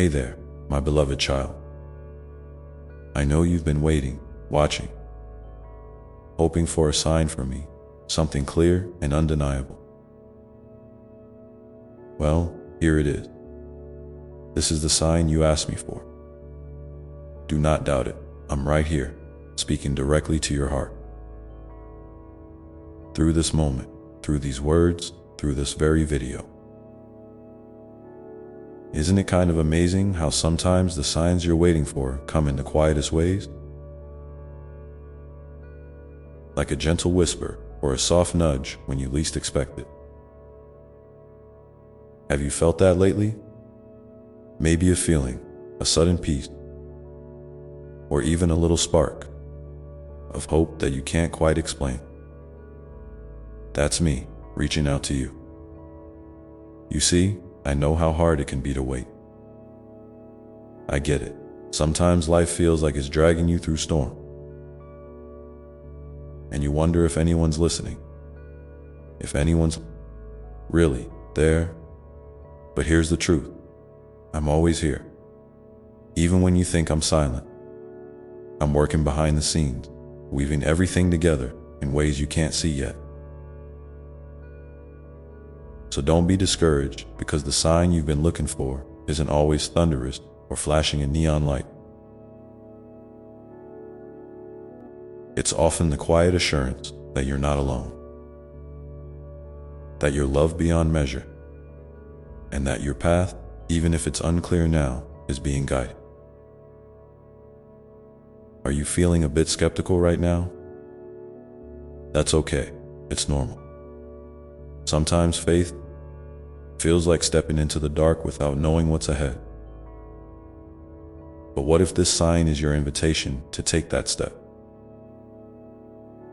Hey there, my beloved child. I know you've been waiting, watching, hoping for a sign from me, something clear and undeniable. Well, here it is. This is the sign you asked me for. Do not doubt it. I'm right here, speaking directly to your heart. Through this moment, through these words, through this very video. Isn't it kind of amazing how sometimes the signs you're waiting for come in the quietest ways? Like a gentle whisper or a soft nudge when you least expect it. Have you felt that lately? Maybe a feeling, a sudden peace, or even a little spark of hope that you can't quite explain. That's me, reaching out to you. You see, I know how hard it can be to wait. I get it. Sometimes life feels like it's dragging you through storm. And you wonder if anyone's listening. If anyone's really there. But here's the truth. I'm always here. Even when you think I'm silent. I'm working behind the scenes, weaving everything together in ways you can't see yet. So don't be discouraged because the sign you've been looking for isn't always thunderous or flashing a neon light. It's often the quiet assurance that you're not alone, that you're loved beyond measure, and that your path, even if it's unclear now, is being guided. Are you feeling a bit skeptical right now? That's okay. It's normal. Sometimes faith feels like stepping into the dark without knowing what's ahead. But what if this sign is your invitation to take that step?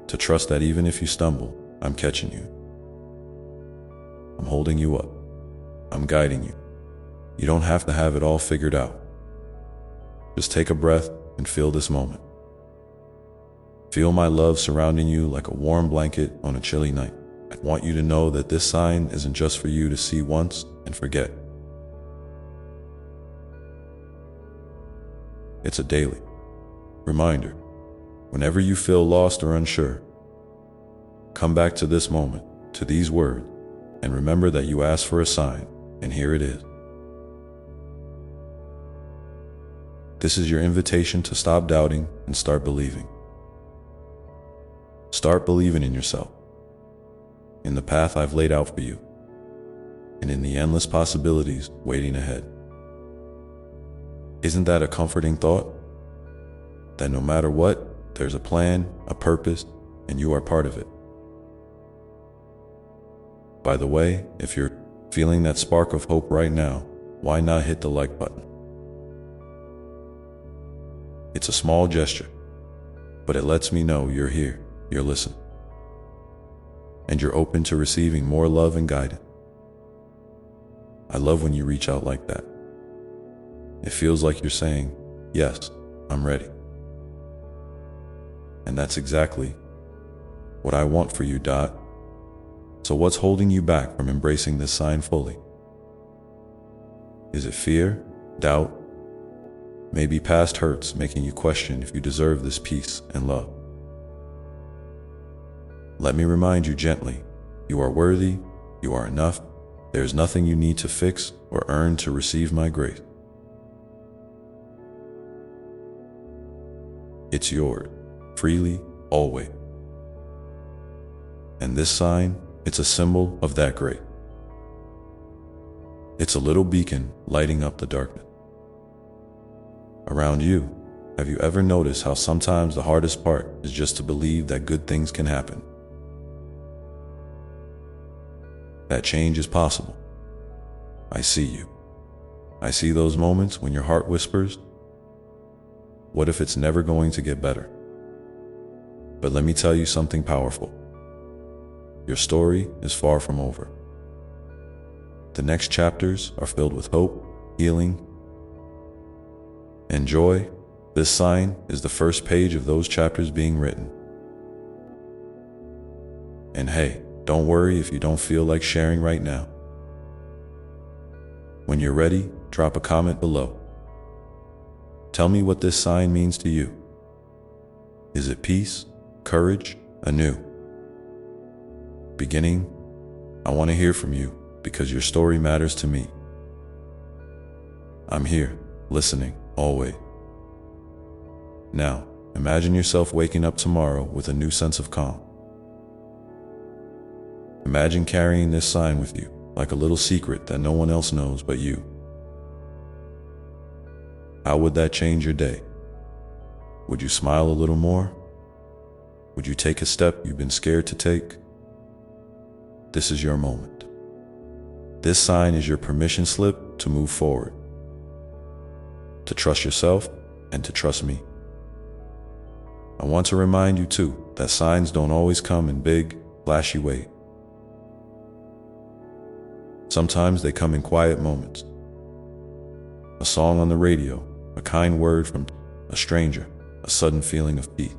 To trust that even if you stumble, I'm catching you. I'm holding you up. I'm guiding you. You don't have to have it all figured out. Just take a breath and feel this moment. Feel my love surrounding you like a warm blanket on a chilly night. I want you to know that this sign isn't just for you to see once and forget. It's a daily reminder. Whenever you feel lost or unsure, come back to this moment, to these words, and remember that you asked for a sign, and here it is. This is your invitation to stop doubting and start believing. Start believing in yourself, in the path I've laid out for you, and in the endless possibilities waiting ahead. Isn't that a comforting thought? That no matter what, there's a plan, a purpose, and you are part of it. By the way, if you're feeling that spark of hope right now, why not hit the like button? It's a small gesture, but it lets me know you're here, you're listening, and you're open to receiving more love and guidance. I love when you reach out like that. It feels like you're saying, yes, I'm ready. And that's exactly what I want for you, Dot. So what's holding you back from embracing this sign fully? Is it fear, doubt, maybe past hurts making you question if you deserve this peace and love? Let me remind you gently, you are worthy, you are enough. There's nothing you need to fix or earn to receive my grace. It's yours, freely, always. And this sign, it's a symbol of that grace. It's a little beacon lighting up the darkness. Around you, have you ever noticed how sometimes the hardest part is just to believe that good things can happen? That change is possible. I see you. I see those moments when your heart whispers, what if it's never going to get better? But let me tell you something powerful. Your story is far from over. The next chapters are filled with hope, healing, and joy. This sign is the first page of those chapters being written. And hey, don't worry if you don't feel like sharing right now. When you're ready, drop a comment below. Tell me what this sign means to you. Is it peace, courage, a new beginning? I want to hear from you because your story matters to me. I'm here, listening, always. Now, imagine yourself waking up tomorrow with a new sense of calm. Imagine carrying this sign with you, like a little secret that no one else knows but you. How would that change your day? Would you smile a little more? Would you take a step you've been scared to take? This is your moment. This sign is your permission slip to move forward, to trust yourself and to trust me. I want to remind you too that signs don't always come in big, flashy ways. Sometimes they come in quiet moments. A song on the radio, a kind word from a stranger, a sudden feeling of peace.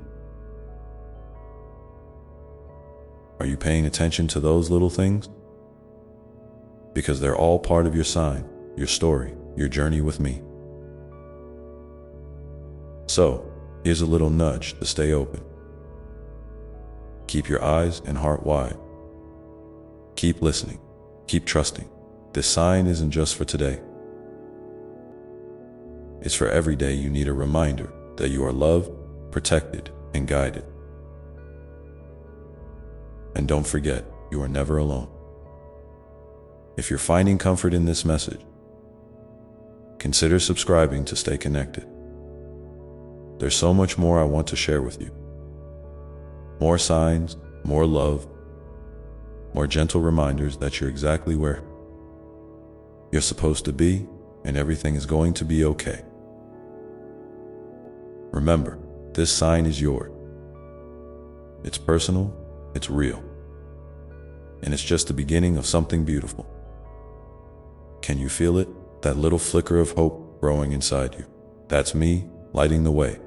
Are you paying attention to those little things? Because they're all part of your sign, your story, your journey with me. So, here's a little nudge to stay open. Keep your eyes and heart wide. Keep listening. Keep trusting. This sign isn't just for today. It's for every day you need a reminder that you are loved, protected, and guided. And don't forget, you are never alone. If you're finding comfort in this message, consider subscribing to stay connected. There's so much more I want to share with you. More signs, more love, more gentle reminders that you're exactly where you're supposed to be and everything is going to be okay. Remember, this sign is yours. It's personal, it's real, and it's just the beginning of something beautiful. Can you feel it? That little flicker of hope growing inside you. That's me lighting the way.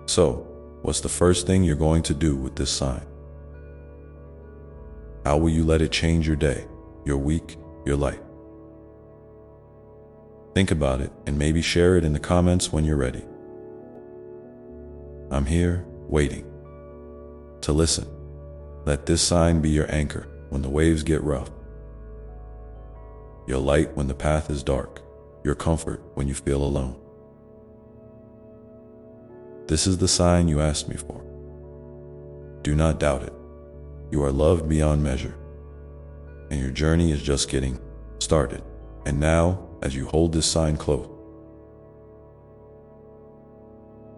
So, what's the first thing you're going to do with this sign? How will you let it change your day, your week, your life? Think about it and maybe share it in the comments when you're ready. I'm here, waiting to listen. Let this sign be your anchor when the waves get rough, your light when the path is dark, your comfort when you feel alone. This is the sign you asked me for. Do not doubt it. You are loved beyond measure, and your journey is just getting started. And now, as you hold this sign close,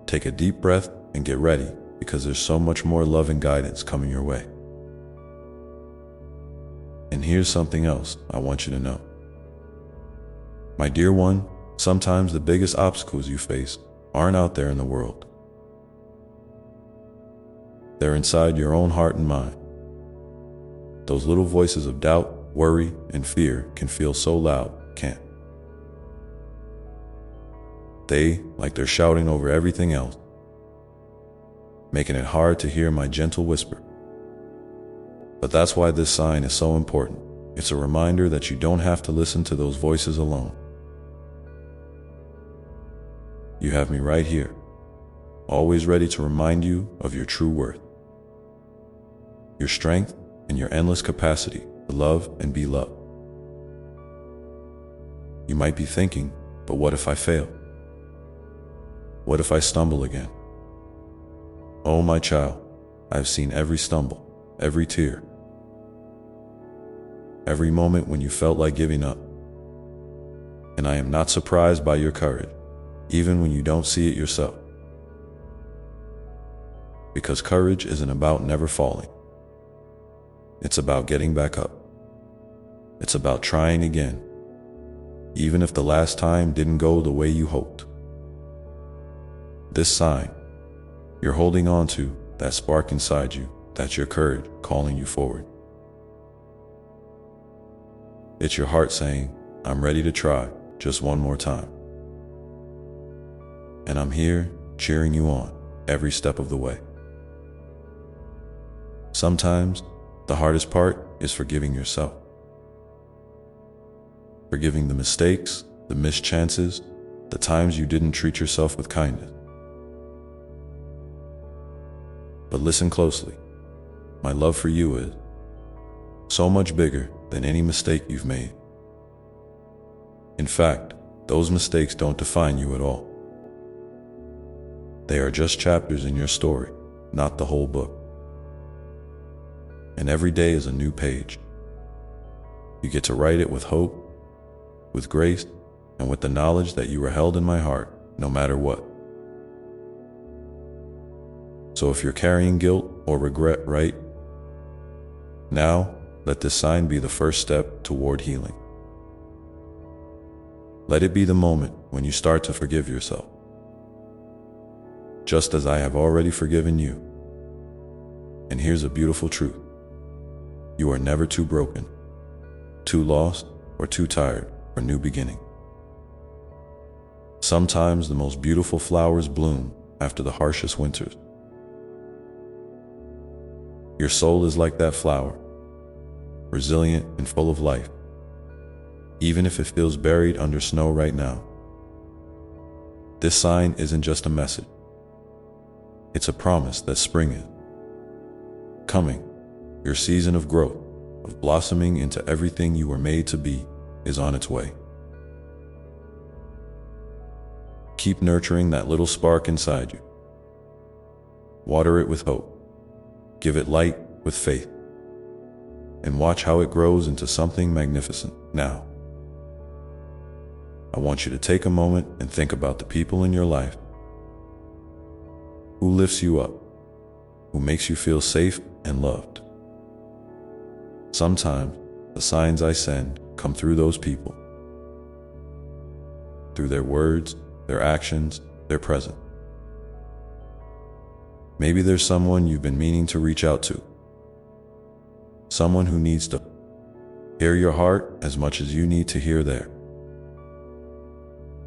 take a deep breath and get ready, because there's so much more love and guidance coming your way. And here's something else I want you to know. My dear one, sometimes the biggest obstacles you face aren't out there in the world. They're inside your own heart and mind. Those little voices of doubt, worry, and fear can feel so loud, can't they? Like they're shouting over everything else, making it hard to hear my gentle whisper. But that's why this sign is so important. It's a reminder that you don't have to listen to those voices alone. You have me right here, always ready to remind you of your true worth, your strength, and your endless capacity to love and be loved. You might be thinking, but what if I fail? What if I stumble again? Oh, my child, I've seen every stumble, every tear, every moment when you felt like giving up. And I am not surprised by your courage, even when you don't see it yourself. Because courage isn't about never falling. It's about getting back up. It's about trying again, even if the last time didn't go the way you hoped. This sign you're holding on to, that spark inside you, that's your courage calling you forward. It's your heart saying, I'm ready to try just one more time. And I'm here cheering you on every step of the way. Sometimes the hardest part is forgiving yourself. forgiving the mistakes, the missed chances, the times you didn't treat yourself with kindness. But listen closely. My love for you is so much bigger than any mistake you've made. In fact, those mistakes don't define you at all. They are just chapters in your story, not the whole book. And every day is a new page. You get to write it with hope, with grace, and with the knowledge that you were held in my heart, no matter what. So if you're carrying guilt or regret right now, let this sign be the first step toward healing. Let it be the moment when you start to forgive yourself, just as I have already forgiven you. And here's a beautiful truth. You are never too broken, too lost, or too tired for new beginning. Sometimes the most beautiful flowers bloom after the harshest winters. Your soul is like that flower, resilient and full of life, even if it feels buried under snow right now. This sign isn't just a message. It's a promise that spring is coming. Your season of growth, of blossoming into everything you were made to be, is on its way. Keep nurturing that little spark inside you. Water it with hope. Give it light with faith. And watch how it grows into something magnificent. Now, I want you to take a moment and think about the people in your life who lifts you up, who makes you feel safe and loved. Sometimes the signs I send come through those people, through their words, their actions, their presence. Maybe there's someone you've been meaning to reach out to, someone who needs to hear your heart as much as you need to hear theirs.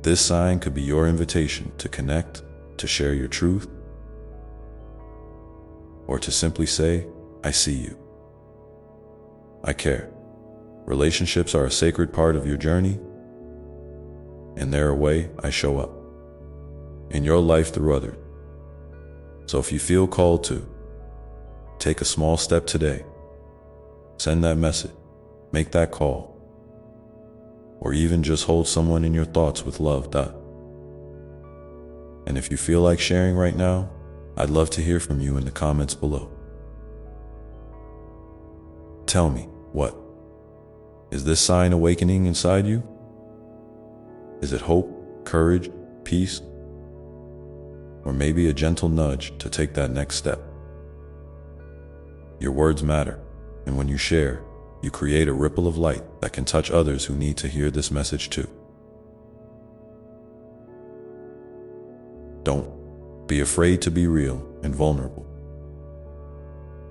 This sign could be your invitation to connect, to share your truth, or to simply say, I see you. I care. Relationships are a sacred part of your journey, and they're a way I show up in your life through others. So if you feel called to, take a small step today. Send that message, make that call, or even just hold someone in your thoughts with love. And if you feel like sharing right now, I'd love to hear from you in the comments below. Tell me, what? Is this sign awakening inside you? Is it hope, courage, peace? Or maybe a gentle nudge to take that next step? Your words matter, and when you share, you create a ripple of light that can touch others who need to hear this message too. Don't be afraid to be real and vulnerable.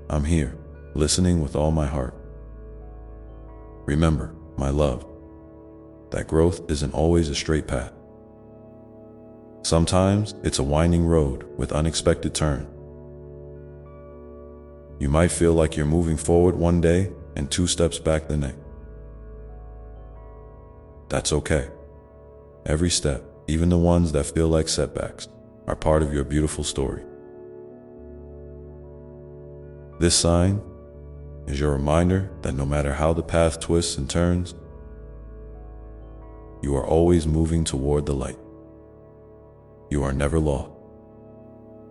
I'm here, listening with all my heart. Remember, my love, that growth isn't always a straight path. Sometimes it's a winding road with unexpected turns. You might feel like you're moving forward one day and 2 steps back the next. That's okay. Every step, even the ones that feel like setbacks, are part of your beautiful story. This sign is your reminder that no matter how the path twists and turns, you are always moving toward the light. You are never lost.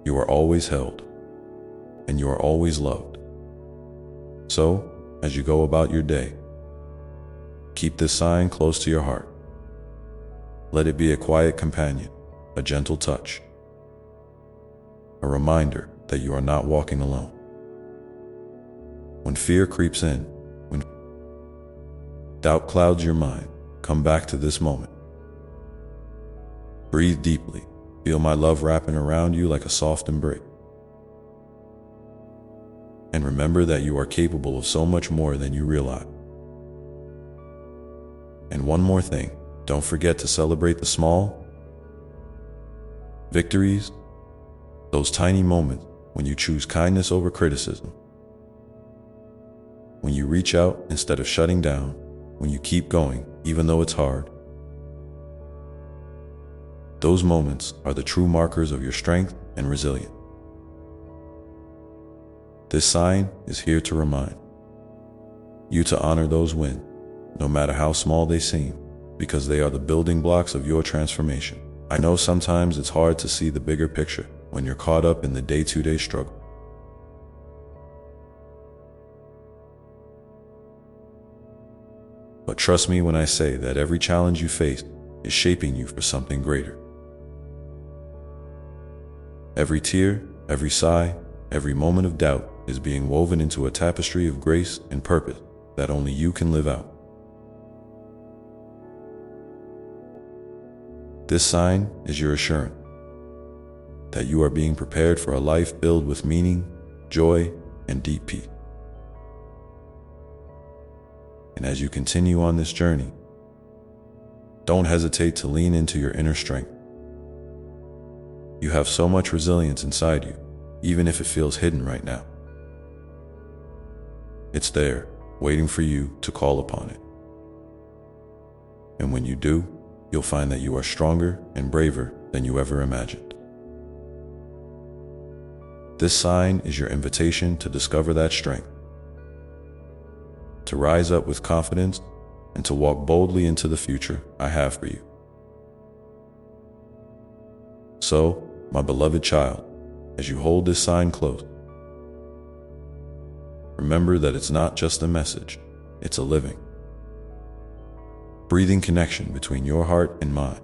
You are always held, and you are always loved. So, as you go about your day, keep this sign close to your heart. Let it be a quiet companion, a gentle touch, a reminder that you are not walking alone. When fear creeps in, when doubt clouds your mind, come back to this moment. Breathe deeply. Feel my love wrapping around you like a soft embrace. And remember that you are capable of so much more than you realize. And one more thing, don't forget to celebrate the small victories, those tiny moments when you choose kindness over criticism, when you reach out instead of shutting down, when you keep going, even though it's hard. Those moments are the true markers of your strength and resilience. This sign is here to remind you to honor those wins, no matter how small they seem, because they are the building blocks of your transformation. I know sometimes it's hard to see the bigger picture when you're caught up in the day-to-day struggle. But trust me when I say that every challenge you face is shaping you for something greater. Every tear, every sigh, every moment of doubt is being woven into a tapestry of grace and purpose that only you can live out. This sign is your assurance that you are being prepared for a life filled with meaning, joy, and deep peace. And as you continue on this journey, don't hesitate to lean into your inner strength. You have so much resilience inside you, even if it feels hidden right now. It's there, waiting for you to call upon it. And when you do, you'll find that you are stronger and braver than you ever imagined. This sign is your invitation to discover that strength, to rise up with confidence, and to walk boldly into the future I have for you. So, my beloved child, as you hold this sign close, remember that it's not just a message, it's a living, breathing connection between your heart and mind.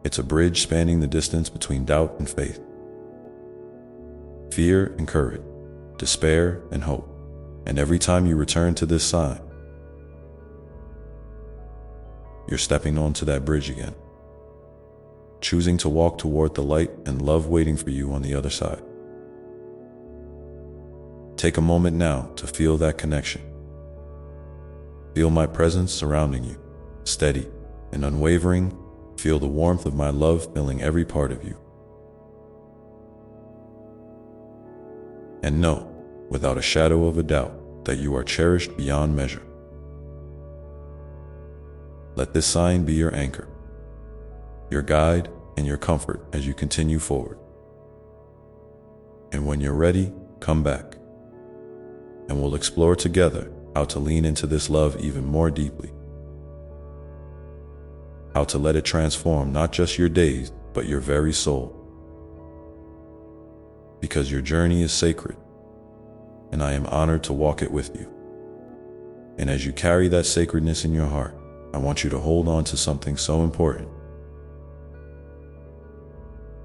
It's a bridge spanning the distance between doubt and faith, fear and courage, despair and hope. And every time you return to this sign, you're stepping onto that bridge again, choosing to walk toward the light and love waiting for you on the other side. Take a moment now to feel that connection. Feel my presence surrounding you, steady and unwavering. Feel the warmth of my love filling every part of you. And know, without a shadow of a doubt, that you are cherished beyond measure. Let this sign be your anchor, your guide, and your comfort as you continue forward. And when you're ready, come back, and we'll explore together how to lean into this love even more deeply. How to let it transform not just your days, but your very soul. Because your journey is sacred, and I am honored to walk it with you. And as you carry that sacredness in your heart, I want you to hold on to something so important.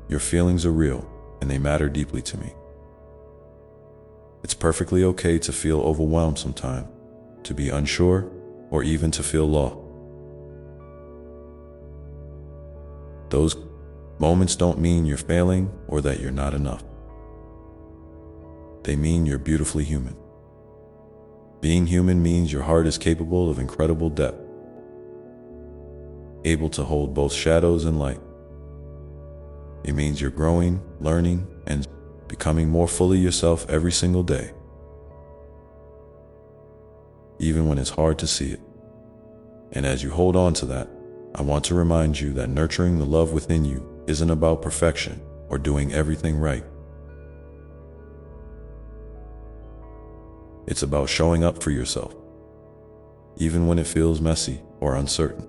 Your feelings are real, and they matter deeply to me. It's perfectly okay to feel overwhelmed sometimes, to be unsure, or even to feel lost. Those moments don't mean you're failing or that you're not enough. They mean you're beautifully human. Being human means your heart is capable of incredible depth, able to hold both shadows and light. It means you're growing, learning, and becoming more fully yourself every single day, even when it's hard to see it. And as you hold on to that, I want to remind you that nurturing the love within you isn't about perfection or doing everything right. It's about showing up for yourself, even when it feels messy or uncertain.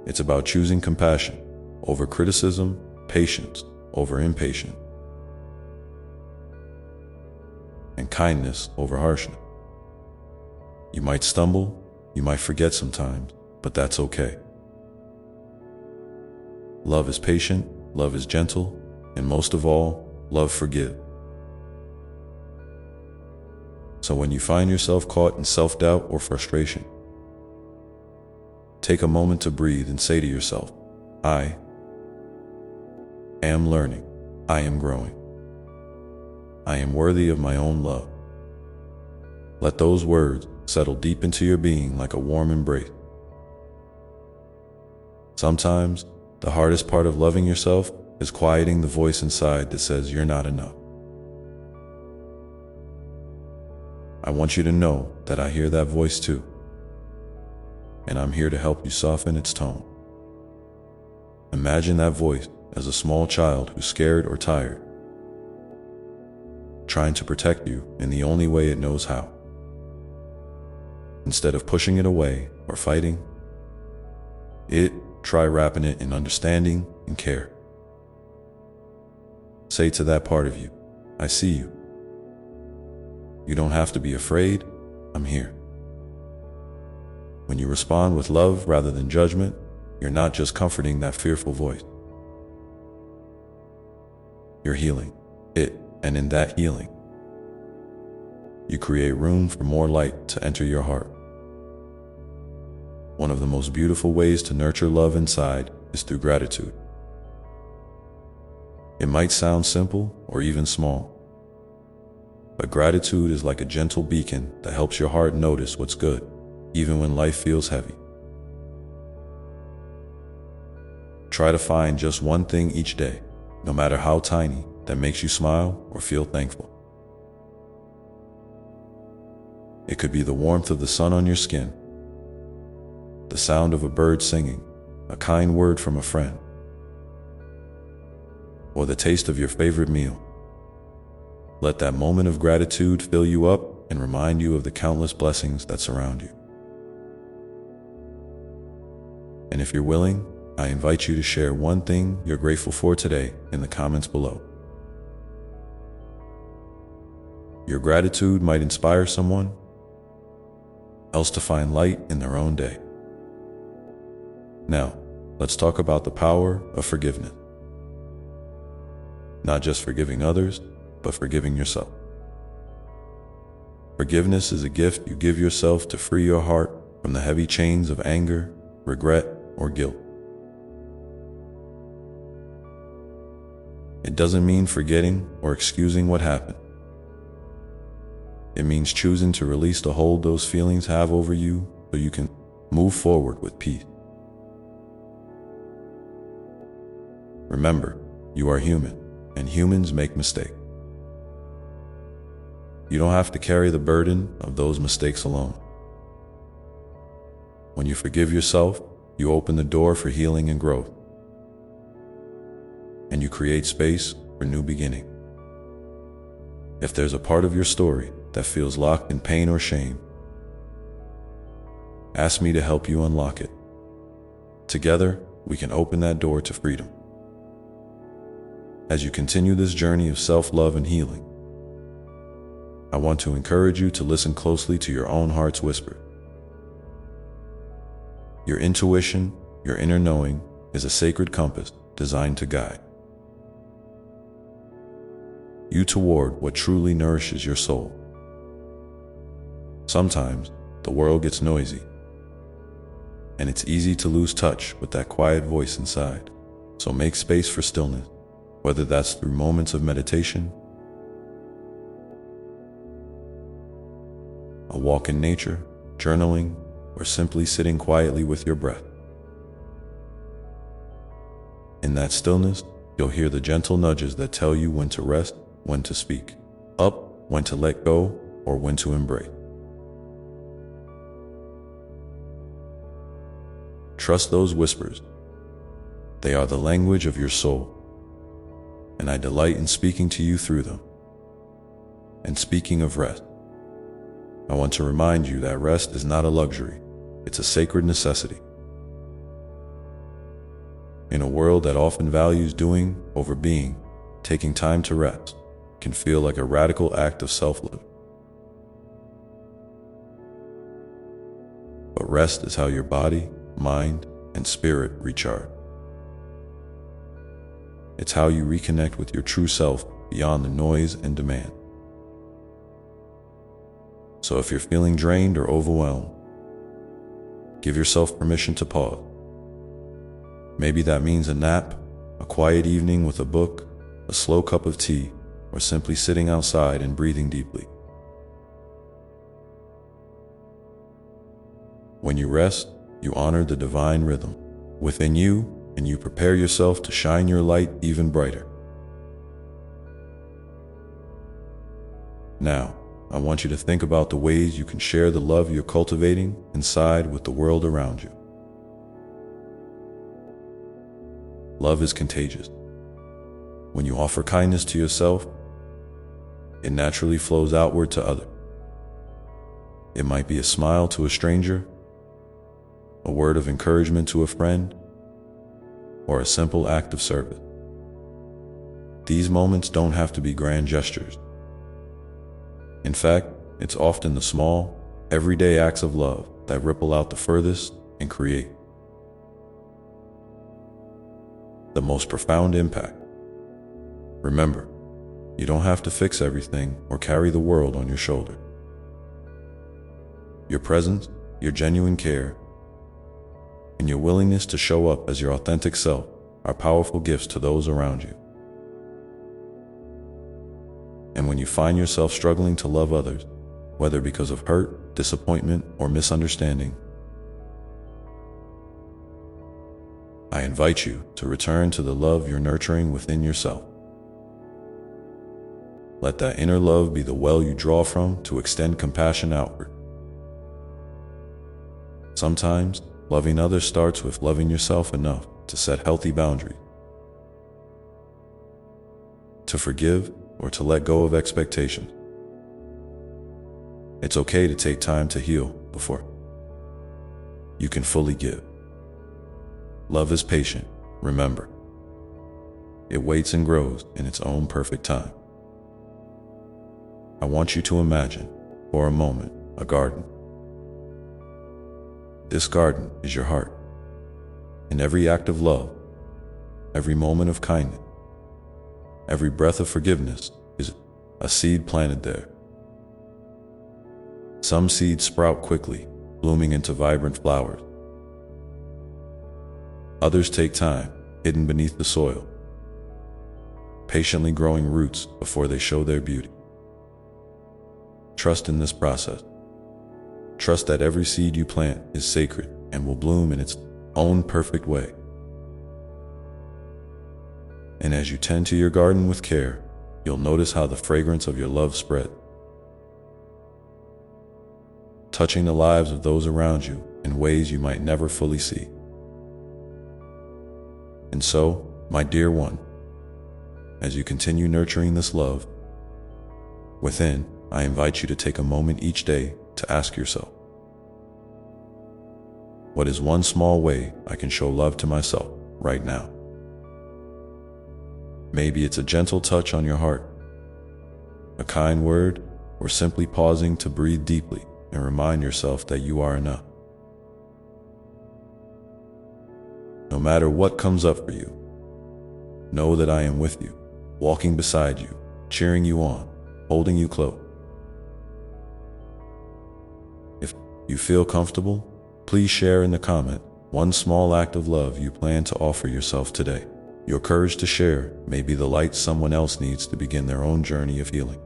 It's about choosing compassion over criticism, patience over impatience, and kindness over harshness. You might stumble, you might forget sometimes, but that's okay. Love is patient, love is gentle, and most of all, love forgives. So when you find yourself caught in self-doubt or frustration, take a moment to breathe and say to yourself, I am learning. I am growing. I am worthy of my own love. Let those words settle deep into your being like a warm embrace. Sometimes, the hardest part of loving yourself is quieting the voice inside that says you're not enough. I I want you to know that I hear that voice too, and I'm here to help you soften its tone. Imagine that voice as a small child who's scared or tired, trying to protect you in the only way it knows how. Instead of pushing it away or fighting it, try wrapping it in understanding and care. Say to that part of you, I see you. You don't have to be afraid, I'm here. When you respond with love rather than judgment, you're not just comforting that fearful voice. You're healing it, and in that healing, you create room for more light to enter your heart. One of the most beautiful ways to nurture love inside is through gratitude. It might sound simple or even small, but gratitude is like a gentle beacon that helps your heart notice what's good, even when life feels heavy. Try to find just one thing each day, no matter how tiny, that makes you smile or feel thankful. It could be the warmth of the sun on your skin, the sound of a bird singing, a kind word from a friend, or the taste of your favorite meal. Let that moment of gratitude fill you up and remind you of the countless blessings that surround you. And if you're willing, I invite you to share one thing you're grateful for today in the comments below. Your gratitude might inspire someone else to find light in their own day. Now, let's talk about the power of forgiveness. Not just forgiving others, but forgiving yourself. Forgiveness is a gift you give yourself to free your heart from the heavy chains of anger, regret, or guilt. It doesn't mean forgetting or excusing what happened. It means choosing to release the hold those feelings have over you so you can move forward with peace. Remember, you are human, and humans make mistakes. You don't have to carry the burden of those mistakes alone. When you forgive yourself, you open the door for healing and growth, and you create space for new beginning. If there's a part of your story that feels locked in pain or shame, ask me to help you unlock it. Together, we can open that door to freedom. As you continue this journey of self-love and healing, I want to encourage you to listen closely to your own heart's whisper. Your intuition, your inner knowing, is a sacred compass designed to guide you toward what truly nourishes your soul. Sometimes the world gets noisy, and it's easy to lose touch with that quiet voice inside. So make space for stillness, whether that's through moments of meditation, a walk in nature, journaling, or simply sitting quietly with your breath. In that stillness, you'll hear the gentle nudges that tell you when to rest, when to speak up, when to let go, or when to embrace. Trust those whispers. They are the language of your soul, and I delight in speaking to you through them. And speaking of rest, I want to remind you that rest is not a luxury, it's a sacred necessity. In a world that often values doing over being, taking time to rest can feel like a radical act of self-love. But rest is how your body, mind, and spirit recharge. It's how you reconnect with your true self beyond the noise and demand. So if you're feeling drained or overwhelmed, give yourself permission to pause. Maybe that means a nap, a quiet evening with a book, a slow cup of tea, or simply sitting outside and breathing deeply. When you rest, you honor the divine rhythm within you, and you prepare yourself to shine your light even brighter. Now, I want you to think about the ways you can share the love you're cultivating inside with the world around you. Love is contagious. When you offer kindness to yourself, it naturally flows outward to others. It might be a smile to a stranger, a word of encouragement to a friend, or a simple act of service. These moments don't have to be grand gestures. In fact, it's often the small, everyday acts of love that ripple out the furthest and create the most profound impact. Remember, you don't have to fix everything or carry the world on your shoulder. Your presence, your genuine care, and your willingness to show up as your authentic self are powerful gifts to those around you. And when you find yourself struggling to love others, whether because of hurt, disappointment, or misunderstanding, I invite you to return to the love you're nurturing within yourself. Let that inner love be the well you draw from to extend compassion outward. Sometimes, loving others starts with loving yourself enough to set healthy boundaries, to forgive or to let go of expectations. It's okay to take time to heal before you can fully give. Love is patient, remember. It waits and grows in its own perfect time. I want you to imagine, for a moment, a garden. This garden is your heart. In every act of love, every moment of kindness, every breath of forgiveness is a seed planted there. Some seeds sprout quickly, blooming into vibrant flowers. Others take time, hidden beneath the soil, patiently growing roots before they show their beauty. Trust in this process. Trust that every seed you plant is sacred and will bloom in its own perfect way. And as you tend to your garden with care, you'll notice how the fragrance of your love spreads, touching the lives of those around you in ways you might never fully see. And so, my dear one, as you continue nurturing this love within, I invite you to take a moment each day to ask yourself, what is one small way I can show love to myself right now? Maybe it's a gentle touch on your heart, a kind word, or simply pausing to breathe deeply and remind yourself that you are enough. No matter what comes up for you, know that I am with you, walking beside you, cheering you on, holding you close. If you feel comfortable, please share in the comment one small act of love you plan to offer yourself today. Your courage to share may be the light someone else needs to begin their own journey of healing.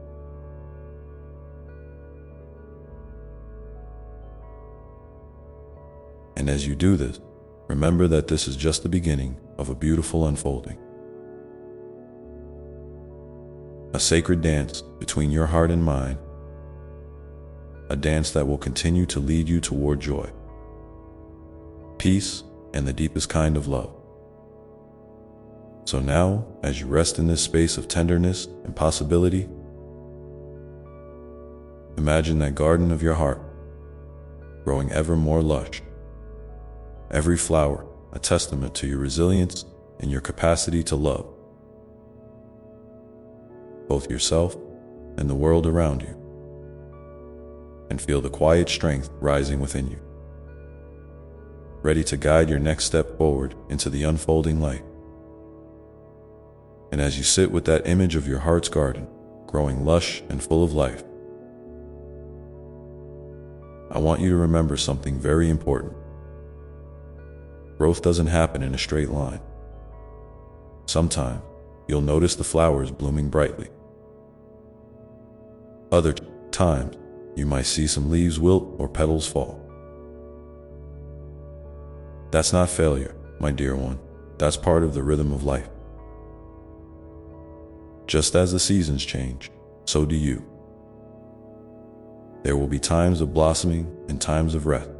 And as you do this, remember that this is just the beginning of a beautiful unfolding. A sacred dance between your heart and mine, a dance that will continue to lead you toward joy, peace, and the deepest kind of love. So now, as you rest in this space of tenderness and possibility, imagine that garden of your heart growing ever more lush, every flower a testament to your resilience and your capacity to love both yourself and the world around you, and feel the quiet strength rising within you, ready to guide your next step forward into the unfolding light. And as you sit with that image of your heart's garden, growing lush and full of life, I want you to remember something very important. Growth doesn't happen in a straight line. Sometimes, you'll notice the flowers blooming brightly. Other times, you might see some leaves wilt or petals fall. That's not failure, my dear one. That's part of the rhythm of life. Just as the seasons change, so do you. There will be times of blossoming and times of rest,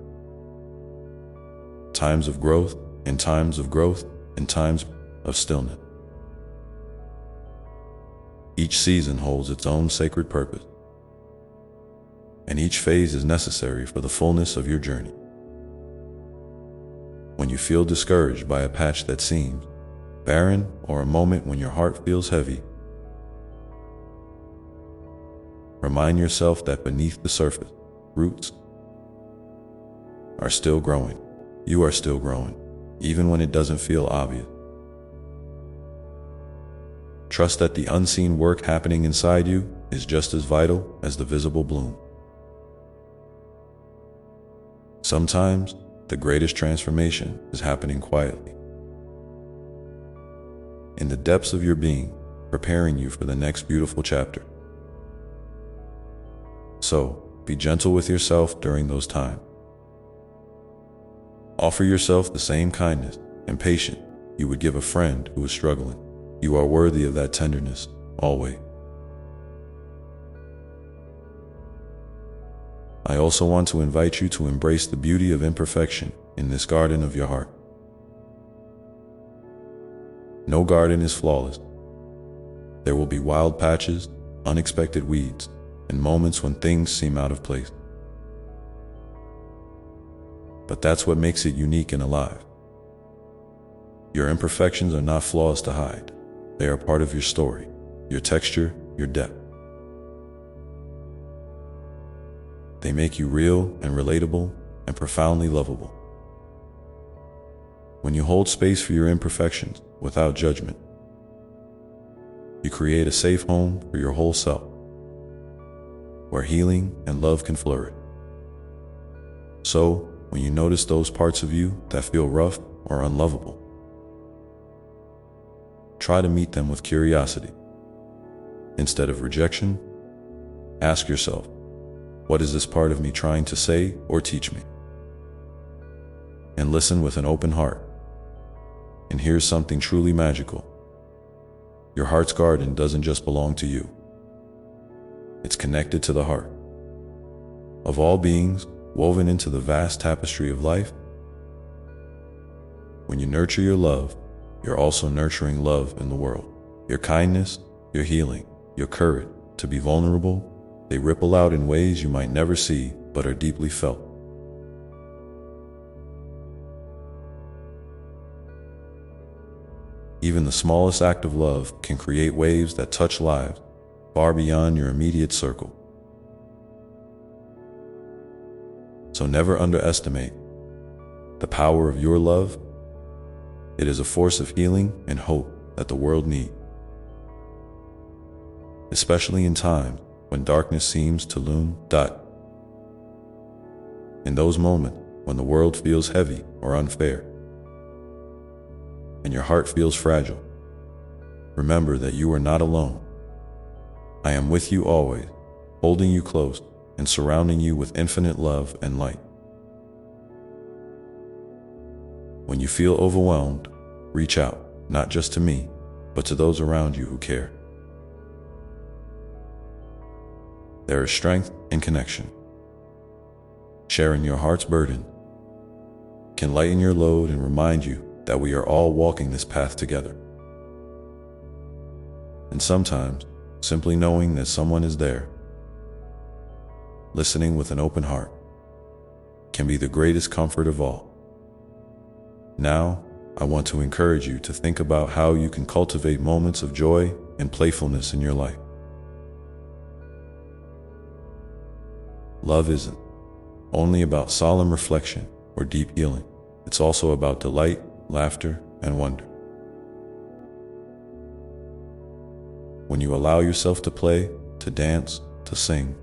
times of growth and times of growth and times of stillness. Each season holds its own sacred purpose, and each phase is necessary for the fullness of your journey. When you feel discouraged by a patch that seems barren or a moment when your heart feels heavy, remind yourself that beneath the surface, roots are still growing. You are still growing, even when it doesn't feel obvious. Trust that the unseen work happening inside you is just as vital as the visible bloom. Sometimes, the greatest transformation is happening quietly, in the depths of your being, preparing you for the next beautiful chapter. So, be gentle with yourself during those times. Offer yourself the same kindness and patience you would give a friend who is struggling. You are worthy of that tenderness, always. I also want to invite you to embrace the beauty of imperfection in this garden of your heart. No garden is flawless. There will be wild patches, unexpected weeds, and moments when things seem out of place. But that's what makes it unique and alive. Your imperfections are not flaws to hide. They are part of your story, your texture, your depth. They make you real and relatable and profoundly lovable. When you hold space for your imperfections without judgment, you create a safe home for your whole self, where healing and love can flourish. So, when you notice those parts of you that feel rough or unlovable, try to meet them with curiosity. Instead of rejection, ask yourself, what is this part of me trying to say or teach me? And listen with an open heart. And here's something truly magical. Your heart's garden doesn't just belong to you. It's connected to the heart of all beings, woven into the vast tapestry of life. When you nurture your love, you're also nurturing love in the world. Your kindness, your healing, your courage to be vulnerable, they ripple out in ways you might never see but are deeply felt. Even the smallest act of love can create waves that touch lives far beyond your immediate circle. So never underestimate the power of your love. It is a force of healing and hope that the world needs, especially in times when darkness seems to loom. In those moments when the world feels heavy or unfair, and your heart feels fragile, remember that you are not alone. I am with you always, holding you close and surrounding you with infinite love and light. When you feel overwhelmed, reach out, not just to me, but to those around you who care. There is strength in connection. Sharing your heart's burden can lighten your load and remind you that we are all walking this path together. And sometimes, simply knowing that someone is there, listening with an open heart, can be the greatest comfort of all. Now, I want to encourage you to think about how you can cultivate moments of joy and playfulness in your life. Love isn't only about solemn reflection or deep healing. It's also about delight, laughter, and wonder. When you allow yourself to play, to dance, to sing,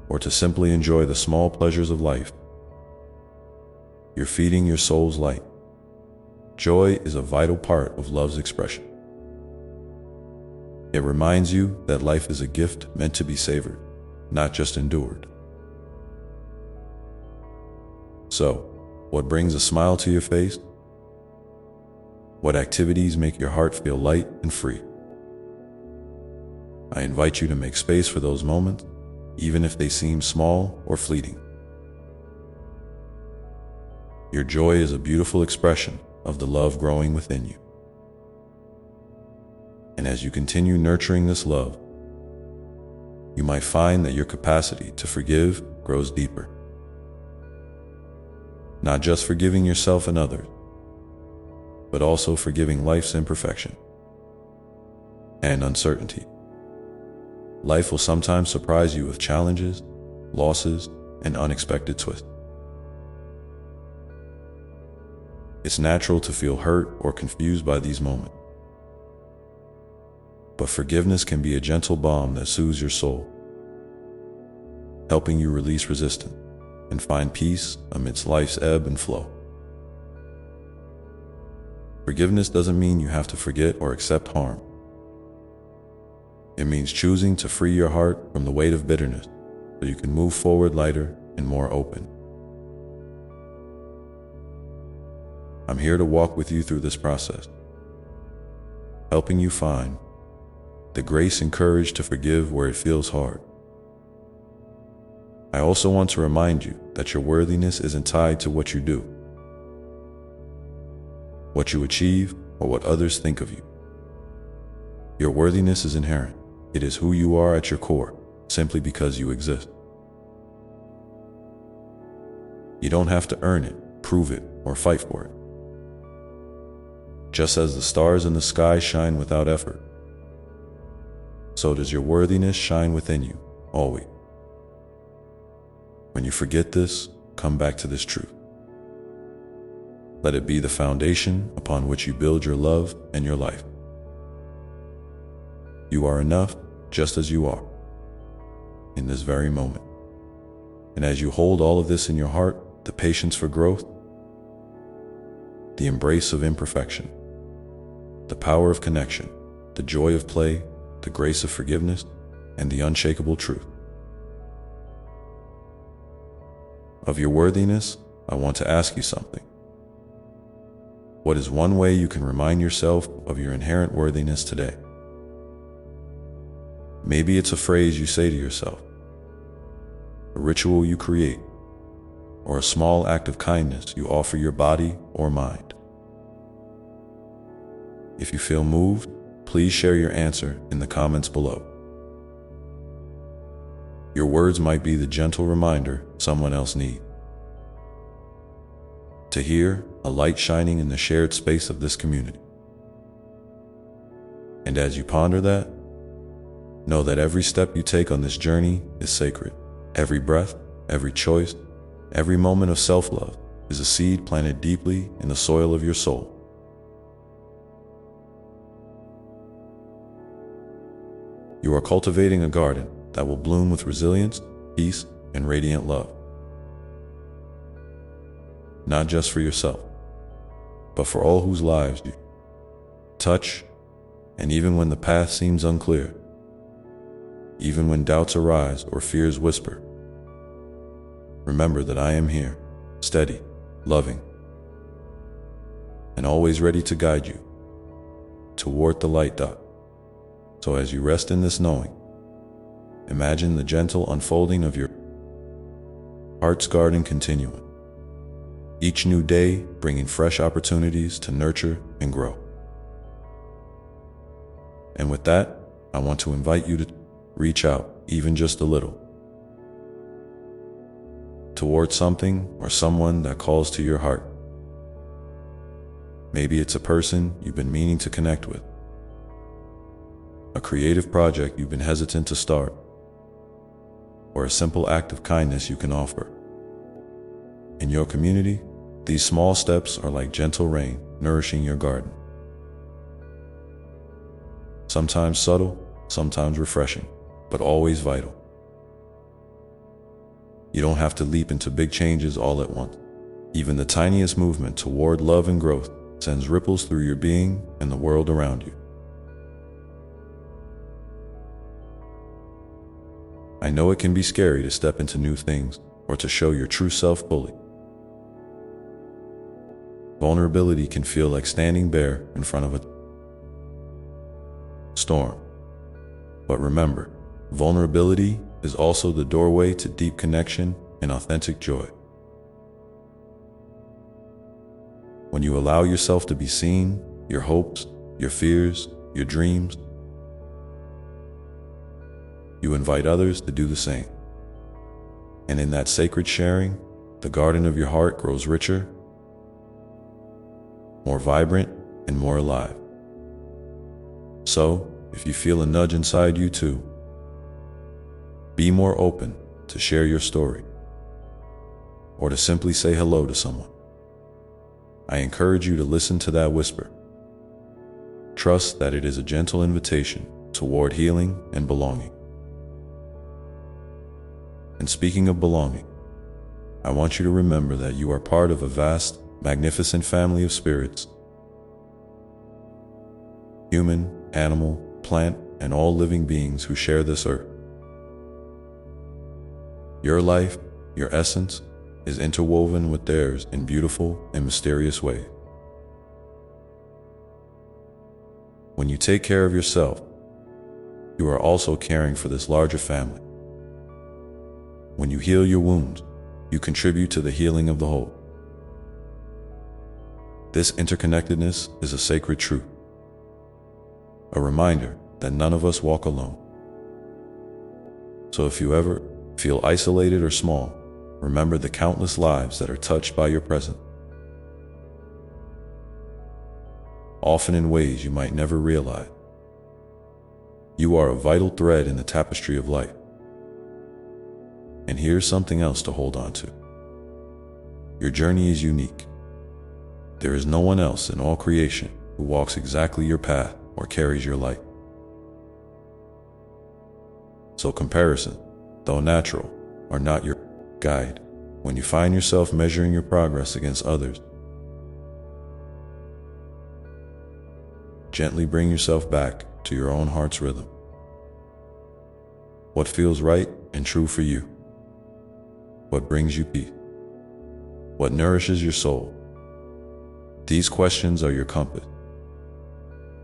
or to simply enjoy the small pleasures of life, you're feeding your soul's light. Joy is a vital part of love's expression. It reminds you that life is a gift meant to be savored, not just endured. So, what brings a smile to your face? What activities make your heart feel light and free? I invite you to make space for those moments, even if they seem small or fleeting. Your joy is a beautiful expression of the love growing within you. And as you continue nurturing this love, you might find that your capacity to forgive grows deeper. Not just forgiving yourself and others, but also forgiving life's imperfection and uncertainty. Life will sometimes surprise you with challenges, losses, and unexpected twists. It's natural to feel hurt or confused by these moments. But forgiveness can be a gentle balm that soothes your soul, helping you release resistance and find peace amidst life's ebb and flow. Forgiveness doesn't mean you have to forget or accept harm. It means choosing to free your heart from the weight of bitterness so you can move forward lighter and more open. I'm here to walk with you through this process, helping you find the grace and courage to forgive where it feels hard. I also want to remind you that your worthiness isn't tied to what you do, what you achieve, or what others think of you. Your worthiness is inherent. It is who you are at your core, simply because you exist. You don't have to earn it, prove it, or fight for it. Just as the stars in the sky shine without effort, so does your worthiness shine within you, always. When you forget this, come back to this truth. Let it be the foundation upon which you build your love and your life. You are enough just as you are, in this very moment. And as you hold all of this in your heart, the patience for growth, the embrace of imperfection, the power of connection, the joy of play, the grace of forgiveness, and the unshakable truth of your worthiness, I want to ask you something. What is one way you can remind yourself of your inherent worthiness today? Maybe it's a phrase you say to yourself, a ritual you create, or a small act of kindness you offer your body or mind. If you feel moved, please share your answer in the comments below. Your words might be the gentle reminder someone else needs. To hear a light shining in the shared space of this community. And as you ponder that, know that every step you take on this journey is sacred. Every breath, every choice, every moment of self-love is a seed planted deeply in the soil of your soul. You are cultivating a garden that will bloom with resilience, peace, and radiant love. Not just for yourself, but for all whose lives you touch, and even when the path seems unclear, even when doubts arise or fears whisper, remember that I am here, steady, loving, and always ready to guide you toward the light dot. So as you rest in this knowing, imagine the gentle unfolding of your heart's garden continuing, each new day bringing fresh opportunities to nurture and grow. And with that, I want to invite you to reach out, even just a little, towards something or someone that calls to your heart. Maybe it's a person you've been meaning to connect with, a creative project you've been hesitant to start, or a simple act of kindness you can offer. In your community, these small steps are like gentle rain nourishing your garden. Sometimes subtle, sometimes refreshing, but always vital. You don't have to leap into big changes all at once. Even the tiniest movement toward love and growth sends ripples through your being and the world around you. I know it can be scary to step into new things or to show your true self fully. Vulnerability can feel like standing bare in front of a storm. But remember, vulnerability is also the doorway to deep connection and authentic joy. When you allow yourself to be seen, your hopes, your fears, your dreams, you invite others to do the same. And in that sacred sharing, the garden of your heart grows richer, more vibrant, and more alive. So, if you feel a nudge inside you too, be more open to share your story or to simply say hello to someone. I encourage you to listen to that whisper. Trust that it is a gentle invitation toward healing and belonging. And speaking of belonging, I want you to remember that you are part of a vast, magnificent family of spirits. Human, animal, plant, and all living beings who share this earth. Your life, your essence, is interwoven with theirs in beautiful and mysterious ways. When you take care of yourself, you are also caring for this larger family. When you heal your wounds, you contribute to the healing of the whole. This interconnectedness is a sacred truth, a reminder that none of us walk alone. So if you ever feel isolated or small, remember the countless lives that are touched by your presence, often in ways you might never realize. You are a vital thread in the tapestry of life. And here's something else to hold on to. Your journey is unique. There is no one else in all creation who walks exactly your path or carries your light. So comparison, though natural, are not your guide. When you find yourself measuring your progress against others, gently bring yourself back to your own heart's rhythm. What feels right and true for you? What brings you peace? What nourishes your soul? These questions are your compass.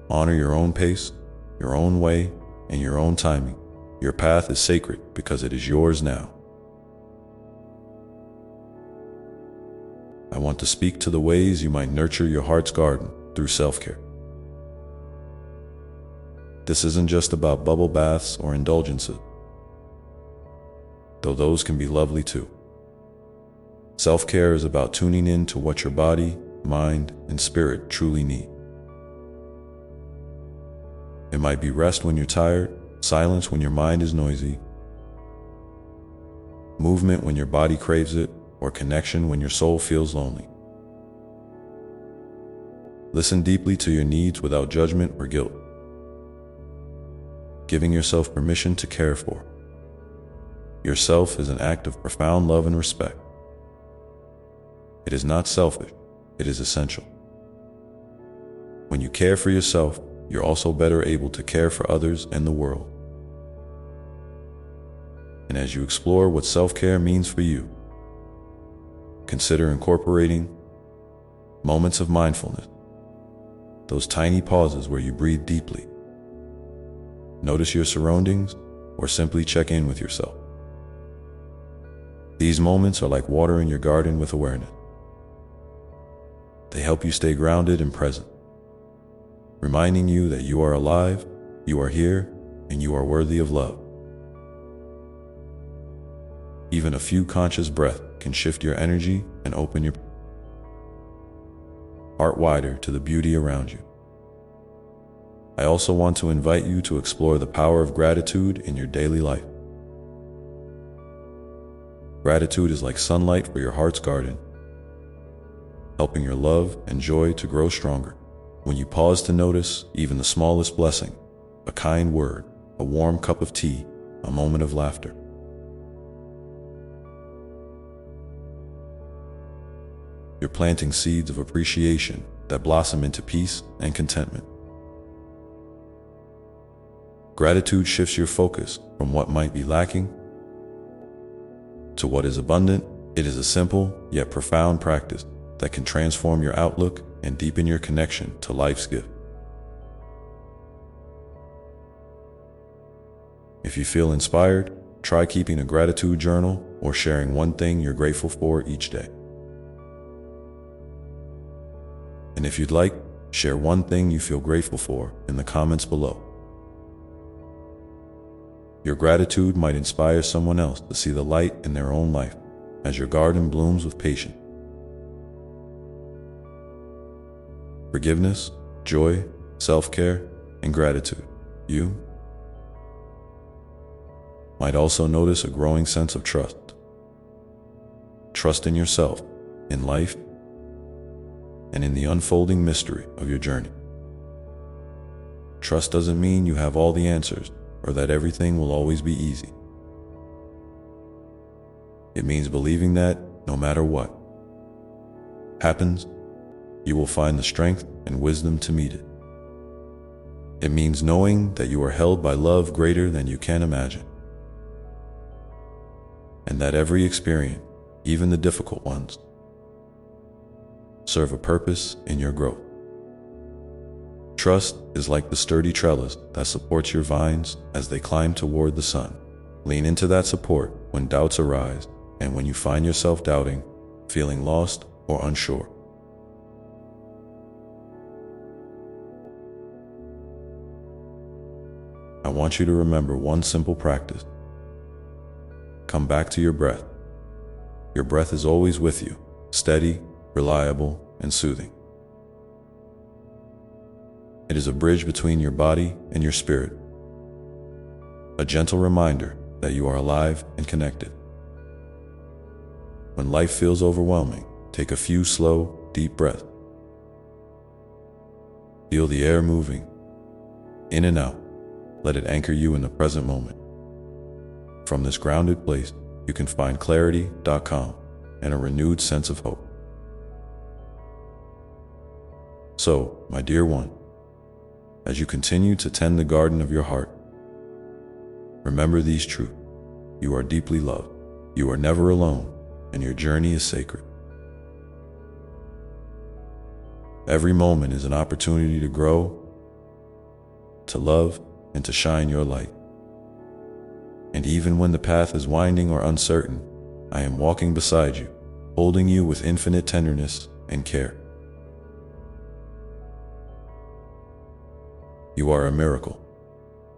Honor your own pace, your own way, and your own timing. Your path is sacred because it is yours now. I want to speak to the ways you might nurture your heart's garden through self-care. This isn't just about bubble baths or indulgences, though those can be lovely too. Self-care is about tuning in to what your body, mind, and spirit truly need. It might be rest when you're tired, silence when your mind is noisy, movement when your body craves it, or connection when your soul feels lonely. Listen deeply to your needs without judgment or guilt, giving yourself permission to care for yourself is an act of profound love and respect. It is not selfish, it is essential. When you care for yourself, you're also better able to care for others and the world. And as you explore what self-care means for you, consider incorporating moments of mindfulness, those tiny pauses where you breathe deeply, notice your surroundings, or simply check in with yourself. These moments are like watering your garden with awareness. They help you stay grounded and present, reminding you that you are alive, you are here, and you are worthy of love. Even a few conscious breaths can shift your energy and open your heart wider to the beauty around you. I also want to invite you to explore the power of gratitude in your daily life. Gratitude is like sunlight for your heart's garden, helping your love and joy to grow stronger. When you pause to notice even the smallest blessing, a kind word, a warm cup of tea, a moment of laughter, you're planting seeds of appreciation that blossom into peace and contentment. Gratitude shifts your focus from what might be lacking to what is abundant. It is a simple yet profound practice that can transform your outlook and deepen your connection to life's gift. If you feel inspired, try keeping a gratitude journal or sharing one thing you're grateful for each day. And if you'd like, share one thing you feel grateful for in the comments below. Your gratitude might inspire someone else to see the light in their own life as your garden blooms with patience. Forgiveness, joy, self-care, and gratitude. You might also notice a growing sense of trust. Trust in yourself, in life, and in the unfolding mystery of your journey. Trust doesn't mean you have all the answers or that everything will always be easy. It means believing that, no matter what happens, you will find the strength and wisdom to meet it. It means knowing that you are held by love greater than you can imagine, and that every experience, even the difficult ones, serve a purpose in your growth. Trust is like the sturdy trellis that supports your vines as they climb toward the sun. Lean into that support when doubts arise and when you find yourself doubting, feeling lost or unsure. I want you to remember one simple practice. Come back to your breath. Your breath is always with you, steady, reliable, and soothing. It is a bridge between your body and your spirit, a gentle reminder that you are alive and connected. When life feels overwhelming, take a few slow, deep breaths. Feel the air moving in and out. Let it anchor you in the present moment. From this grounded place, you can find clarity.com and a renewed sense of hope. So, my dear one, as you continue to tend the garden of your heart, remember these truths. You are deeply loved. You are never alone, and your journey is sacred. Every moment is an opportunity to grow, to love, and to shine your light. And even when the path is winding or uncertain, I am walking beside you, holding you with infinite tenderness and care. You are a miracle,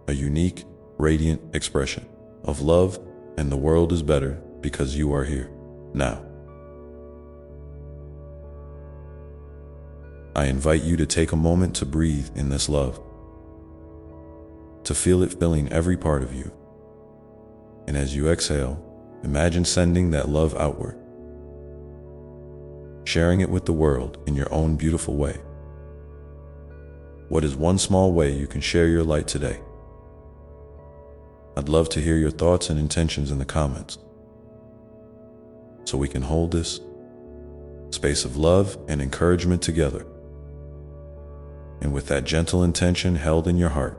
a unique, radiant expression of love, and the world is better because you are here, now. I invite you to take a moment to breathe in this love, to feel it filling every part of you. And as you exhale, imagine sending that love outward, sharing it with the world in your own beautiful way. What is one small way you can share your light today? I'd love to hear your thoughts and intentions in the comments, so we can hold this space of love and encouragement together. And with that gentle intention held in your heart,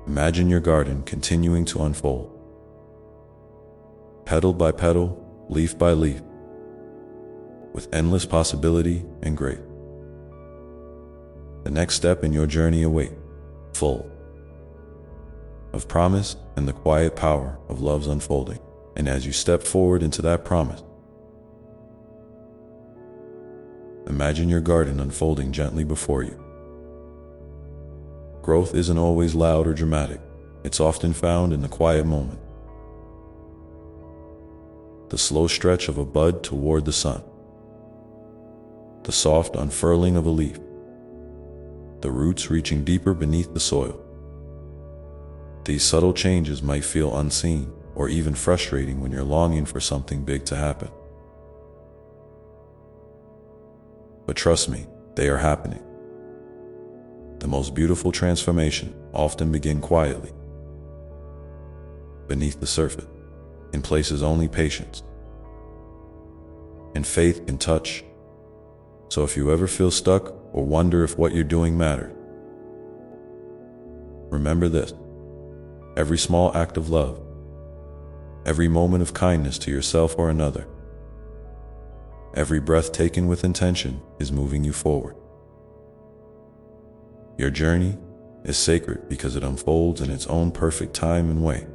imagine your garden continuing to unfold, petal by petal, leaf by leaf, with endless possibility and grace. The next step in your journey awaits, full of promise and the quiet power of love's unfolding. And as you step forward into that promise, imagine your garden unfolding gently before you. Growth isn't always loud or dramatic. It's often found in the quiet moment. The slow stretch of a bud toward the sun, the soft unfurling of a leaf, the roots reaching deeper beneath the soil. These subtle changes might feel unseen or even frustrating when you're longing for something big to happen. But trust me, they are happening. The most beautiful transformation often begin quietly, beneath the surface, in places only patience and faith can touch. So if you ever feel stuck or wonder if what you're doing matters, remember this: every small act of love, every moment of kindness to yourself or another, every breath taken with intention is moving you forward. Your journey is sacred because it unfolds in its own perfect time and way.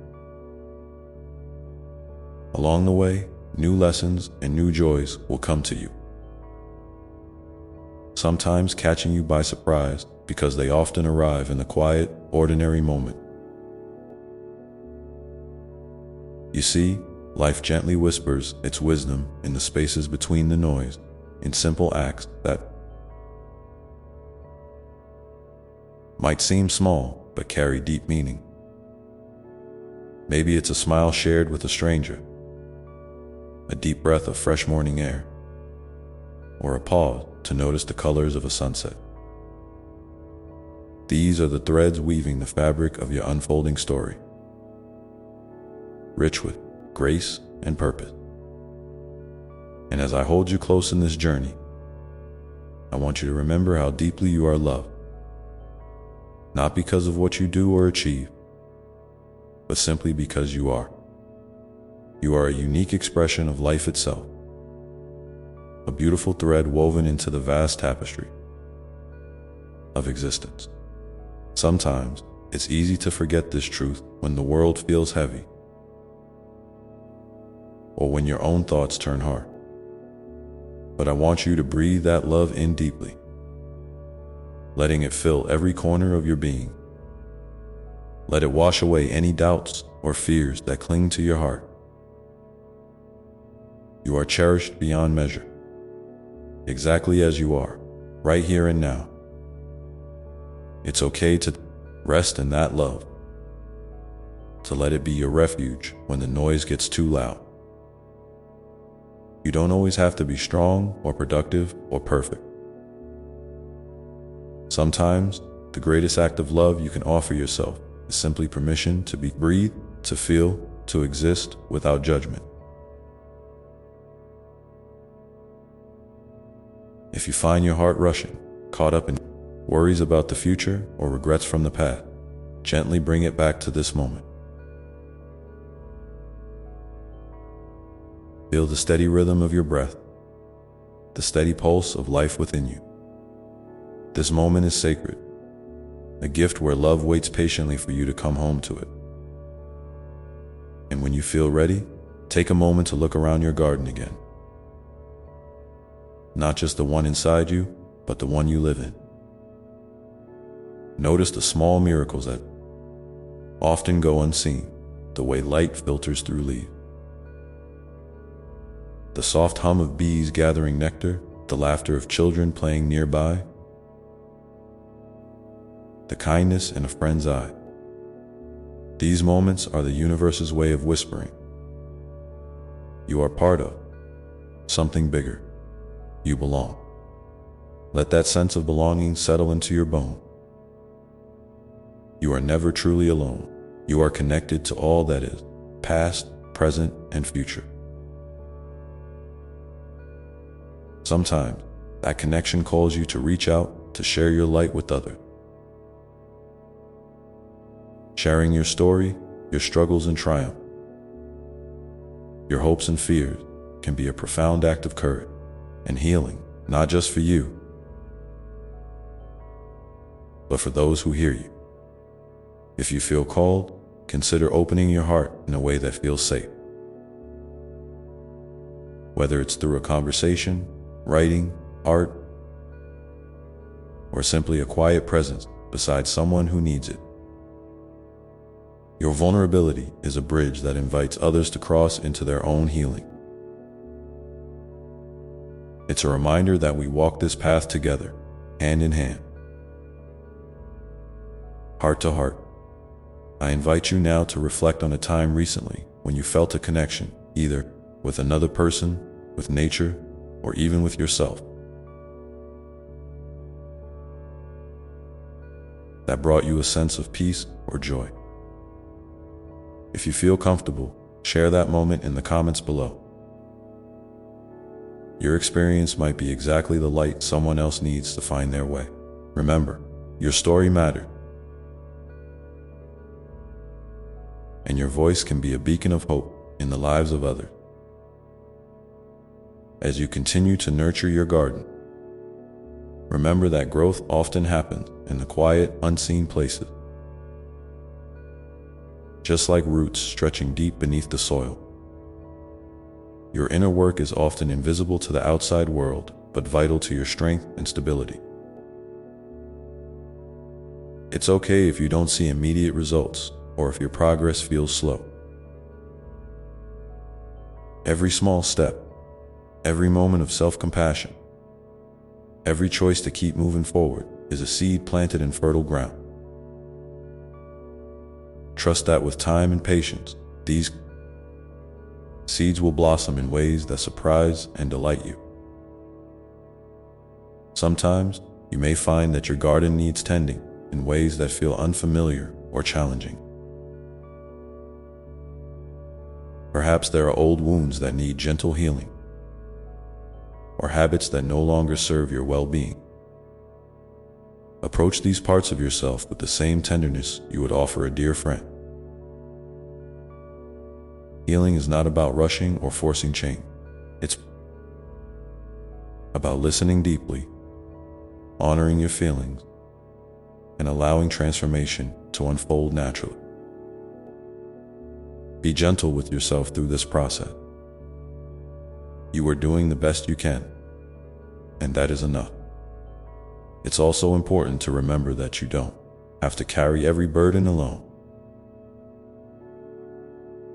Along the way, new lessons and new joys will come to you, sometimes catching you by surprise because they often arrive in the quiet, ordinary moment. You see, life gently whispers its wisdom in the spaces between the noise, in simple acts that might seem small but carry deep meaning. Maybe it's a smile shared with a stranger, a deep breath of fresh morning air, or a pause to notice the colors of a sunset. These are the threads weaving the fabric of your unfolding story, rich with grace and purpose. And as I hold you close in this journey, I want you to remember how deeply you are loved, not because of what you do or achieve, but simply because you are. You are a unique expression of life itself, a beautiful thread woven into the vast tapestry of existence. Sometimes it's easy to forget this truth when the world feels heavy, or when your own thoughts turn hard. But I want you to breathe that love in deeply, letting it fill every corner of your being. Let it wash away any doubts or fears that cling to your heart. You are cherished beyond measure, exactly as you are, right here and now. It's okay to rest in that love, to let it be your refuge when the noise gets too loud. You don't always have to be strong or productive or perfect. Sometimes, the greatest act of love you can offer yourself is simply permission to breathe, to feel, to exist without judgment. If you find your heart rushing, caught up in worries about the future or regrets from the past, gently bring it back to this moment. Feel the steady rhythm of your breath, the steady pulse of life within you. This moment is sacred, a gift where love waits patiently for you to come home to it. And when you feel ready, take a moment to look around your garden again. Not just the one inside you, but the one you live in. Notice the small miracles that often go unseen, the way light filters through leaves, the soft hum of bees gathering nectar, the laughter of children playing nearby, the kindness in a friend's eye. These moments are the universe's way of whispering, you are part of something bigger. You belong. Let that sense of belonging settle into your bone. You are never truly alone. You are connected to all that is, past, present, and future. Sometimes, that connection calls you to reach out, to share your light with others. Sharing your story, your struggles and triumph, your hopes and fears can be a profound act of courage and healing, not just for you, but for those who hear you. If you feel called, consider opening your heart in a way that feels safe. Whether it's through a conversation, writing, art, or simply a quiet presence beside someone who needs it. Your vulnerability is a bridge that invites others to cross into their own healing. It's a reminder that we walk this path together, hand in hand. Heart to heart, I invite you now to reflect on a time recently when you felt a connection, either with another person, with nature, or even with yourself, that brought you a sense of peace or joy. If you feel comfortable, share that moment in the comments below. Your experience might be exactly the light someone else needs to find their way. Remember, your story matters, and your voice can be a beacon of hope in the lives of others. As you continue to nurture your garden, remember that growth often happens in the quiet, unseen places. Just like roots stretching deep beneath the soil, Your inner work is often invisible to the outside world, but vital to your strength and stability. It's okay if you don't see immediate results, or if your progress feels slow. Every small step, every moment of self-compassion, every choice to keep moving forward is a seed planted in fertile ground. Trust that with time and patience, these seeds will blossom in ways that surprise and delight you. Sometimes, you may find that your garden needs tending in ways that feel unfamiliar or challenging. Perhaps there are old wounds that need gentle healing, or habits that no longer serve your well-being. Approach these parts of yourself with the same tenderness you would offer a dear friend. Healing is not about rushing or forcing change. It's about listening deeply, honoring your feelings, and allowing transformation to unfold naturally. Be gentle with yourself through this process. You are doing the best you can, and that is enough. It's also important to remember that you don't have to carry every burden alone.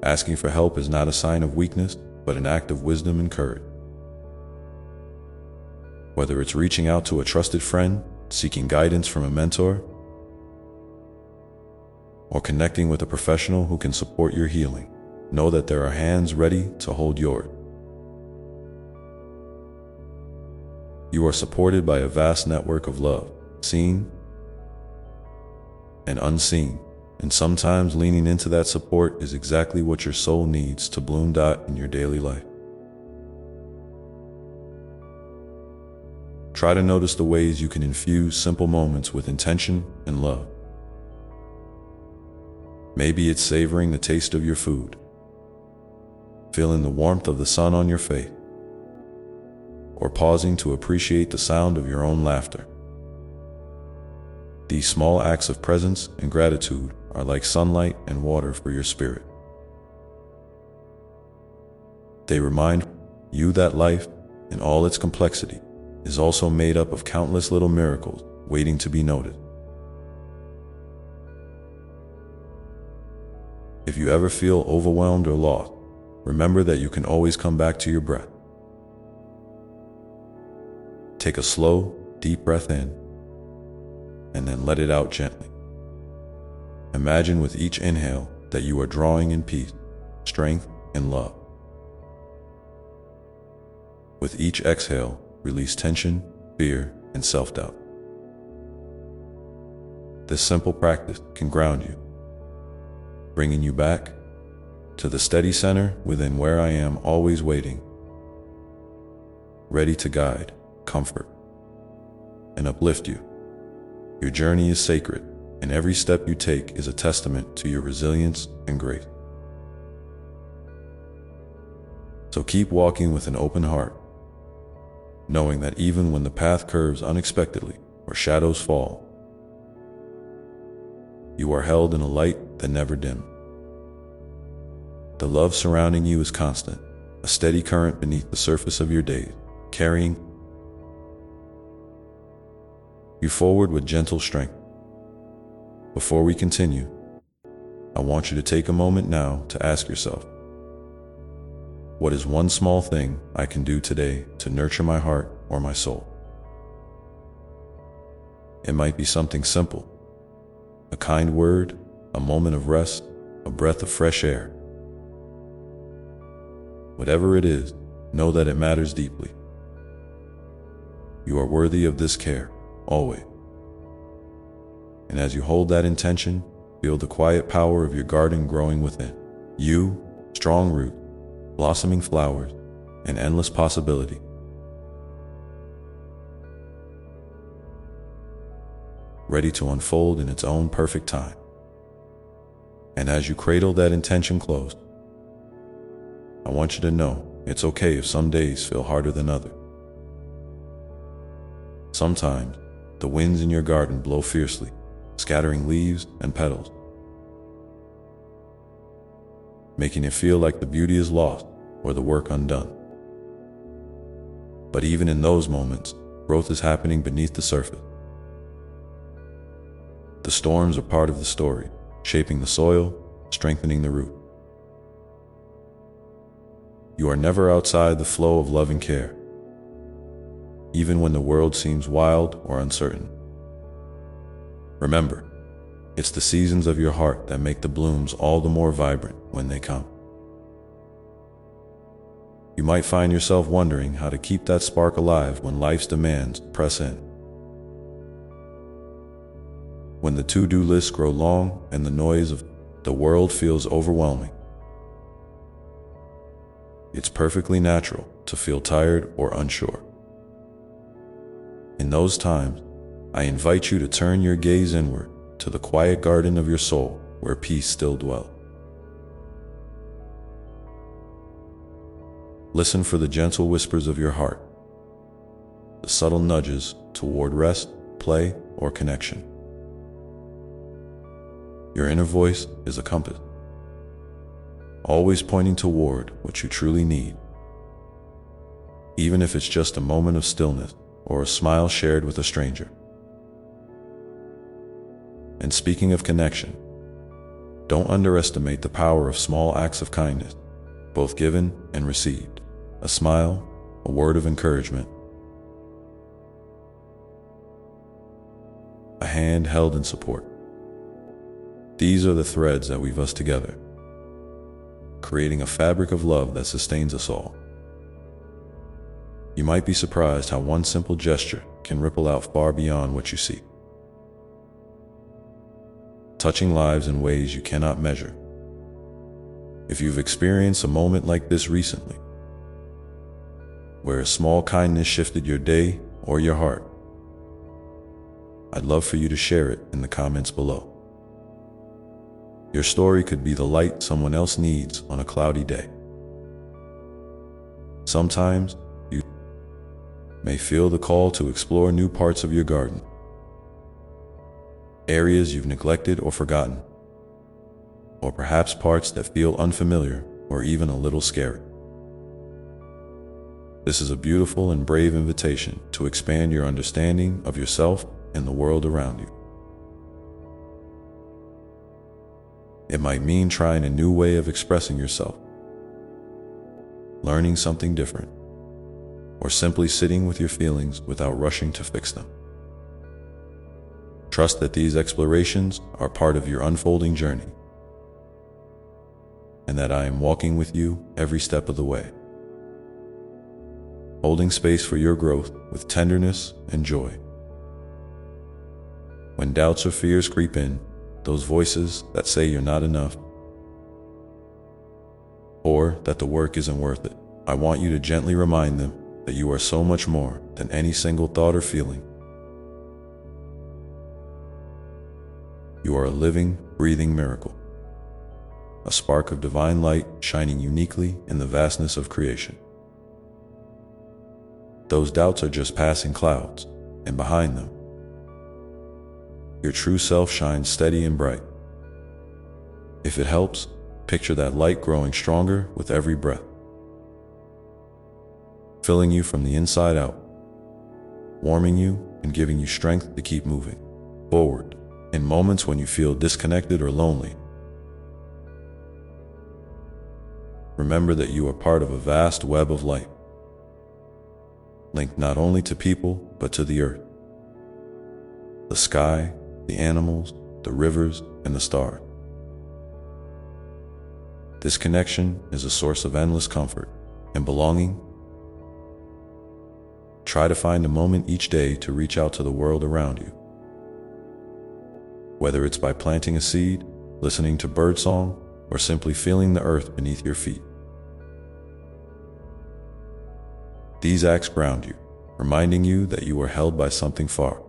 Asking for help is not a sign of weakness, but an act of wisdom and courage. Whether it's reaching out to a trusted friend, seeking guidance from a mentor, or connecting with a professional who can support your healing, know that there are hands ready to hold yours. You are supported by a vast network of love, seen and unseen, and sometimes leaning into that support is exactly what your soul needs to bloom in your daily life. Try to notice the ways you can infuse simple moments with intention and love. Maybe it's savoring the taste of your food, feeling the warmth of the sun on your face, or pausing to appreciate the sound of your own laughter. These small acts of presence and gratitude are like sunlight and water for your spirit. They remind you that life, in all its complexity, is also made up of countless little miracles waiting to be noted. If you ever feel overwhelmed or lost, remember that you can always come back to your breath. Take a slow, deep breath in, and then let it out gently. Imagine with each inhale that you are drawing in peace, strength, and love. With each exhale, release tension, fear, and self-doubt. This simple practice can ground you, bringing you back to the steady center within where I am always waiting, ready to guide, comfort, and uplift you. Your journey is sacred, and every step you take is a testament to your resilience and grace. So keep walking with an open heart, knowing that even when the path curves unexpectedly or shadows fall, you are held in a light that never dims. The love surrounding you is constant, a steady current beneath the surface of your days, carrying you forward with gentle strength. Before we continue, I want you to take a moment now to ask yourself, what is one small thing I can do today to nurture my heart or my soul? It might be something simple, a kind word, a moment of rest, a breath of fresh air. Whatever it is, know that it matters deeply. You are worthy of this care, always. And as you hold that intention, feel the quiet power of your garden growing within. You, strong root, blossoming flowers, and endless possibility. Ready to unfold in its own perfect time. And as you cradle that intention close, I want you to know it's okay if some days feel harder than others. Sometimes, the winds in your garden blow fiercely, scattering leaves and petals, making it feel like the beauty is lost or the work undone. But even in those moments, growth is happening beneath the surface. The storms are part of the story, shaping the soil, strengthening the root. You are never outside the flow of love and care, even when the world seems wild or uncertain. Remember, it's the seasons of your heart that make the blooms all the more vibrant when they come. You might find yourself wondering how to keep that spark alive when life's demands press in. When the to-do lists grow long and the noise of the world feels overwhelming, it's perfectly natural to feel tired or unsure. In those times, I invite you to turn your gaze inward to the quiet garden of your soul where peace still dwells. Listen for the gentle whispers of your heart, the subtle nudges toward rest, play, or connection. Your inner voice is a compass, always pointing toward what you truly need, even if it's just a moment of stillness or a smile shared with a stranger. And speaking of connection, don't underestimate the power of small acts of kindness, both given and received. A smile, a word of encouragement, a hand held in support. These are the threads that weave us together, creating a fabric of love that sustains us all. You might be surprised how one simple gesture can ripple out far beyond what you see, touching lives in ways you cannot measure. If you've experienced a moment like this recently, where a small kindness shifted your day or your heart, I'd love for you to share it in the comments below. Your story could be the light someone else needs on a cloudy day. Sometimes you may feel the call to explore new parts of your garden, areas you've neglected or forgotten, or perhaps parts that feel unfamiliar or even a little scary. This is a beautiful and brave invitation to expand your understanding of yourself and the world around you. It might mean trying a new way of expressing yourself, learning something different, or simply sitting with your feelings without rushing to fix them. Trust that these explorations are part of your unfolding journey, and that I am walking with you every step of the way, holding space for your growth with tenderness and joy. When doubts or fears creep in, those voices that say you're not enough, or that the work isn't worth it, I want you to gently remind them that you are so much more than any single thought or feeling. You are a living, breathing miracle, a spark of divine light shining uniquely in the vastness of creation. Those doubts are just passing clouds, and behind them, your true self shines steady and bright. If it helps, picture that light growing stronger with every breath, filling you from the inside out, warming you and giving you strength to keep moving forward in moments when you feel disconnected or lonely. Remember that you are part of a vast web of light, linked not only to people, but to the earth, the sky, the animals, the rivers, and the stars. This connection is a source of endless comfort and belonging. Try to find a moment each day to reach out to the world around you. Whether it's by planting a seed, listening to birdsong, or simply feeling the earth beneath your feet. These acts ground you, reminding you that you are held by something far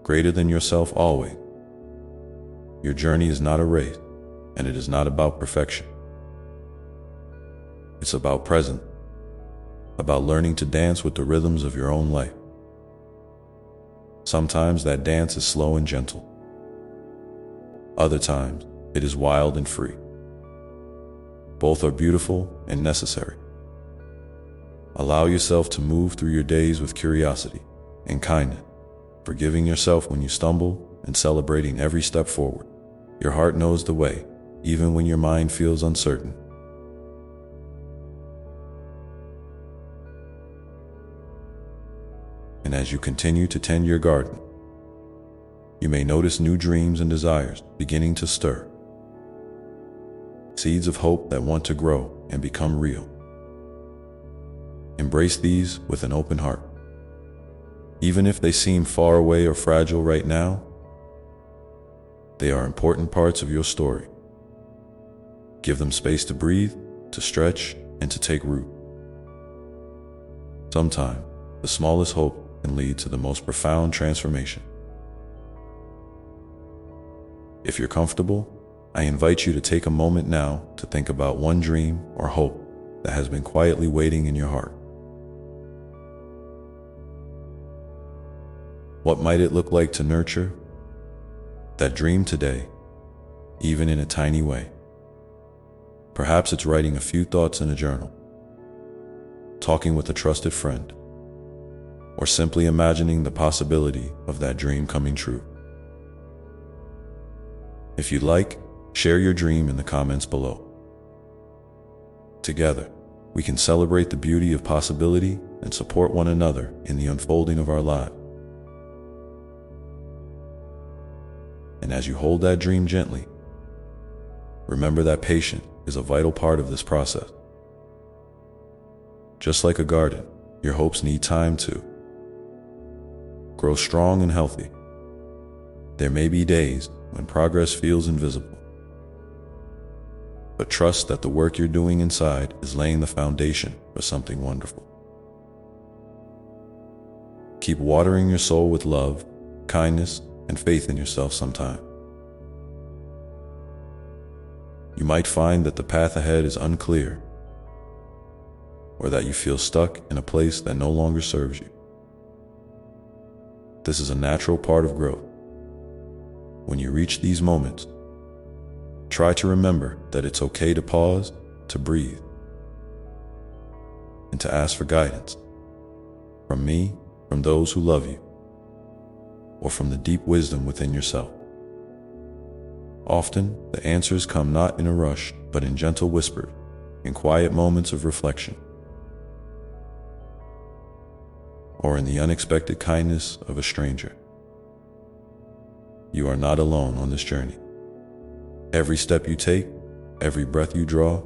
greater than yourself always. Your journey is not a race, and it is not about perfection. It's about presence, about learning to dance with the rhythms of your own life. Sometimes that dance is slow and gentle. Other times, it is wild and free. Both are beautiful and necessary. Allow yourself to move through your days with curiosity and kindness, forgiving yourself when you stumble and celebrating every step forward. Your heart knows the way, even when your mind feels uncertain. And as you continue to tend your garden, you may notice new dreams and desires beginning to stir. Seeds of hope that want to grow and become real. Embrace these with an open heart. Even if they seem far away or fragile right now, they are important parts of your story. Give them space to breathe, to stretch, and to take root. Sometimes, the smallest hope can lead to the most profound transformation. If you're comfortable, I invite you to take a moment now to think about one dream or hope that has been quietly waiting in your heart. What might it look like to nurture that dream today, even in a tiny way? Perhaps it's writing a few thoughts in a journal, talking with a trusted friend, or simply imagining the possibility of that dream coming true. If you'd like, share your dream in the comments below. Together, we can celebrate the beauty of possibility and support one another in the unfolding of our lives. And as you hold that dream gently, remember that patience is a vital part of this process. Just like a garden, your hopes need time to grow strong and healthy. There may be days when progress feels invisible, but trust that the work you're doing inside is laying the foundation for something wonderful. Keep watering your soul with love, kindness, and faith in yourself sometime. You might find that the path ahead is unclear, or that you feel stuck in a place that no longer serves you. This is a natural part of growth. When you reach these moments, try to remember that it's okay to pause, to breathe, and to ask for guidance from me, from those who love you, or from the deep wisdom within yourself. Often, the answers come not in a rush, but in gentle whispers, in quiet moments of reflection, or in the unexpected kindness of a stranger. You are not alone on this journey. Every step you take, every breath you draw,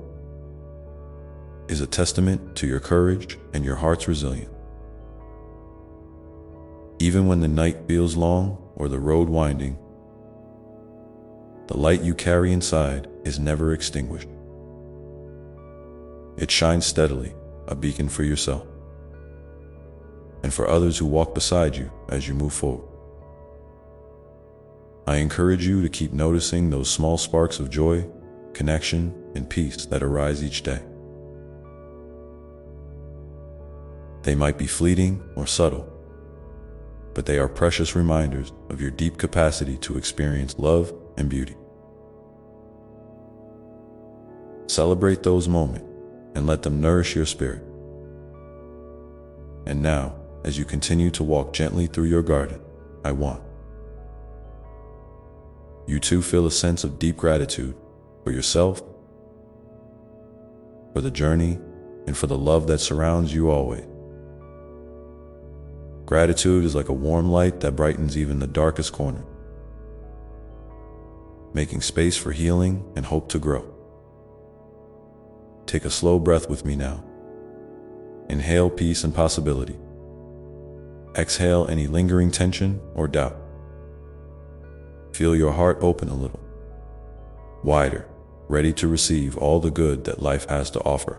is a testament to your courage and your heart's resilience. Even when the night feels long or the road winding, the light you carry inside is never extinguished. It shines steadily, a beacon for yourself, and for others who walk beside you as you move forward. I encourage you to keep noticing those small sparks of joy, connection, and peace that arise each day. They might be fleeting or subtle, but they are precious reminders of your deep capacity to experience love and beauty. Celebrate those moments and let them nourish your spirit. And now, as you continue to walk gently through your garden, I want you to feel a sense of deep gratitude for yourself, for the journey, and for the love that surrounds you always. Gratitude is like a warm light that brightens even the darkest corner, making space for healing and hope to grow. Take a slow breath with me now. Inhale peace and possibility. Exhale any lingering tension or doubt. Feel your heart open a little, wider, ready to receive all the good that life has to offer.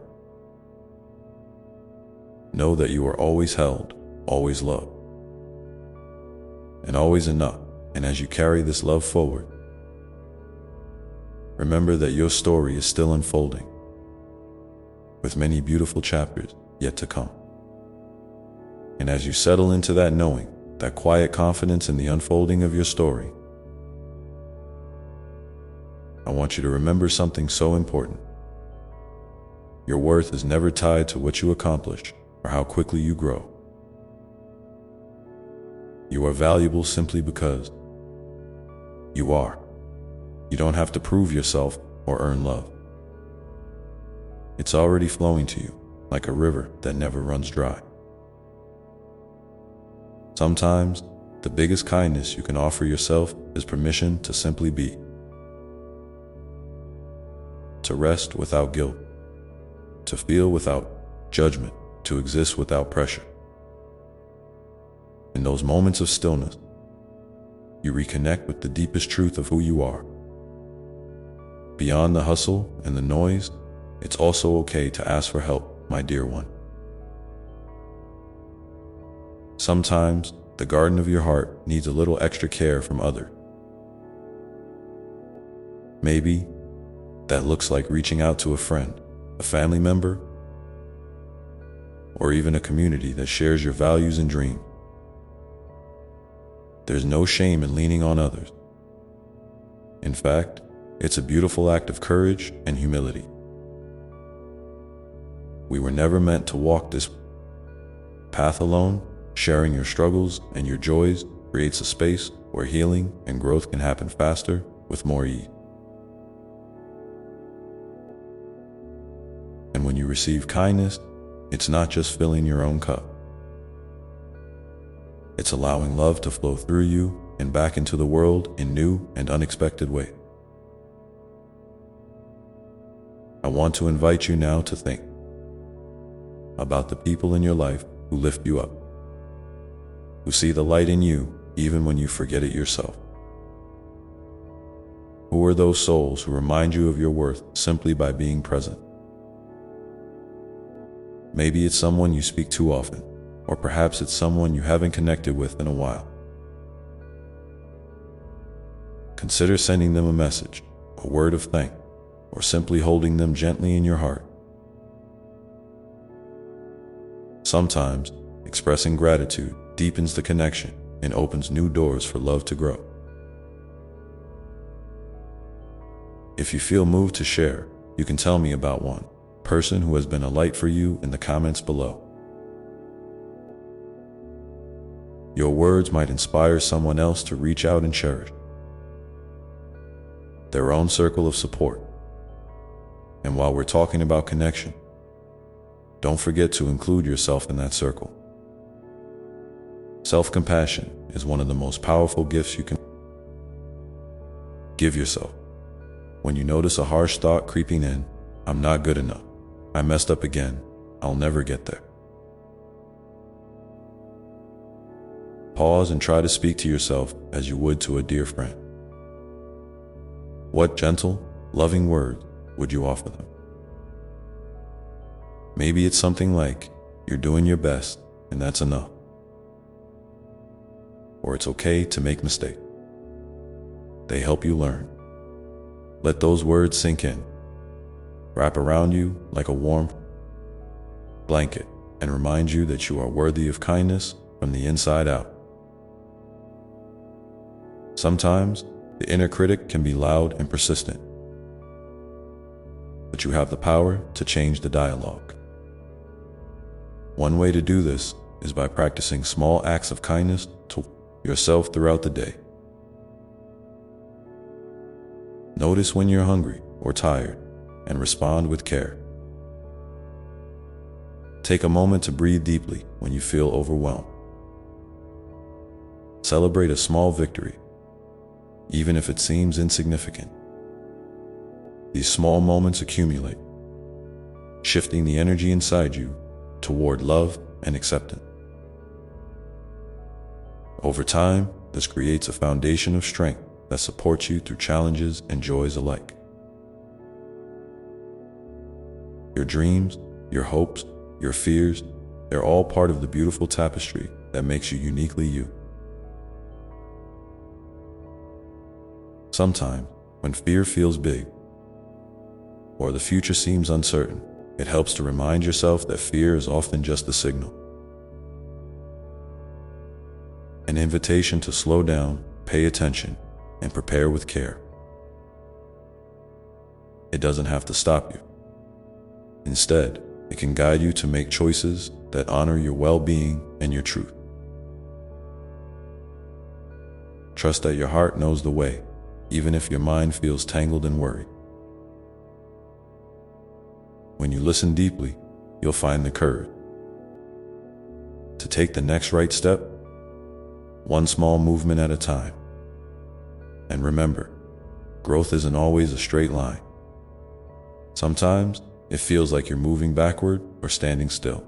Know that you are always held, always loved, and always enough. And as you carry this love forward, remember that your story is still unfolding, with many beautiful chapters yet to come. And as you settle into that knowing, that quiet confidence in the unfolding of your story, I want you to remember something so important. Your worth is never tied to what you accomplish or how quickly you grow. You are valuable simply because you are. You don't have to prove yourself or earn love. It's already flowing to you, like a river that never runs dry. Sometimes, the biggest kindness you can offer yourself is permission to simply be. To rest without guilt. To feel without judgment. To exist without pressure. In those moments of stillness, you reconnect with the deepest truth of who you are. Beyond the hustle and the noise, it's also okay to ask for help, my dear one. Sometimes, the garden of your heart needs a little extra care from others. Maybe that looks like reaching out to a friend, a family member, or even a community that shares your values and dreams. There's no shame in leaning on others. In fact, it's a beautiful act of courage and humility. We were never meant to walk this path alone. Sharing your struggles and your joys creates a space where healing and growth can happen faster with more ease. And when you receive kindness, it's not just filling your own cup. It's allowing love to flow through you and back into the world in new and unexpected ways. I want to invite you now to think about the people in your life who lift you up, who see the light in you even when you forget it yourself. Who are those souls who remind you of your worth simply by being present? Maybe it's someone you speak to often, or perhaps it's someone you haven't connected with in a while. Consider sending them a message, a word of thanks, or simply holding them gently in your heart. Sometimes, expressing gratitude deepens the connection and opens new doors for love to grow. If you feel moved to share, you can tell me about one person who has been a light for you in the comments below. Your words might inspire someone else to reach out and cherish their own circle of support. And while we're talking about connection, don't forget to include yourself in that circle. Self-compassion is one of the most powerful gifts you can give yourself. When you notice a harsh thought creeping in, I'm not good enough, I messed up again, I'll never get there. Pause and try to speak to yourself as you would to a dear friend. What gentle, loving words would you offer them? Maybe it's something like, you're doing your best and that's enough. Or it's okay to make mistakes. They help you learn. Let those words sink in. Wrap around you like a warm blanket and remind you that you are worthy of kindness from the inside out. Sometimes, the inner critic can be loud and persistent, but you have the power to change the dialogue. One way to do this is by practicing small acts of kindness to yourself throughout the day. Notice when you're hungry or tired and respond with care. Take a moment to breathe deeply when you feel overwhelmed. Celebrate a small victory, even if it seems insignificant. These small moments accumulate, shifting the energy inside you toward love and acceptance. Over time, this creates a foundation of strength that supports you through challenges and joys alike. Your dreams, your hopes, your fears, they're all part of the beautiful tapestry that makes you uniquely you. Sometimes, when fear feels big, or the future seems uncertain, it helps to remind yourself that fear is often just a signal. An invitation to slow down, pay attention, and prepare with care. It doesn't have to stop you. Instead, it can guide you to make choices that honor your well-being and your truth. Trust that your heart knows the way, even if your mind feels tangled and worried. When you listen deeply, you'll find the courage to take the next right step, one small movement at a time. And remember, growth isn't always a straight line. Sometimes it feels like you're moving backward or standing still.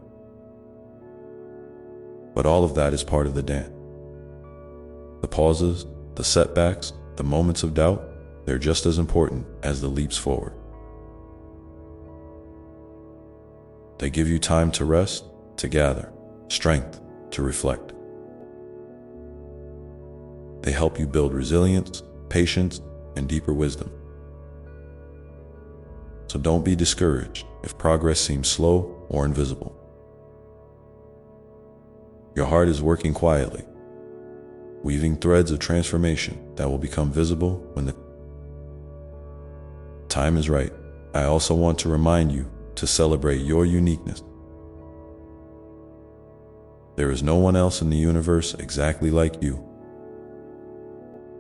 But all of that is part of the dance. The pauses, the setbacks, the moments of doubt, they're just as important as the leaps forward. They give you time to rest, to gather, strength, to reflect. They help you build resilience, patience, and deeper wisdom. So don't be discouraged if progress seems slow or invisible. Your heart is working quietly, weaving threads of transformation that will become visible when the time is right. I also want to remind you to celebrate your uniqueness. There is no one else in the universe exactly like you.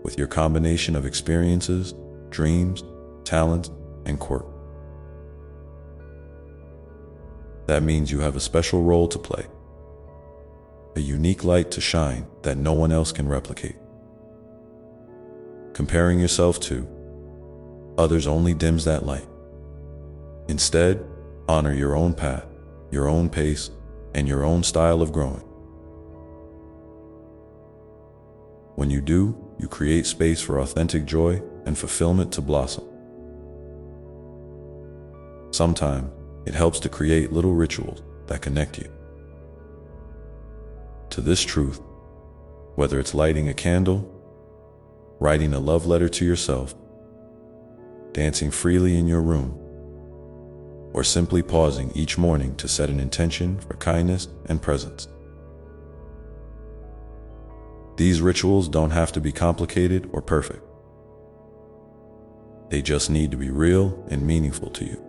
With your combination of experiences, dreams, talents, and quirks. That means you have a special role to play, a unique light to shine that no one else can replicate. Comparing yourself to others only dims that light. Instead, honor your own path, your own pace, and your own style of growing. When you do, you create space for authentic joy and fulfillment to blossom. Sometimes, it helps to create little rituals that connect you to this truth, whether it's lighting a candle, writing a love letter to yourself, dancing freely in your room, or simply pausing each morning to set an intention for kindness and presence. These rituals don't have to be complicated or perfect. They just need to be real and meaningful to you.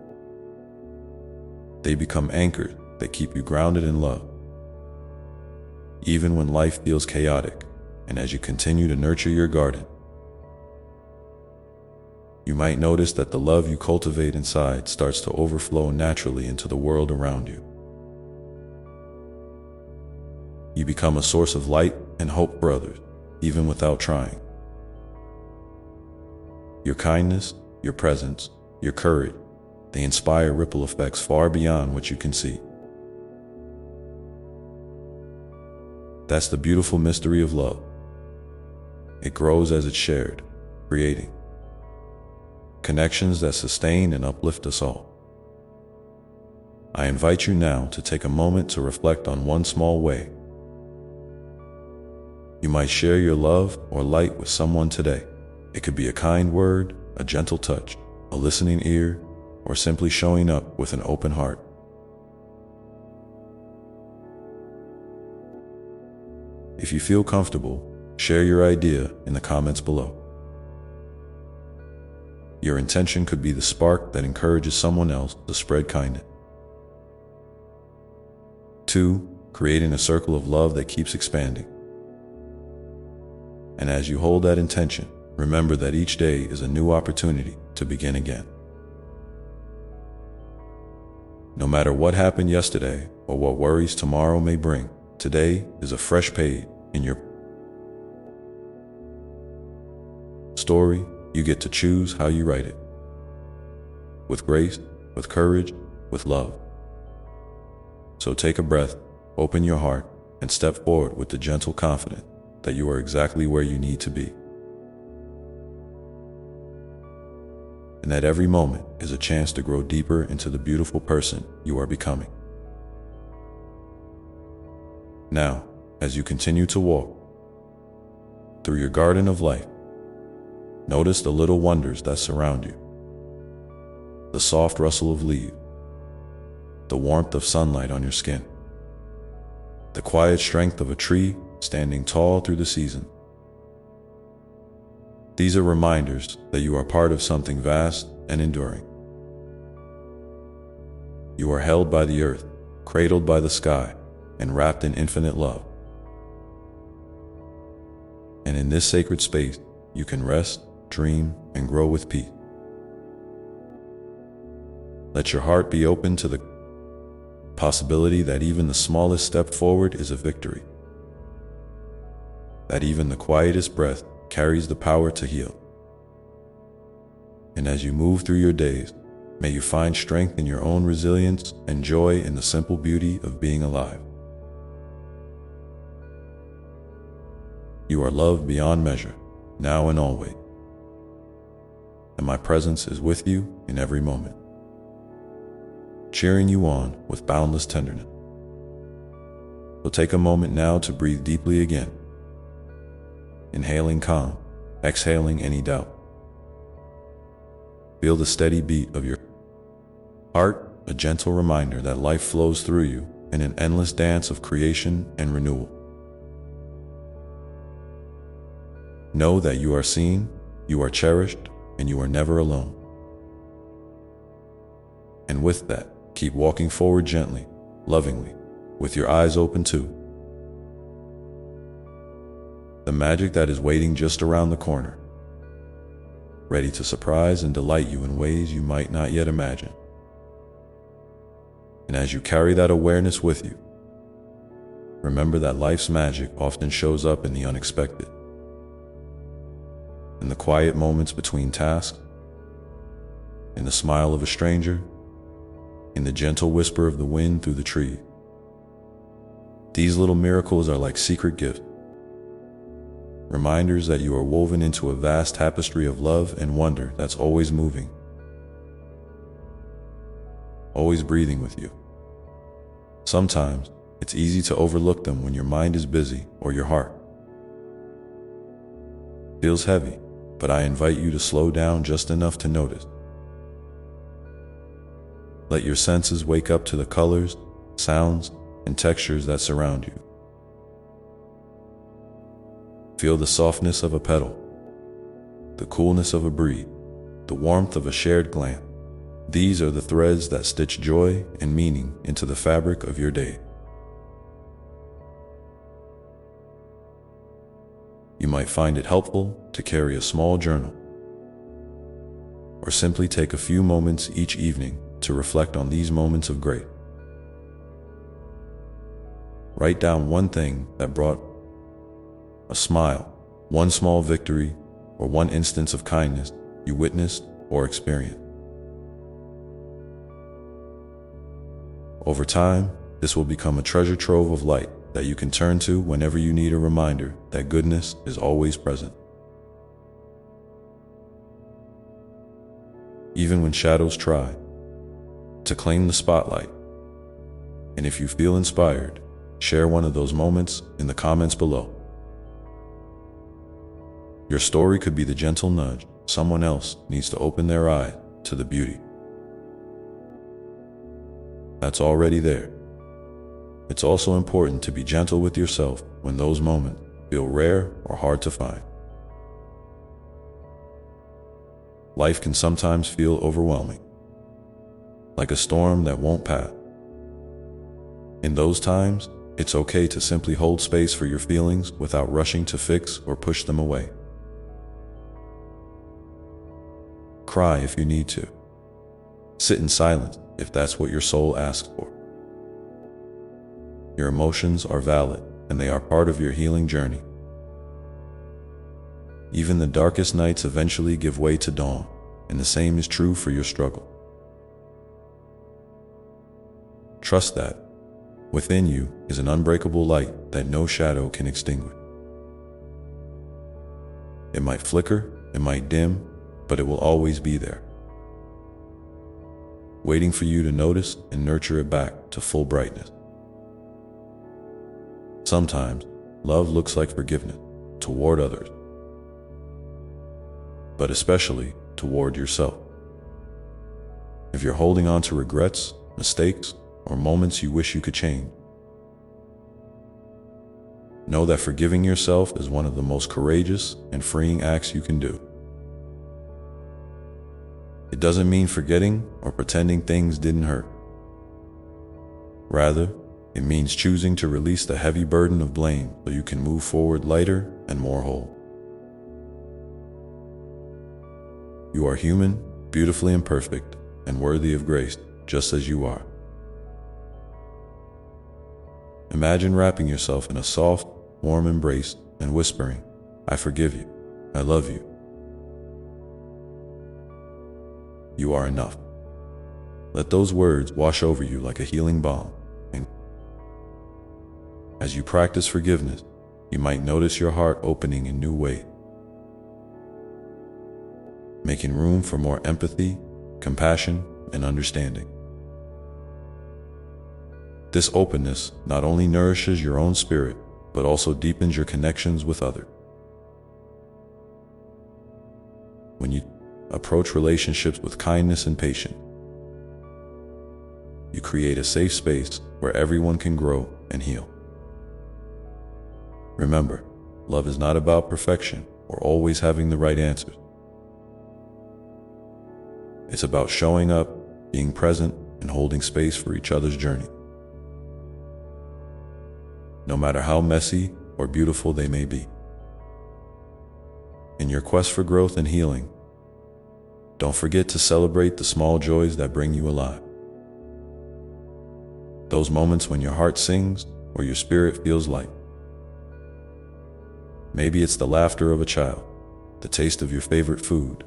They become anchors that keep you grounded in love, even when life feels chaotic, and as you continue to nurture your garden. You might notice that the love you cultivate inside starts to overflow naturally into the world around you. You become a source of light and hope for others, even without trying. Your kindness, your presence, your courage, they inspire ripple effects far beyond what you can see. That's the beautiful mystery of love. It grows as it's shared, creating connections that sustain and uplift us all. I invite you now to take a moment to reflect on one small way you might share your love or light with someone today. It could be a kind word, a gentle touch, a listening ear, or simply showing up with an open heart. If you feel comfortable, share your idea in the comments below. Your intention could be the spark that encourages someone else to spread kindness. 2. Creating a circle of love that keeps expanding. And as you hold that intention, remember that each day is a new opportunity to begin again. No matter what happened yesterday or what worries tomorrow may bring, today is a fresh page in your story. You get to choose how you write it. With grace, with courage, with love. So take a breath, open your heart, and step forward with the gentle confidence that you are exactly where you need to be. And that every moment is a chance to grow deeper into the beautiful person you are becoming. Now, as you continue to walk through your garden of life, notice the little wonders that surround you. The soft rustle of leaves, the warmth of sunlight on your skin, the quiet strength of a tree standing tall through the season. These are reminders that you are part of something vast and enduring. You are held by the earth, cradled by the sky, and wrapped in infinite love. And in this sacred space, you can rest, dream, and grow with peace. Let your heart be open to the possibility that even the smallest step forward is a victory. That even the quietest breath carries the power to heal. And as you move through your days, may you find strength in your own resilience and joy in the simple beauty of being alive. You are loved beyond measure, now and always. And my presence is with you in every moment, cheering you on with boundless tenderness. So take a moment now to breathe deeply again, inhaling calm, exhaling any doubt. Feel the steady beat of your heart, a gentle reminder that life flows through you in an endless dance of creation and renewal. Know that you are seen, you are cherished, and you are never alone. And with that, keep walking forward gently, lovingly, with your eyes open too. The magic that is waiting just around the corner, ready to surprise and delight you in ways you might not yet imagine. And as you carry that awareness with you, remember that life's magic often shows up in the unexpected. In the quiet moments between tasks, in the smile of a stranger, in the gentle whisper of the wind through the trees. These little miracles are like secret gifts, reminders that you are woven into a vast tapestry of love and wonder that's always moving, always breathing with you. Sometimes it's easy to overlook them when your mind is busy or your heart feels heavy, but I invite you to slow down just enough to notice. Let your senses wake up to the colors, sounds, and textures that surround you. Feel the softness of a petal, the coolness of a breeze, the warmth of a shared glance. These are the threads that stitch joy and meaning into the fabric of your day. You might find it helpful to carry a small journal, or simply take a few moments each evening to reflect on these moments of grace. Write down one thing that brought a smile, one small victory, or one instance of kindness you witnessed or experienced. Over time, this will become a treasure trove of light that you can turn to whenever you need a reminder that goodness is always present. Even when shadows try to claim the spotlight. And if you feel inspired, share one of those moments in the comments below. Your story could be the gentle nudge someone else needs to open their eye to the beauty that's already there. It's also important to be gentle with yourself when those moments feel rare or hard to find. Life can sometimes feel overwhelming, like a storm that won't pass. In those times, it's okay to simply hold space for your feelings without rushing to fix or push them away. Cry if you need to. Sit in silence if that's what your soul asks for. Your emotions are valid, and they are part of your healing journey. Even the darkest nights eventually give way to dawn, and the same is true for your struggle. Trust that within you is an unbreakable light that no shadow can extinguish. It might flicker, it might dim, but it will always be there, waiting for you to notice and nurture it back to full brightness. Sometimes, love looks like forgiveness toward others, but especially toward yourself. If you're holding on to regrets, mistakes, or moments you wish you could change, know that forgiving yourself is one of the most courageous and freeing acts you can do. It doesn't mean forgetting or pretending things didn't hurt. Rather, it means choosing to release the heavy burden of blame so you can move forward lighter and more whole. You are human, beautifully imperfect, and worthy of grace, just as you are. Imagine wrapping yourself in a soft, warm embrace and whispering, "I forgive you. I love you. You are enough." Let those words wash over you like a healing balm. And as you practice forgiveness, you might notice your heart opening in new ways, making room for more empathy, compassion, and understanding. This openness not only nourishes your own spirit, but also deepens your connections with others. When you approach relationships with kindness and patience, you create a safe space where everyone can grow and heal. Remember, love is not about perfection or always having the right answers. It's about showing up, being present, and holding space for each other's journey. No matter how messy or beautiful they may be. In your quest for growth and healing, don't forget to celebrate the small joys that bring you alive. Those moments when your heart sings or your spirit feels light. Maybe it's the laughter of a child, the taste of your favorite food,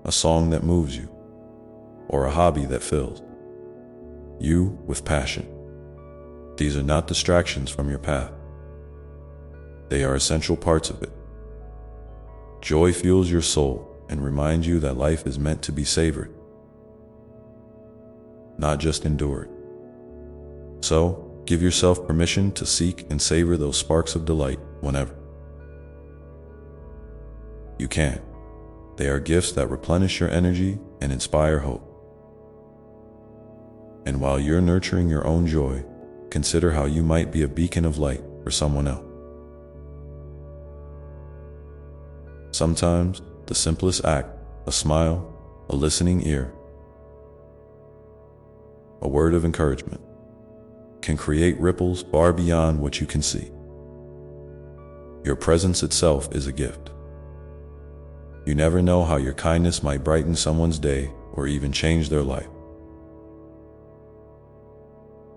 a song that moves you, or a hobby that fills you with passion. These are not distractions from your path. They are essential parts of it. Joy fuels your soul and reminds you that life is meant to be savored, not just endured. So, give yourself permission to seek and savor those sparks of delight whenever you can. They are gifts that replenish your energy and inspire hope. And while you're nurturing your own joy, consider how you might be a beacon of light for someone else. Sometimes, the simplest act, a smile, a listening ear, a word of encouragement, can create ripples far beyond what you can see. Your presence itself is a gift. You never know how your kindness might brighten someone's day or even change their life.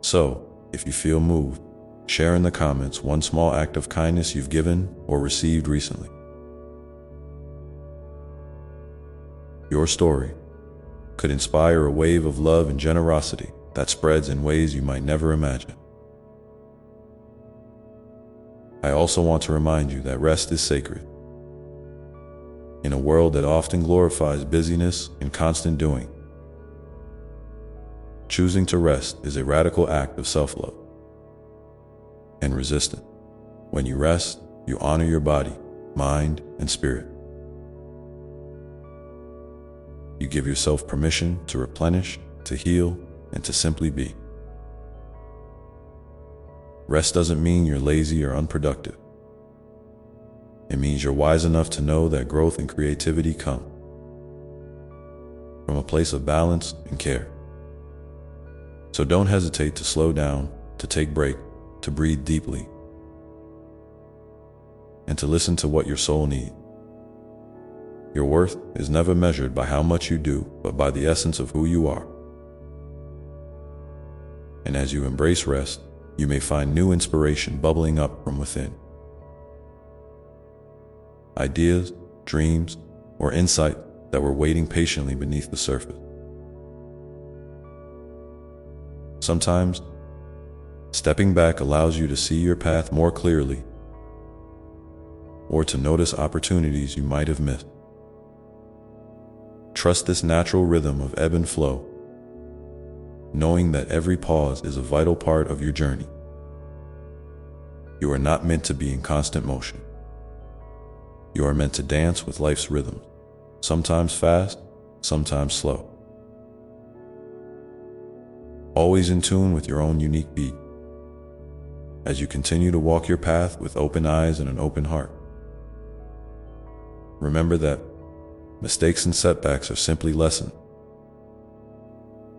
So, if you feel moved, share in the comments one small act of kindness you've given or received recently. Your story could inspire a wave of love and generosity that spreads in ways you might never imagine. I also want to remind you that rest is sacred. In a world that often glorifies busyness and constant doing, choosing to rest is a radical act of self-love and resistance. When you rest, you honor your body, mind, and spirit. You give yourself permission to replenish, to heal, and to simply be. Rest doesn't mean you're lazy or unproductive. It means you're wise enough to know that growth and creativity come from a place of balance and care. So don't hesitate to slow down, to take break, to breathe deeply, and to listen to what your soul needs. Your worth is never measured by how much you do, but by the essence of who you are. And as you embrace rest, you may find new inspiration bubbling up from within. Ideas, dreams, or insight that were waiting patiently beneath the surface. Sometimes, stepping back allows you to see your path more clearly, or to notice opportunities you might have missed. Trust this natural rhythm of ebb and flow, knowing that every pause is a vital part of your journey. You are not meant to be in constant motion. You are meant to dance with life's rhythms, sometimes fast, sometimes slow. Always in tune with your own unique beat, as you continue to walk your path with open eyes and an open heart. Remember that mistakes and setbacks are simply lessons.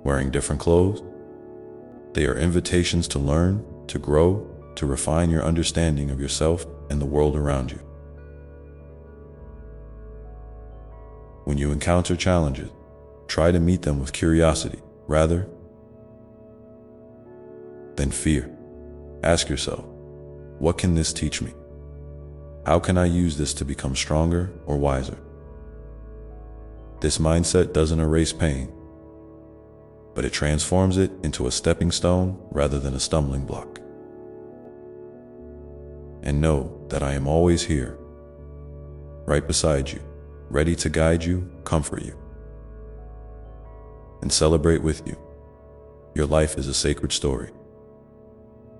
Wearing different clothes, They are invitations to learn, to grow, to refine your understanding of yourself and the world around you. When you encounter challenges, try to meet them with curiosity rather than fear. Ask yourself, what can this teach me? How can I use this to become stronger or wiser? This mindset doesn't erase pain, but it transforms it into a stepping stone rather than a stumbling block. And know that I am always here, right beside you, ready to guide you, comfort you, and celebrate with you. Your life is a sacred story,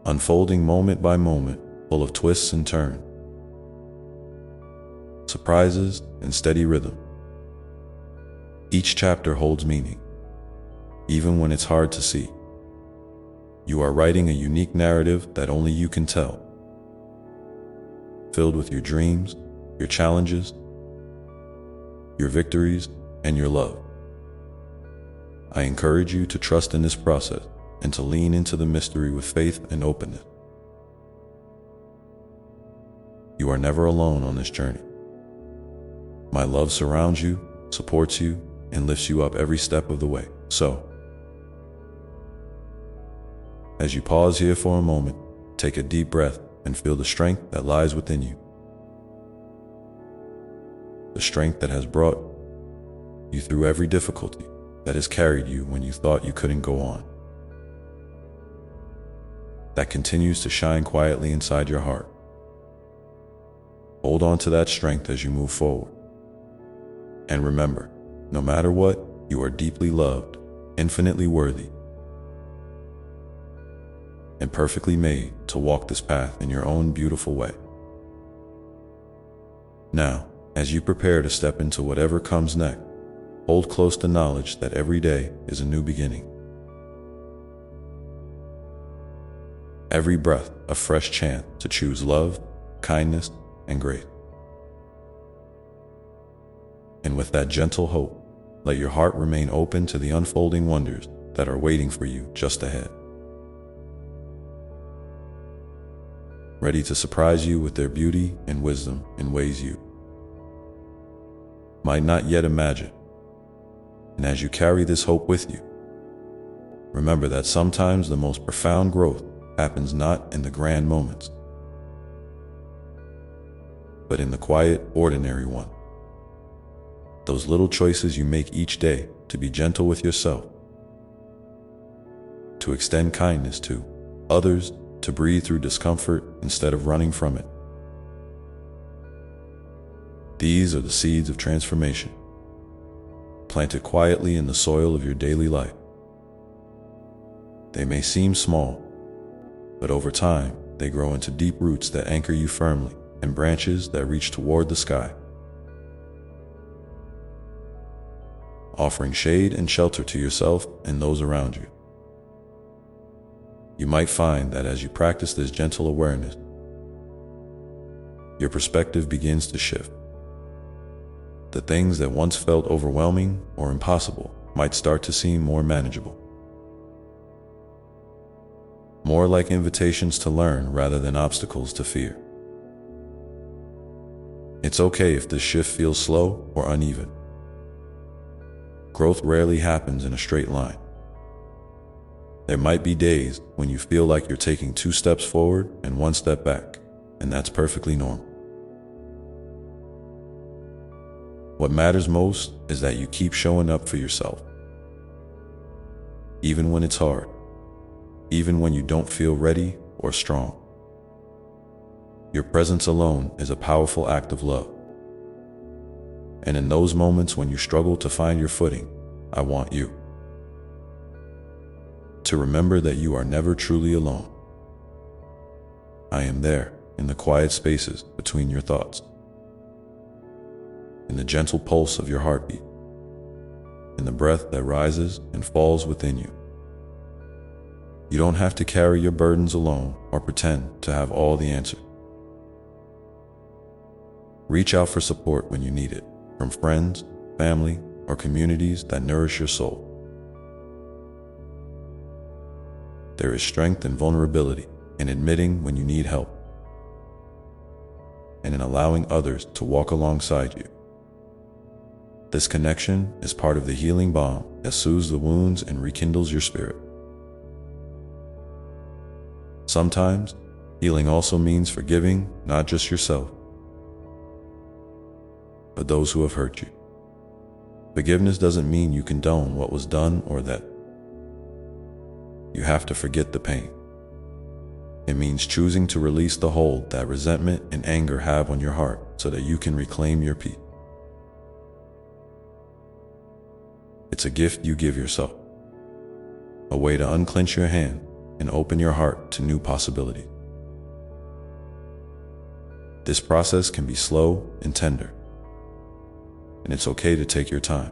unfolding moment by moment, full of twists and turns, surprises and steady rhythm. Each chapter holds meaning, even when it's hard to see. You are writing a unique narrative that only you can tell, filled with your dreams, your challenges, your victories, and your love. I encourage you to trust in this process and to lean into the mystery with faith and openness. You are never alone on this journey. My love surrounds you, supports you, and lifts you up every step of the way. So, as you pause here for a moment, take a deep breath and feel the strength that lies within you. The strength that has brought you through every difficulty, that has carried you when you thought you couldn't go on, that continues to shine quietly inside your heart. Hold on to that strength as you move forward. And remember, no matter what, you are deeply loved, infinitely worthy, and perfectly made to walk this path in your own beautiful way. Now, as you prepare to step into whatever comes next, hold close the knowledge that every day is a new beginning. Every breath a fresh chance to choose love, kindness, and grace. And with that gentle hope, let your heart remain open to the unfolding wonders that are waiting for you just ahead. Ready to surprise you with their beauty and wisdom in ways you might not yet imagine. And as you carry this hope with you, remember that sometimes the most profound growth happens not in the grand moments, but in the quiet, ordinary one. Those little choices you make each day to be gentle with yourself, to extend kindness to others, to breathe through discomfort instead of running from it. These are the seeds of transformation, planted quietly in the soil of your daily life. They may seem small, but over time, they grow into deep roots that anchor you firmly and branches that reach toward the sky, offering shade and shelter to yourself and those around you. You might find that as you practice this gentle awareness, your perspective begins to shift. The things that once felt overwhelming or impossible might start to seem more manageable, more like invitations to learn rather than obstacles to fear. It's okay if this shift feels slow or uneven. Growth rarely happens in a straight line. There might be days when you feel like you're taking 2 steps forward and 1 step back, and that's perfectly normal. What matters most is that you keep showing up for yourself, even when it's hard, even when you don't feel ready or strong. Your presence alone is a powerful act of love. And in those moments when you struggle to find your footing, I want you to remember that you are never truly alone. I am there in the quiet spaces between your thoughts, in the gentle pulse of your heartbeat, in the breath that rises and falls within you. You don't have to carry your burdens alone or pretend to have all the answers. Reach out for support when you need it, from friends, family, or communities that nourish your soul. There is strength in vulnerability, in admitting when you need help, and in allowing others to walk alongside you. This connection is part of the healing balm that soothes the wounds and rekindles your spirit. Sometimes, healing also means forgiving not just yourself, but those who have hurt you. Forgiveness doesn't mean you condone what was done or that you have to forget the pain. It means choosing to release the hold that resentment and anger have on your heart so that you can reclaim your peace. It's a gift you give yourself, a way to unclench your hand and open your heart to new possibilities. This process can be slow and tender, and it's okay to take your time.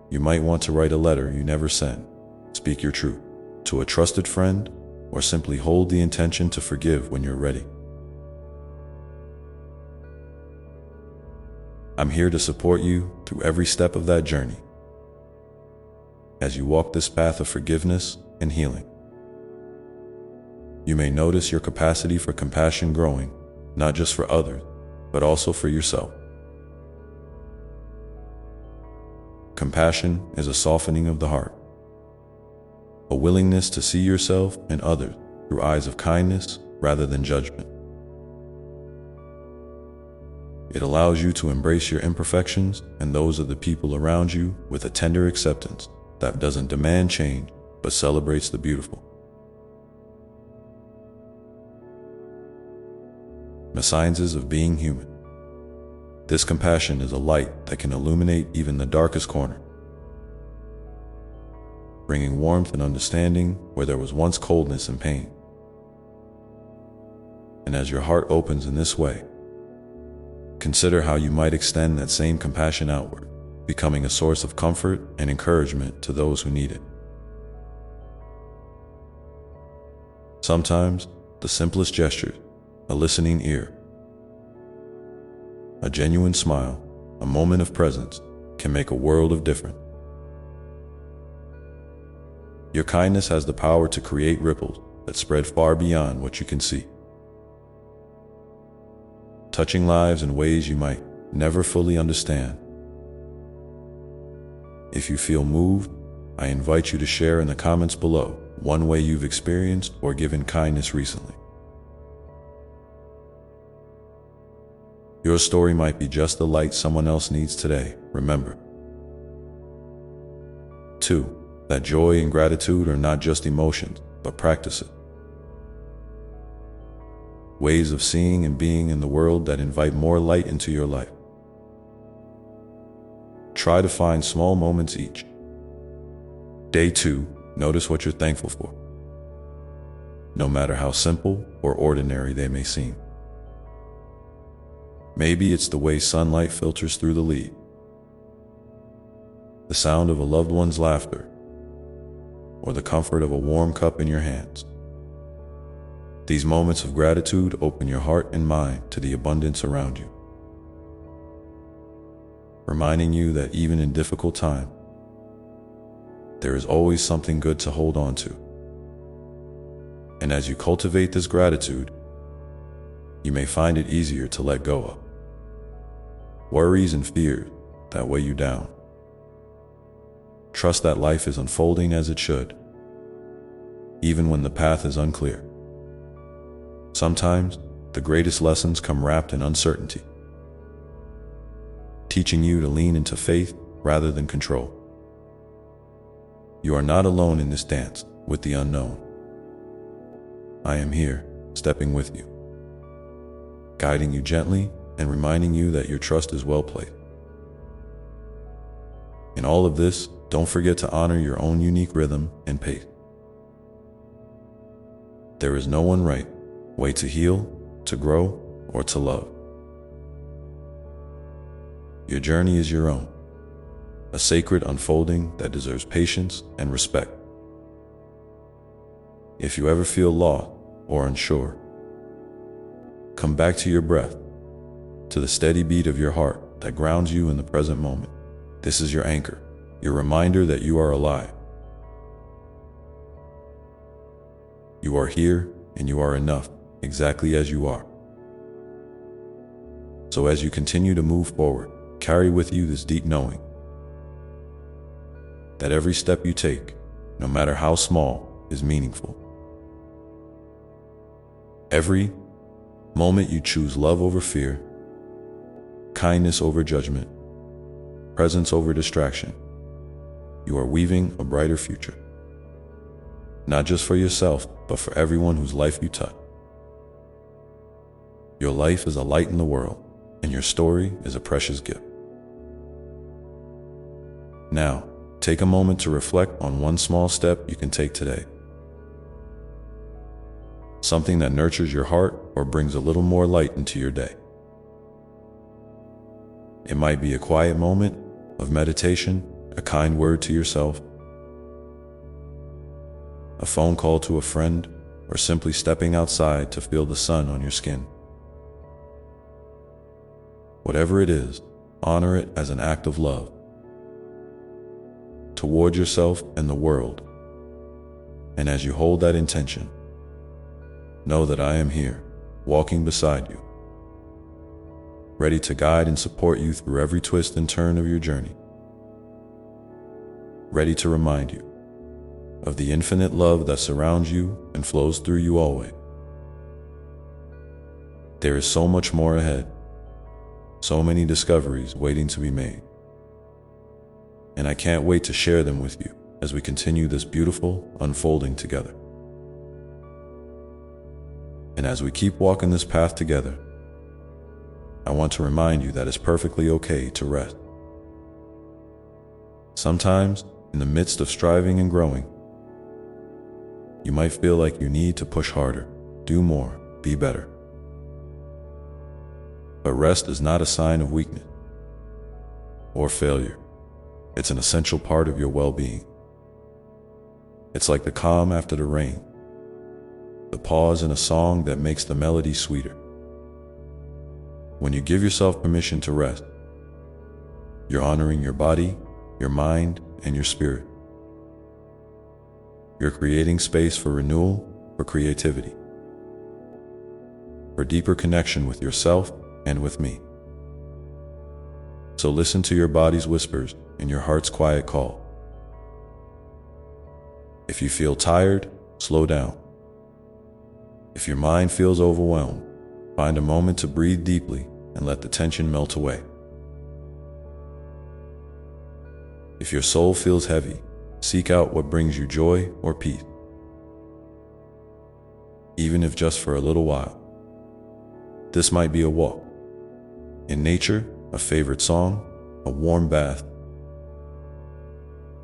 You might want to write a letter you never sent, speak your truth to a trusted friend, or simply hold the intention to forgive when you're ready. I'm here to support you through every step of that journey as you walk this path of forgiveness and healing. You may notice your capacity for compassion growing, not just for others, but also for yourself. Compassion is a softening of the heart, a willingness to see yourself and others through eyes of kindness rather than judgment. It allows you to embrace your imperfections and those of the people around you with a tender acceptance that doesn't demand change, but celebrates the beautiful. The sciences of being human. This compassion is a light that can illuminate even the darkest corner, bringing warmth and understanding where there was once coldness and pain. And as your heart opens in this way, consider how you might extend that same compassion outward, becoming a source of comfort and encouragement to those who need it. Sometimes, the simplest gestures, a listening ear, a genuine smile, a moment of presence, can make a world of difference. Your kindness has the power to create ripples that spread far beyond what you can see, touching lives in ways you might never fully understand. If you feel moved, I invite you to share in the comments below one way you've experienced or given kindness recently. Your story might be just the light someone else needs today. Remember, 2. That joy and gratitude are not just emotions, but practices. Ways of seeing and being in the world that invite more light into your life. Try to find small moments each day. 2. Notice what you're thankful for, no matter how simple or ordinary they may seem. Maybe it's the way sunlight filters through the leaves, the sound of a loved one's laughter, or the comfort of a warm cup in your hands. These moments of gratitude open your heart and mind to the abundance around you, reminding you that even in difficult times, there is always something good to hold on to. And as you cultivate this gratitude, you may find it easier to let go of worries and fears that weigh you down. Trust that life is unfolding as it should, even when the path is unclear. Sometimes, the greatest lessons come wrapped in uncertainty, teaching you to lean into faith rather than control. You are not alone in this dance with the unknown. I am here, stepping with you, guiding you gently and reminding you that your trust is well placed. In all of this, don't forget to honor your own unique rhythm and pace. There is no one right way to heal, to grow, or to love. Your journey is your own, a sacred unfolding that deserves patience and respect. If you ever feel lost or unsure, come back to your breath, to the steady beat of your heart that grounds you in the present moment. This is your anchor, your reminder that you are alive, You are here and you are enough, exactly as you are. So as you continue to move forward, carry with you this deep knowing that every step you take, no matter how small, is meaningful. Every moment you choose love over fear, kindness over judgment, presence over distraction, you are weaving a brighter future. Not just for yourself, but for everyone whose life you touch. Your life is a light in the world, and your story is a precious gift. Now, take a moment to reflect on one small step you can take today. Something that nurtures your heart or brings a little more light into your day. It might be a quiet moment of meditation, a kind word to yourself, a phone call to a friend, or simply stepping outside to feel the sun on your skin. Whatever it is, honor it as an act of love toward yourself and the world. And as you hold that intention, know that I am here, walking beside you, ready to guide and support you through every twist and turn of your journey. Ready to remind you of the infinite love that surrounds you and flows through you always. There is so much more ahead, so many discoveries waiting to be made. And I can't wait to share them with you as we continue this beautiful unfolding together. And as we keep walking this path together, I want to remind you that it's perfectly okay to rest. Sometimes, in the midst of striving and growing, you might feel like you need to push harder, do more, be better. But rest is not a sign of weakness or failure. It's an essential part of your well-being. It's like the calm after the rain, the pause in a song that makes the melody sweeter. When you give yourself permission to rest, you're honoring your body, your mind, and your spirit. You're creating space for renewal, for creativity, for deeper connection with yourself and with me. So listen to your body's whispers and your heart's quiet call. If you feel tired, slow down. If your mind feels overwhelmed, find a moment to breathe deeply and let the tension melt away. If your soul feels heavy, seek out what brings you joy or peace, even if just for a little while. This might be a walk in nature, a favorite song, a warm bath,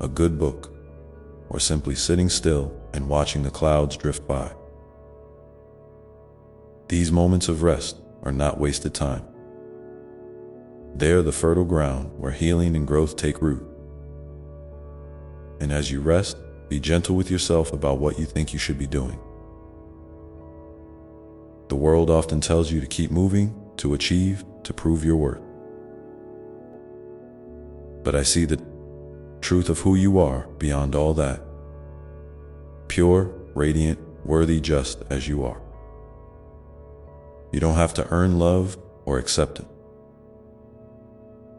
a good book, or simply sitting still and watching the clouds drift by. These moments of rest are not wasted time. They are the fertile ground where healing and growth take root. And as you rest, be gentle with yourself about what you think you should be doing. The world often tells you to keep moving, to achieve, to prove your worth. But I see the truth of who you are beyond all that. Pure, radiant, worthy just as you are. You don't have to earn love or acceptance.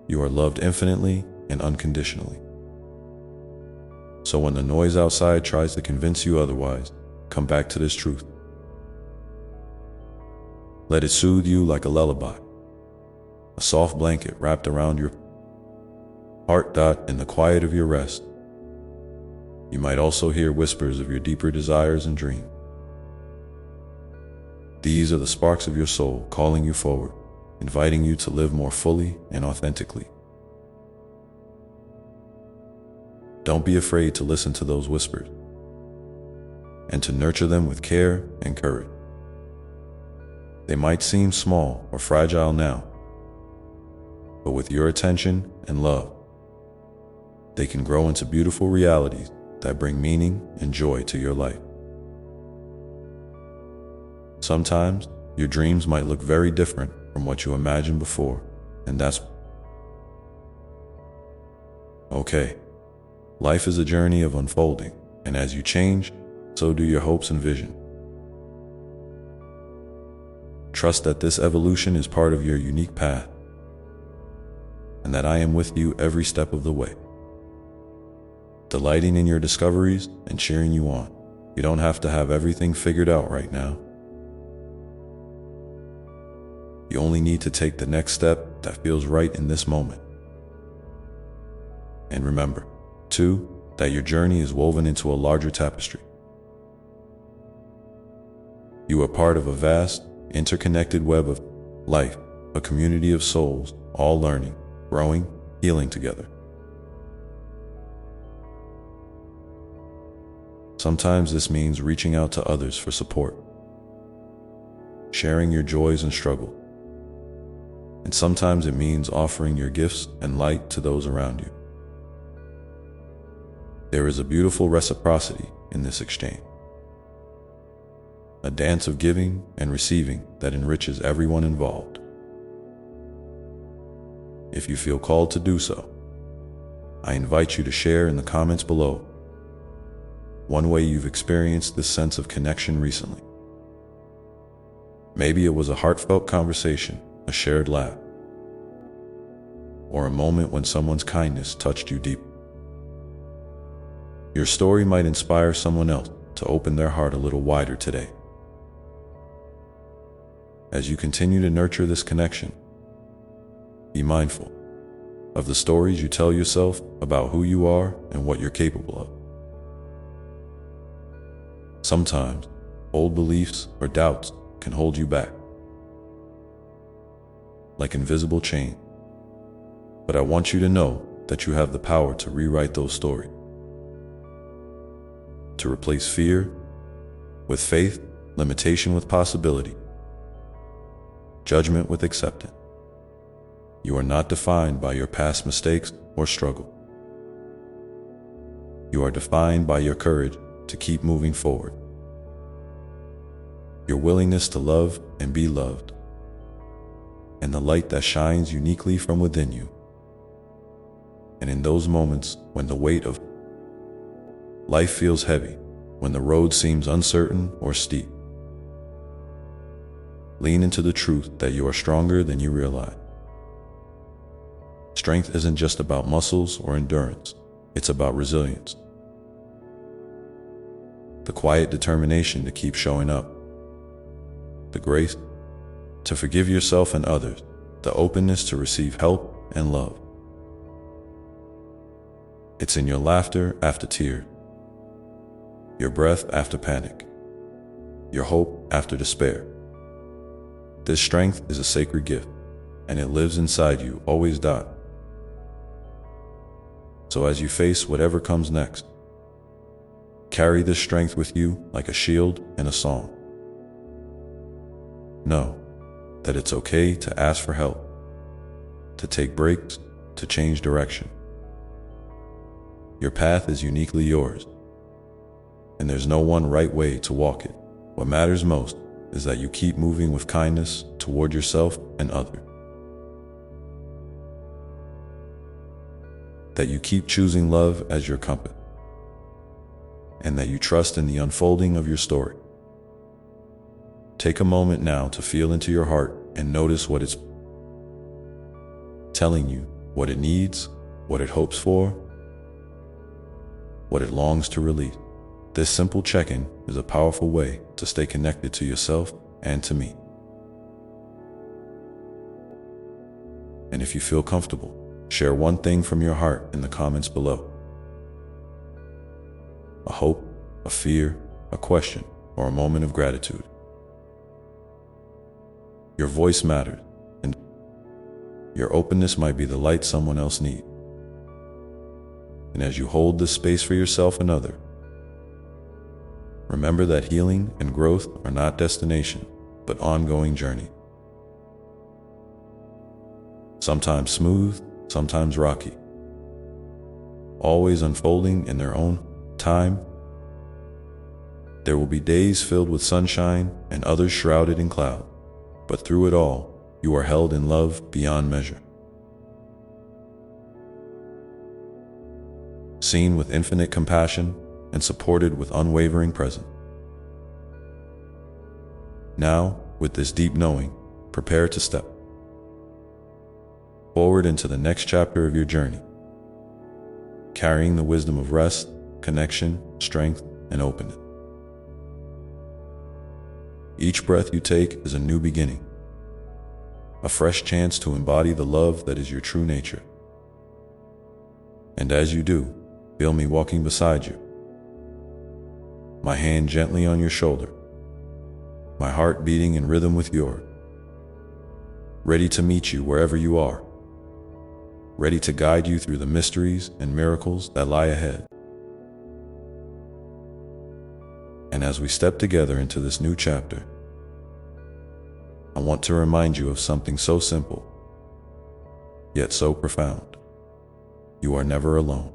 You are loved infinitely and unconditionally. So when the noise outside tries to convince you otherwise, come back to this truth. Let it soothe you like a lullaby, a soft blanket wrapped around your heart. In the quiet of your rest, you might also hear whispers of your deeper desires and dreams. These are the sparks of your soul calling you forward, inviting you to live more fully and authentically. Don't be afraid to listen to those whispers and to nurture them with care and courage. They might seem small or fragile now, but with your attention and love, they can grow into beautiful realities that bring meaning and joy to your life. Sometimes your dreams might look very different from what you imagined before, and that's okay. Life is a journey of unfolding, and as you change, so do your hopes and vision. Trust that this evolution is part of your unique path, and that I am with you every step of the way, delighting in your discoveries and cheering you on. You don't have to have everything figured out right now. You only need to take the next step that feels right in this moment. And remember, too, that your journey is woven into a larger tapestry. You are part of a vast, interconnected web of life, a community of souls, all learning, growing, healing together. Sometimes this means reaching out to others for support, sharing your joys and struggles. And sometimes it means offering your gifts and light to those around you. There is a beautiful reciprocity in this exchange, a dance of giving and receiving that enriches everyone involved. If you feel called to do so, I invite you to share in the comments below one way you've experienced this sense of connection recently. Maybe it was a heartfelt conversation, a shared laugh, or a moment when someone's kindness touched you deep. Your story might inspire someone else to open their heart a little wider today. As you continue to nurture this connection, be mindful of the stories you tell yourself about who you are and what you're capable of. Sometimes, old beliefs or doubts can hold you back, like invisible chains. But I want you to know that you have the power to rewrite those stories, to replace fear with faith, limitation with possibility, judgment with acceptance. You are not defined by your past mistakes or struggle. You are defined by your courage to keep moving forward, your willingness to love and be loved, and the light that shines uniquely from within you. And in those moments when the weight of life feels heavy, when the road seems uncertain or steep, lean into the truth that you are stronger than you realize. Strength isn't just about muscles or endurance, it's about resilience. The quiet determination to keep showing up, the grace to forgive yourself and others, the openness to receive help and love. It's in your laughter after tears, your breath after panic, your hope after despair. This strength is a sacred gift, and it lives inside you, always. So as you face whatever comes next, carry this strength with you like a shield and a song. Know that it's okay to ask for help, to take breaks, to change direction. Your path is uniquely yours, and there's no one right way to walk it. What matters most is that you keep moving with kindness toward yourself and others. That you keep choosing love as your compass, and that you trust in the unfolding of your story. Take a moment now to feel into your heart and notice what it's telling you, what it needs, what it hopes for, what it longs to release. This simple check-in is a powerful way to stay connected to yourself and to me. And if you feel comfortable, share one thing from your heart in the comments below. A hope, a fear, a question, or a moment of gratitude. Your voice matters, and your openness might be the light someone else needs. And as you hold this space for yourself and others, remember that healing and growth are not destination, but ongoing journey. Sometimes smooth, sometimes rocky, always unfolding in their own time. There will be days filled with sunshine and others shrouded in cloud, but through it all, you are held in love beyond measure. Seen with infinite compassion and supported with unwavering presence. Now, With this deep knowing, prepare to step forward into the next chapter of your journey, carrying the wisdom of rest, connection, strength, and openness. Each breath you take is a new beginning, a fresh chance to embody the love that is your true nature. And as you do, feel me walking beside you, my hand gently on your shoulder, my heart beating in rhythm with yours, ready to meet you wherever you are, ready to guide you through the mysteries and miracles that lie ahead. And as we step together into this new chapter, I want to remind you of something so simple, yet so profound. You are never alone.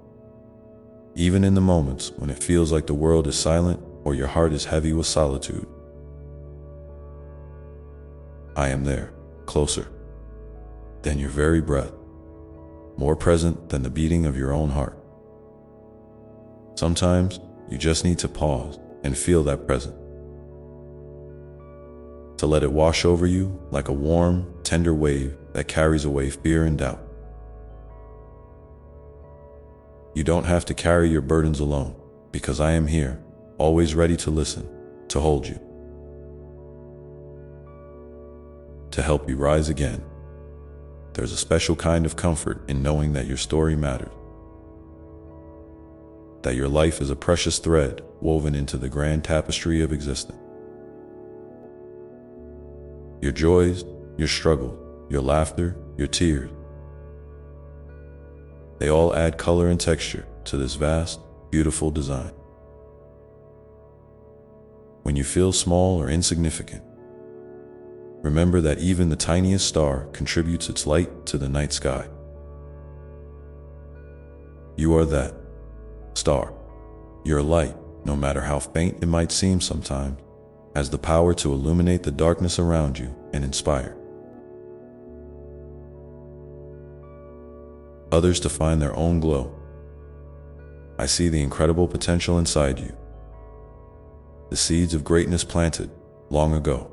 Even in the moments when it feels like the world is silent or your heart is heavy with solitude, I am there, closer than your very breath, more present than the beating of your own heart. Sometimes you just need to pause and feel that presence, to let it wash over you like a warm, tender wave that carries away fear and doubt. You don't have to carry your burdens alone, because I am here, always ready to listen, to hold you, to help you rise again. There's a special kind of comfort in knowing that your story matters, that your life is a precious thread woven into the grand tapestry of existence. Your joys, your struggles, your laughter, your tears, they all add color and texture to this vast, beautiful design. When you feel small or insignificant, remember that even the tiniest star contributes its light to the night sky. You are that star. Your light, no matter how faint it might seem sometimes, has the power to illuminate the darkness around you and inspire others to find their own glow. I see the incredible potential inside you, the seeds of greatness planted long ago,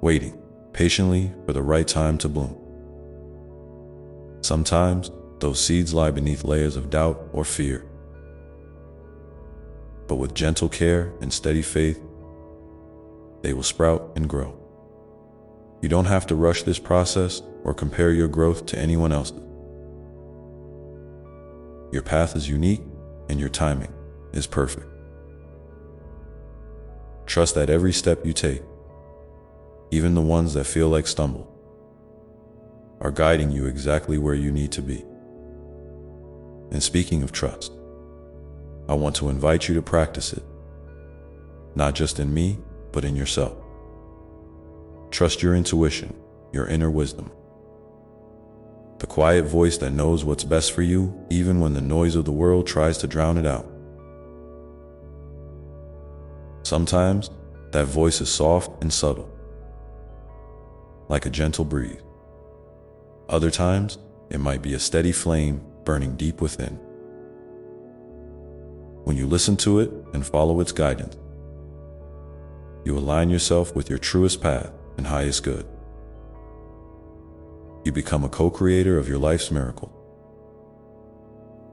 waiting patiently for the right time to bloom. Sometimes those seeds lie beneath layers of doubt or fear, but with gentle care and steady faith, they will sprout and grow. You don't have to rush this process or compare your growth to anyone else's. Your path is unique and your timing is perfect. Trust that every step you take, even the ones that feel like stumble, are guiding you exactly where you need to be. And speaking of trust, I want to invite you to practice it, not just in me, but in yourself. Trust your intuition, your inner wisdom, the quiet voice that knows what's best for you, even when the noise of the world tries to drown it out. Sometimes that voice is soft and subtle, like a gentle breeze. Other times, it might be a steady flame burning deep within. When you listen to it and follow its guidance, you align yourself with your truest path and highest good. You become a co-creator of your life's miracle.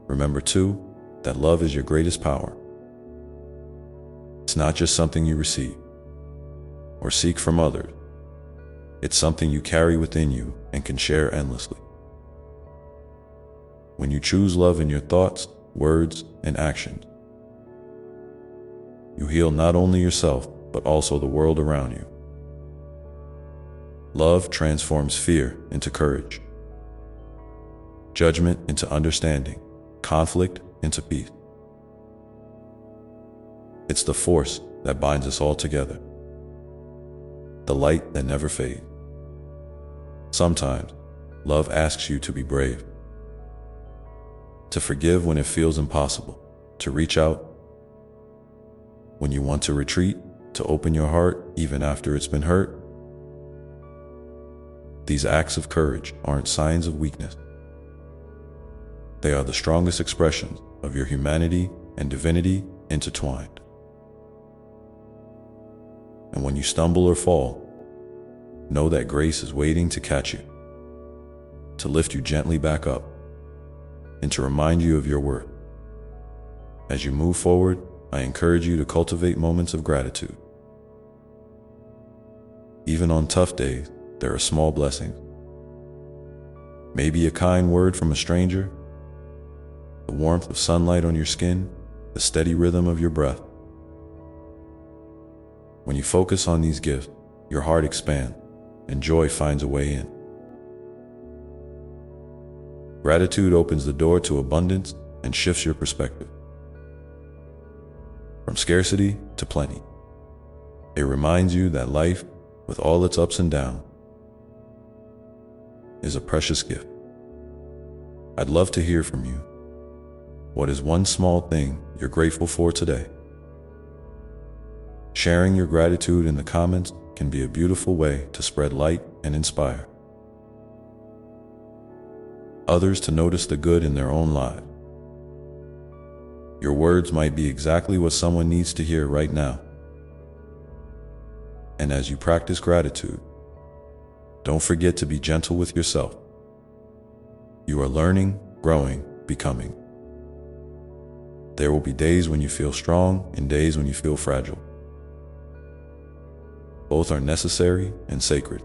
Remember, too, that love is your greatest power. It's not just something you receive or seek from others. It's something you carry within you and can share endlessly. When you choose love in your thoughts, words, and actions, you heal not only yourself, but also the world around you. Love transforms fear into courage, judgment into understanding, conflict into peace. It's the force that binds us all together, the light that never fades. Sometimes, love asks you to be brave, to forgive when it feels impossible, to reach out when you want to retreat, to open your heart even after it's been hurt. These acts of courage aren't signs of weakness. They are the strongest expressions of your humanity and divinity intertwined. And when you stumble or fall, know that grace is waiting to catch you, to lift you gently back up, and to remind you of your worth. As you move forward, I encourage you to cultivate moments of gratitude. Even on tough days, there are small blessings. Maybe a kind word from a stranger, the warmth of sunlight on your skin, the steady rhythm of your breath. When you focus on these gifts, your heart expands and joy finds a way in. Gratitude opens the door to abundance and shifts your perspective. From scarcity to plenty, it reminds you that life, with all its ups and downs, is a precious gift. I'd love to hear from you. What is one small thing you're grateful for today? Sharing your gratitude in the comments can be a beautiful way to spread light and inspire others to notice the good in their own lives. Your words might be exactly what someone needs to hear right now. And as you practice gratitude, don't forget to be gentle with yourself. You are learning, growing, becoming. There will be days when you feel strong and days when you feel fragile. Both are necessary and sacred.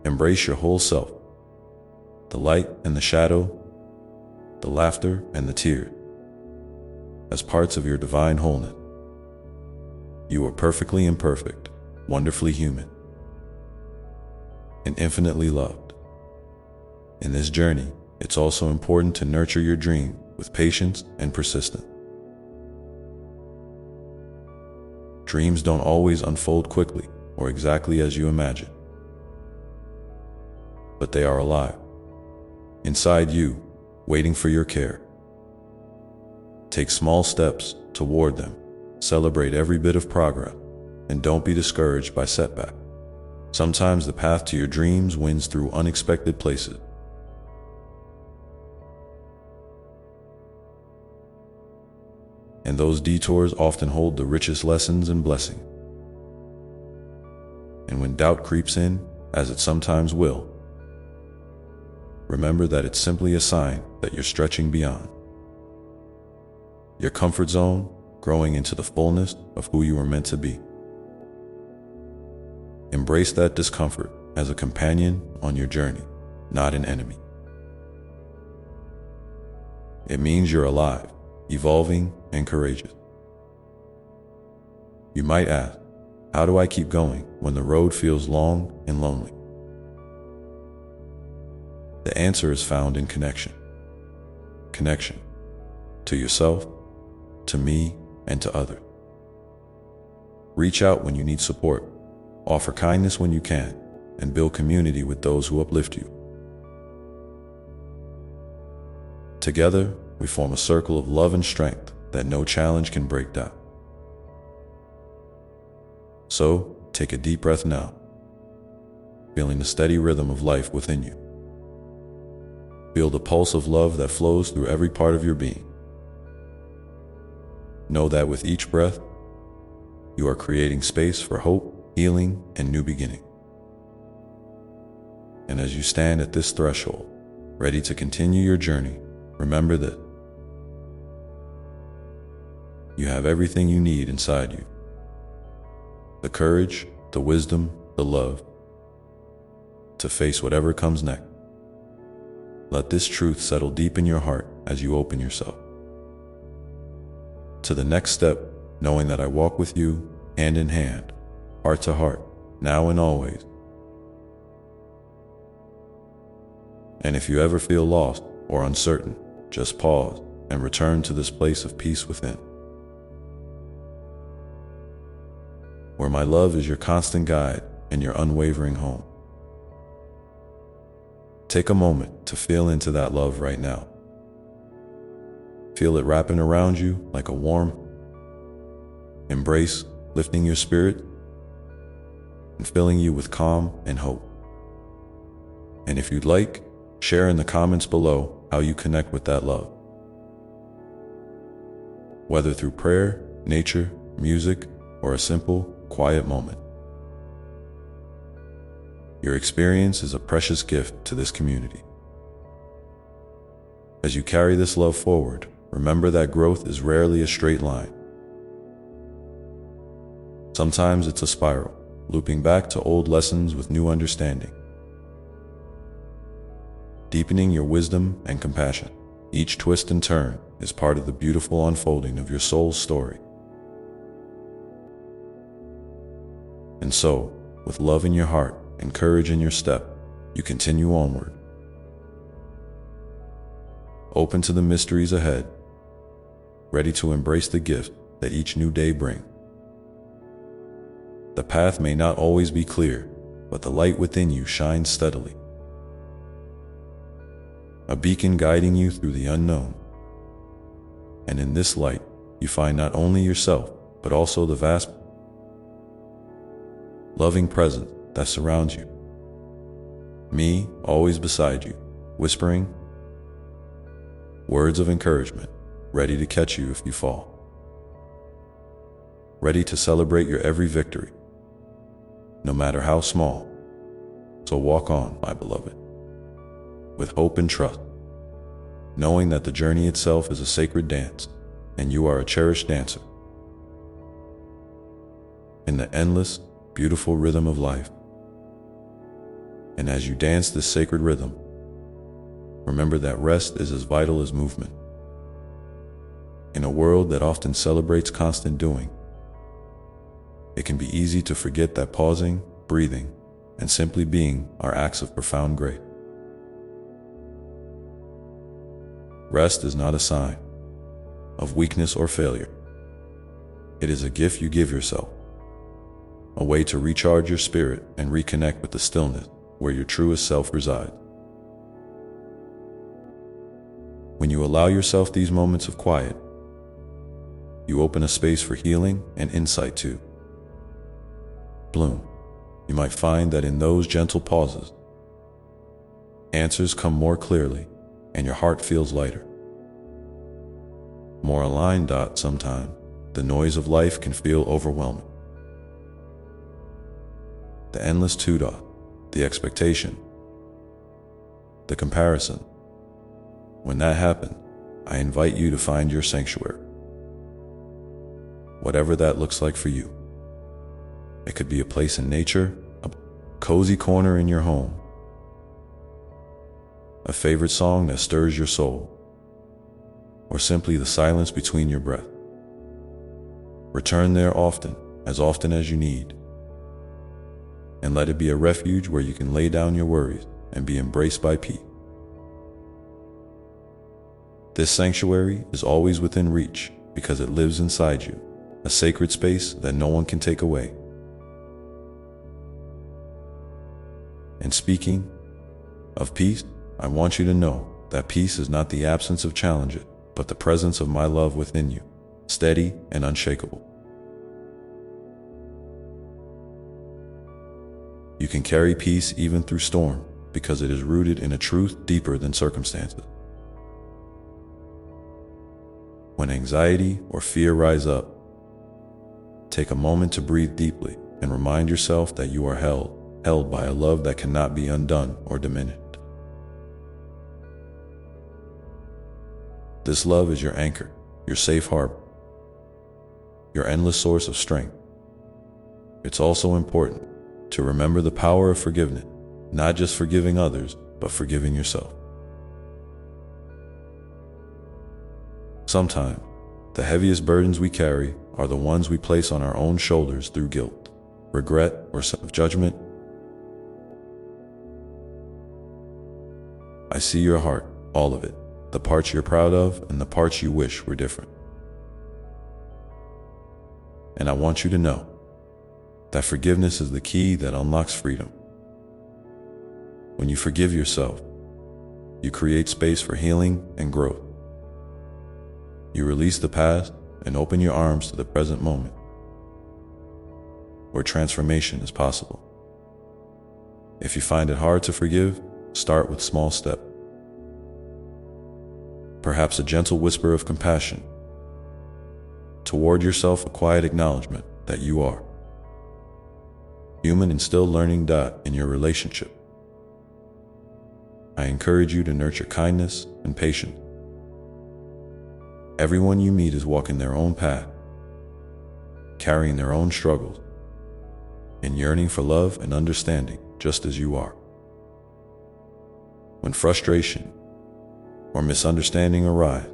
Embrace your whole self, the light and the shadow, the laughter and the tears, as parts of your divine wholeness. You are perfectly imperfect, wonderfully human, and infinitely loved. In this journey, it's also important to nurture your dream with patience and persistence. Dreams don't always unfold quickly or exactly as you imagine, but they are alive, inside you, waiting for your care. Take small steps toward them, celebrate every bit of progress, and don't be discouraged by setbacks. Sometimes the path to your dreams winds through unexpected places. And those detours often hold the richest lessons and blessings. And when doubt creeps in, as it sometimes will, remember that it's simply a sign that you're stretching beyond your comfort zone, growing into the fullness of who you were meant to be. Embrace that discomfort as a companion on your journey, not an enemy. It means you're alive, evolving, and courageous. You might ask, how do I keep going when the road feels long and lonely? The answer is found in connection. Connection to yourself, to me, and to others. Reach out when you need support, offer kindness when you can, and build community with those who uplift you. Together, we form a circle of love and strength that no challenge can break down. So, take a deep breath now, feeling the steady rhythm of life within you. Feel the pulse of love that flows through every part of your being. Know that with each breath, you are creating space for hope, healing, and new beginning. And as you stand at this threshold, ready to continue your journey, remember that you have everything you need inside you. The courage, the wisdom, the love to face whatever comes next. Let this truth settle deep in your heart as you open yourself to the next step, knowing that I walk with you hand in hand, heart to heart, now and always. And if you ever feel lost or uncertain, just pause and return to this place of peace within, where my love is your constant guide and your unwavering home. Take a moment to feel into that love right now. Feel it wrapping around you like a warm embrace, lifting your spirit and filling you with calm and hope. And if you'd like, share in the comments below how you connect with that love. Whether through prayer, nature, music, or a simple, quiet moment. Your experience is a precious gift to this community. As you carry this love forward, remember that growth is rarely a straight line. Sometimes it's a spiral, looping back to old lessons with new understanding, deepening your wisdom and compassion. Each twist and turn is part of the beautiful unfolding of your soul's story. And so, with love in your heart and courage in your step, you continue onward, open to the mysteries ahead, ready to embrace the gift that each new day brings. The path may not always be clear, but the light within you shines steadily, a beacon guiding you through the unknown. And in this light, you find not only yourself, but also the vast, loving presence that surrounds you. Me, always beside you, whispering words of encouragement, ready to catch you if you fall, ready to celebrate your every victory, no matter how small. So walk on, my beloved, with hope and trust, knowing that the journey itself is a sacred dance, and you are a cherished dancer in the endless, beautiful rhythm of life. And as you dance this sacred rhythm, remember that rest is as vital as movement. In a world that often celebrates constant doing, it can be easy to forget that pausing, breathing, and simply being are acts of profound grace. Rest is not a sign of weakness or failure. It is a gift you give yourself, a way to recharge your spirit and reconnect with the stillness where your truest self resides. When you allow yourself these moments of quiet, you open a space for healing and insight to bloom. You might find that in those gentle pauses, answers come more clearly and your heart feels lighter, more aligned. Sometimes the noise of life can feel overwhelming. The endless the expectation, the comparison. When that happens, I invite you to find your sanctuary, whatever that looks like for you. It could be a place in nature, a cozy corner in your home, a favorite song that stirs your soul, or simply the silence between your breath. Return there often as you need, and let it be a refuge where you can lay down your worries and be embraced by peace. This sanctuary is always within reach because it lives inside you, a sacred space that no one can take away. And speaking of peace, I want you to know that peace is not the absence of challenges, but the presence of my love within you, steady and unshakable. You can carry peace even through storm because it is rooted in a truth deeper than circumstances. When anxiety or fear rise up, take a moment to breathe deeply and remind yourself that you are held by a love that cannot be undone or diminished. This love is your anchor, your safe harbor, your endless source of strength. It's also important to remember the power of forgiveness, not just forgiving others, but forgiving yourself. Sometimes, the heaviest burdens we carry are the ones we place on our own shoulders through guilt, regret, or self-judgment. I see your heart, all of it, the parts you're proud of and the parts you wish were different. And I want you to know that forgiveness is the key that unlocks freedom. When you forgive yourself, you create space for healing and growth. You release the past and open your arms to the present moment, where transformation is possible. If you find it hard to forgive, start with small steps. Perhaps a gentle whisper of compassion. Toward yourself, a quiet acknowledgement that you are human and still learning. In your relationship, I encourage you to nurture kindness and patience. Everyone you meet is walking their own path, carrying their own struggles, and yearning for love and understanding just as you are. When frustration or misunderstanding arise,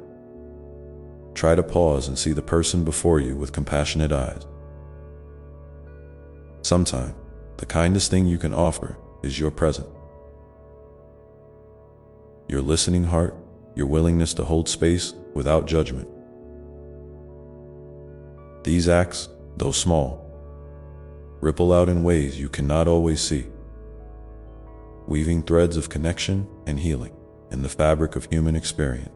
try to pause and see the person before you with compassionate eyes. Sometimes, the kindest thing you can offer is your presence. Your listening heart, your willingness to hold space without judgment. These acts, though small, ripple out in ways you cannot always see, weaving threads of connection and healing in the fabric of human experience.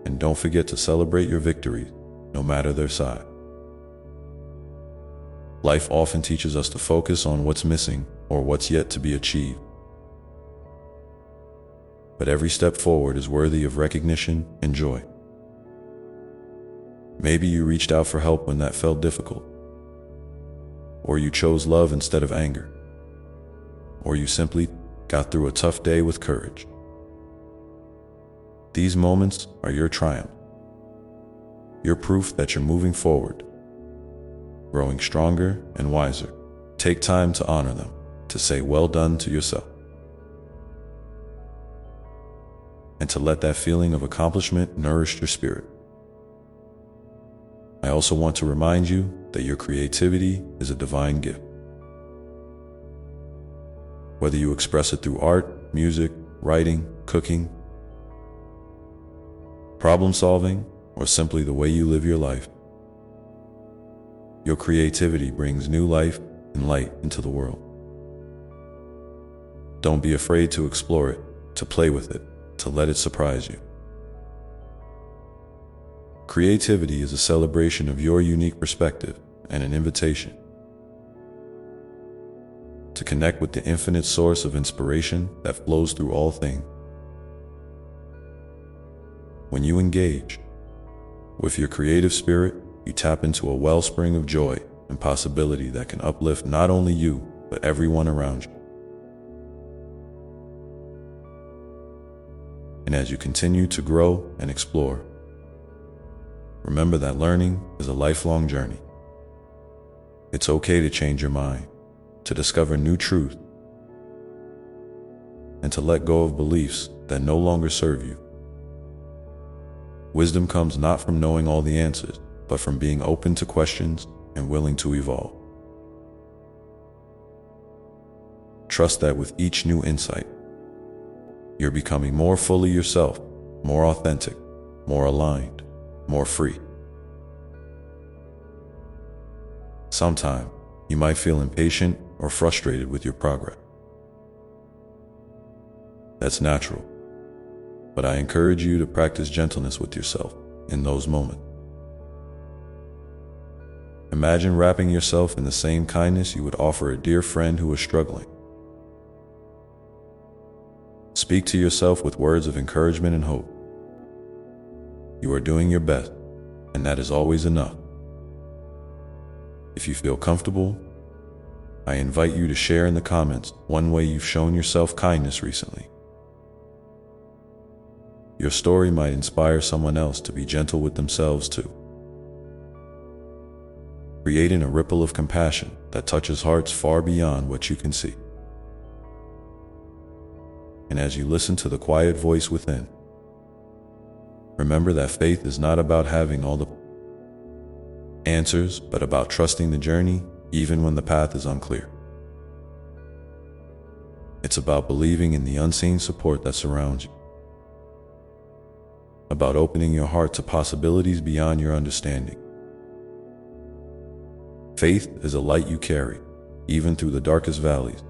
And don't forget to celebrate your victories, no matter their size. Life often teaches us to focus on what's missing or what's yet to be achieved. But every step forward is worthy of recognition and joy. Maybe you reached out for help when that felt difficult, or you chose love instead of anger, or you simply got through a tough day with courage. These moments are your triumph, your proof that you're moving forward, growing stronger and wiser. Take time to honor them, to say well done to yourself, and to let that feeling of accomplishment nourish your spirit. I also want to remind you that your creativity is a divine gift. Whether you express it through art, music, writing, cooking, problem solving, or simply the way you live your life, your creativity brings new life and light into the world. Don't be afraid to explore it, to play with it, to let it surprise you. Creativity is a celebration of your unique perspective and an invitation to connect with the infinite source of inspiration that flows through all things. When you engage with your creative spirit, you tap into a wellspring of joy and possibility that can uplift not only you, but everyone around you. And as you continue to grow and explore, remember that learning is a lifelong journey. It's okay to change your mind, to discover new truth, and to let go of beliefs that no longer serve you. Wisdom comes not from knowing all the answers, but from being open to questions and willing to evolve. Trust that with each new insight, you're becoming more fully yourself, more authentic, more aligned, more free. Sometimes, you might feel impatient or frustrated with your progress. That's natural, but I encourage you to practice gentleness with yourself in those moments. Imagine wrapping yourself in the same kindness you would offer a dear friend who is struggling. Speak to yourself with words of encouragement and hope. You are doing your best, and that is always enough. If you feel comfortable, I invite you to share in the comments one way you've shown yourself kindness recently. Your story might inspire someone else to be gentle with themselves too, creating a ripple of compassion that touches hearts far beyond what you can see. And as you listen to the quiet voice within, remember that faith is not about having all the answers, but about trusting the journey even when the path is unclear. It's about believing in the unseen support that surrounds you, about opening your heart to possibilities beyond your understanding. Faith is a light you carry, even through the darkest valleys,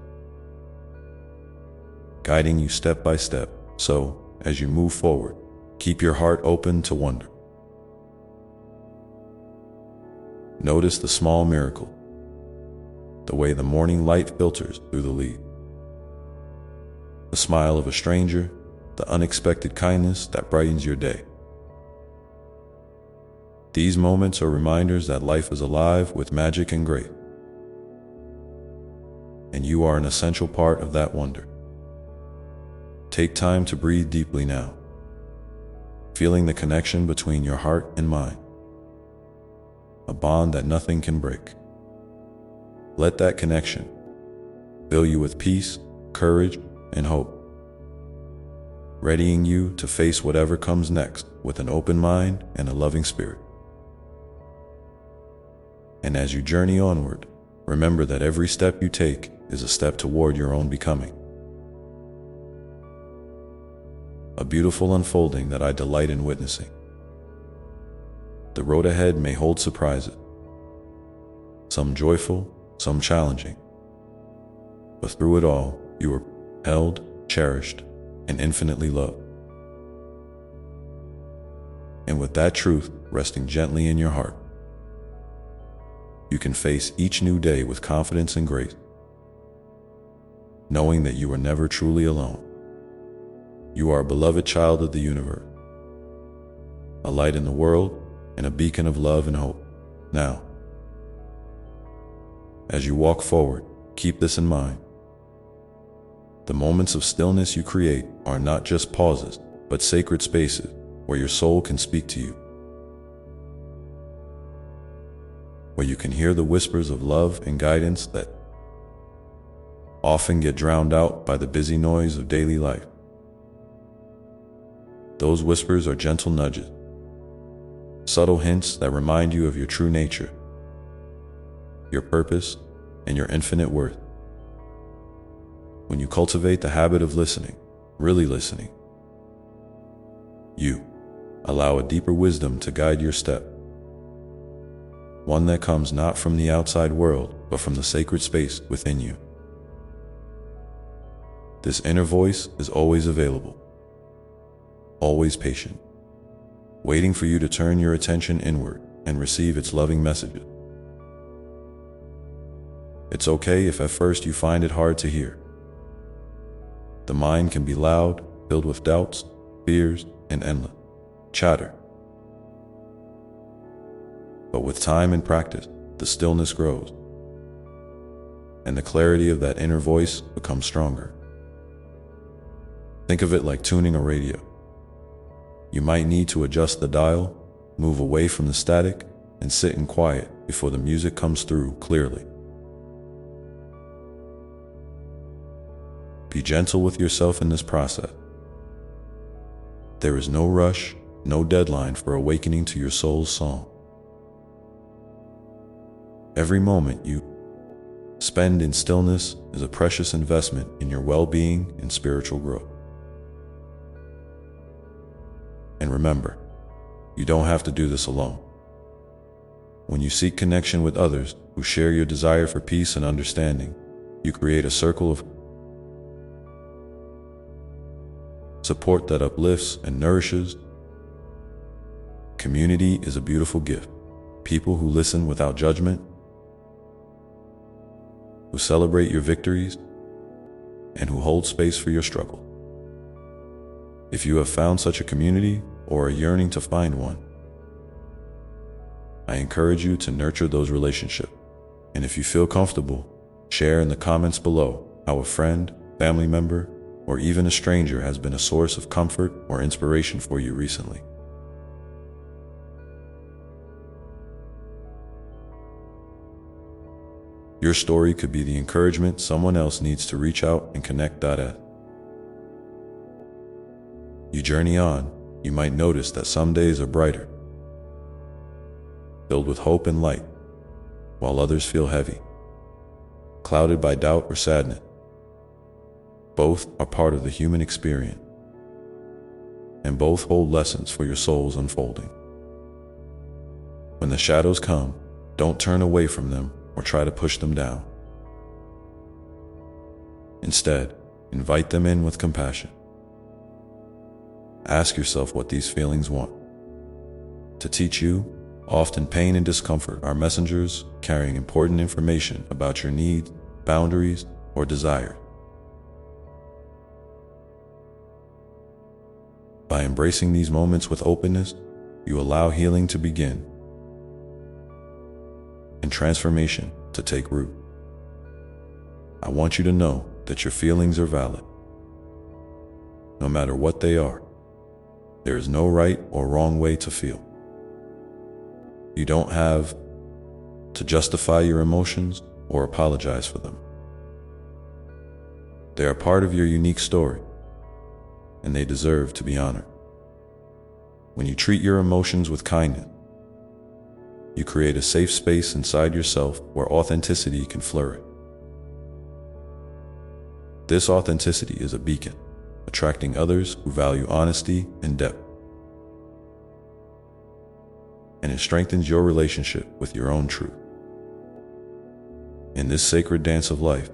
guiding you step by step. So, as you move forward, keep your heart open to wonder. Notice the small miracle, the way the morning light filters through the leaves, the smile of a stranger, the unexpected kindness that brightens your day. These moments are reminders that life is alive with magic and grace, and you are an essential part of that wonder. Take time to breathe deeply now, feeling the connection between your heart and mind, a bond that nothing can break. Let that connection fill you with peace, courage, and hope, readying you to face whatever comes next with an open mind and a loving spirit. And as you journey onward, remember that every step you take is a step toward your own becoming. A beautiful unfolding that I delight in witnessing. The road ahead may hold surprises, some joyful, some challenging. But through it all, you are held, cherished, and infinitely loved. And with that truth resting gently in your heart, you can face each new day with confidence and grace, knowing that you are never truly alone. You are a beloved child of the universe, a light in the world, and a beacon of love and hope. Now, as you walk forward, keep this in mind. The moments of stillness you create are not just pauses, but sacred spaces where your soul can speak to you, where you can hear the whispers of love and guidance that often get drowned out by the busy noise of daily life. Those whispers are gentle nudges, subtle hints that remind you of your true nature, your purpose, and your infinite worth. When you cultivate the habit of listening, really listening, you allow a deeper wisdom to guide your step, one that comes not from the outside world, but from the sacred space within you. This inner voice is always available, always patient, waiting for you to turn your attention inward and receive its loving messages. It's okay if at first you find it hard to hear. The mind can be loud, filled with doubts, fears, and endless chatter. But with time and practice, the stillness grows, and the clarity of that inner voice becomes stronger. Think of it like tuning a radio. You might need to adjust the dial, move away from the static, and sit in quiet before the music comes through clearly. Be gentle with yourself in this process. There is no rush, no deadline for awakening to your soul's song. Every moment you spend in stillness is a precious investment in your well-being and spiritual growth. And remember, you don't have to do this alone. When you seek connection with others who share your desire for peace and understanding, you create a circle of support that uplifts and nourishes. Community is a beautiful gift. People who listen without judgment, who celebrate your victories, and who hold space for your struggle. If you have found such a community or are yearning to find one, I encourage you to nurture those relationships. And if you feel comfortable, share in the comments below how a friend, family member, or even a stranger has been a source of comfort or inspiration for you recently. Your story could be the encouragement someone else needs to reach out and connect. As you journey on, you might notice that some days are brighter, filled with hope and light, while others feel heavy, clouded by doubt or sadness. Both are part of the human experience, and both hold lessons for your soul's unfolding. When the shadows come, don't turn away from them or try to push them down. Instead, invite them in with compassion. Ask yourself what these feelings want to teach you. Often pain and discomfort are messengers carrying important information about your needs, boundaries, or desires. By embracing these moments with openness, you allow healing to begin and transformation to take root. I want you to know that your feelings are valid. No matter what they are, there is no right or wrong way to feel. You don't have to justify your emotions or apologize for them. They are part of your unique story, and they deserve to be honored. When you treat your emotions with kindness, you create a safe space inside yourself where authenticity can flourish. This authenticity is a beacon, attracting others who value honesty and depth. And it strengthens your relationship with your own truth. In this sacred dance of life,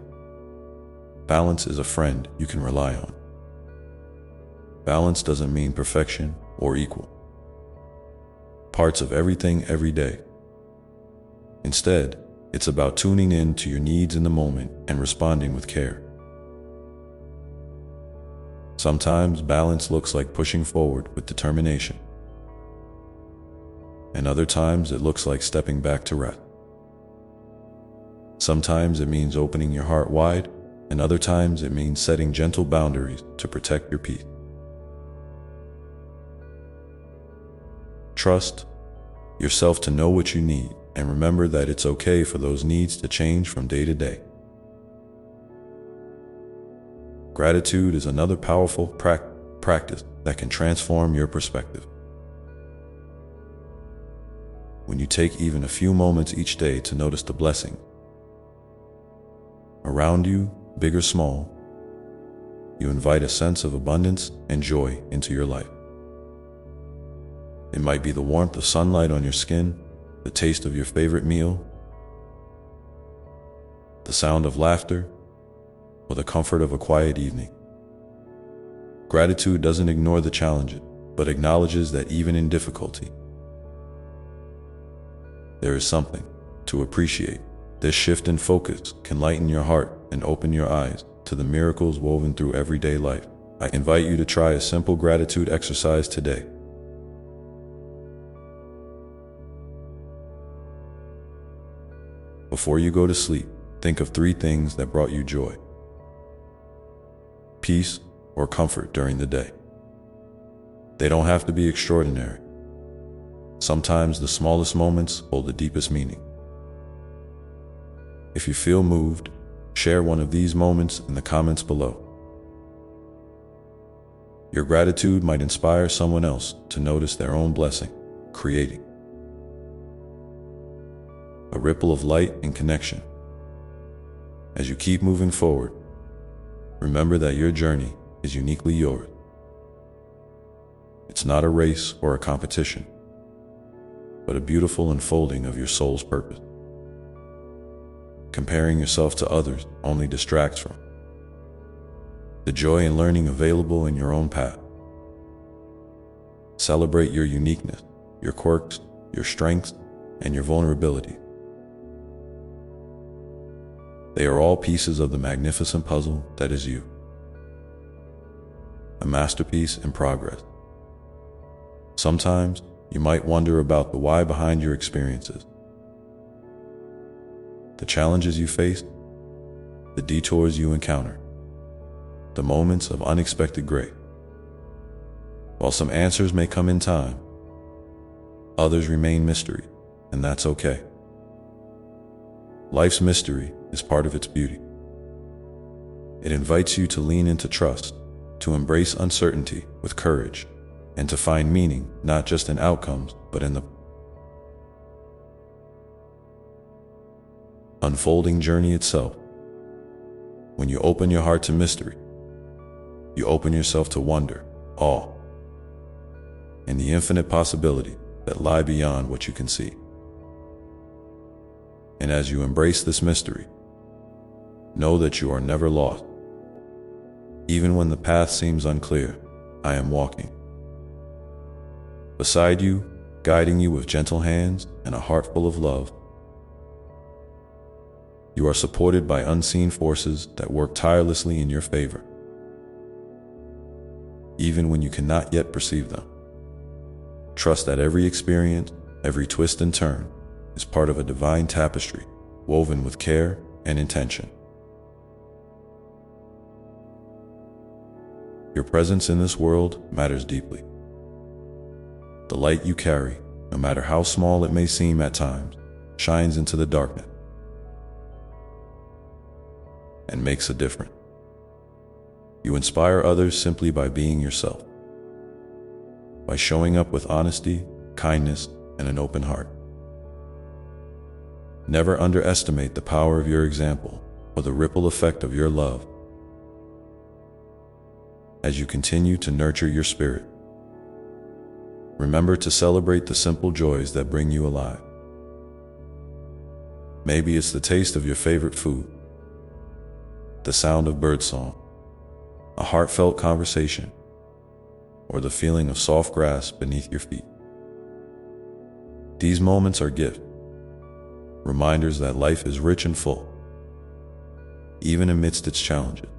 balance is a friend you can rely on. Balance doesn't mean perfection or equal parts of everything every day. Instead, it's about tuning in to your needs in the moment and responding with care. Sometimes balance looks like pushing forward with determination, and other times it looks like stepping back to rest. Sometimes it means opening your heart wide, and other times it means setting gentle boundaries to protect your peace. Trust yourself to know what you need, and remember that it's okay for those needs to change from day to day. Gratitude is another powerful practice that can transform your perspective. When you take even a few moments each day to notice the blessings around you, big or small, you invite a sense of abundance and joy into your life. It might be the warmth of sunlight on your skin, the taste of your favorite meal, the sound of laughter, or the comfort of a quiet evening. Gratitude doesn't ignore the challenges, but acknowledges that even in difficulty, there is something to appreciate. This shift in focus can lighten your heart and open your eyes to the miracles woven through everyday life. I invite you to try a simple gratitude exercise today. Before you go to sleep, think of 3 things that brought you joy, peace, or comfort during the day. They don't have to be extraordinary. Sometimes the smallest moments hold the deepest meaning. If you feel moved, share one of these moments in the comments below. Your gratitude might inspire someone else to notice their own blessing, creating a ripple of light and connection. As you keep moving forward, remember that your journey is uniquely yours. It's not a race or a competition, but a beautiful unfolding of your soul's purpose. Comparing yourself to others only distracts from the joy and learning available in your own path. Celebrate your uniqueness, your quirks, your strengths, and your vulnerability. They are all pieces of the magnificent puzzle that is you. A masterpiece in progress. Sometimes you might wonder about the why behind your experiences. The challenges you face, the detours you encounter, the moments of unexpected grace. While some answers may come in time, others remain mystery, and that's okay. Life's mystery is part of its beauty. It invites you to lean into trust, to embrace uncertainty with courage, and to find meaning not just in outcomes, but in the unfolding journey itself. When you open your heart to mystery, you open yourself to wonder, awe, and the infinite possibilities that lie beyond what you can see. And as you embrace this mystery, know that you are never lost. Even when the path seems unclear, I am walking beside you, guiding you with gentle hands and a heart full of love. You are supported by unseen forces that work tirelessly in your favor, even when you cannot yet perceive them. Trust that every experience, every twist and turn, is part of a divine tapestry, woven with care and intention. Your presence in this world matters deeply. The light you carry, no matter how small it may seem at times, shines into the darkness and makes a difference. You inspire others simply by being yourself, by showing up with honesty, kindness, and an open heart. Never underestimate the power of your example or the ripple effect of your love as you continue to nurture your spirit. Remember to celebrate the simple joys that bring you alive. Maybe it's the taste of your favorite food, the sound of birdsong, a heartfelt conversation, or the feeling of soft grass beneath your feet. These moments are gifts, reminders that life is rich and full, even amidst its challenges.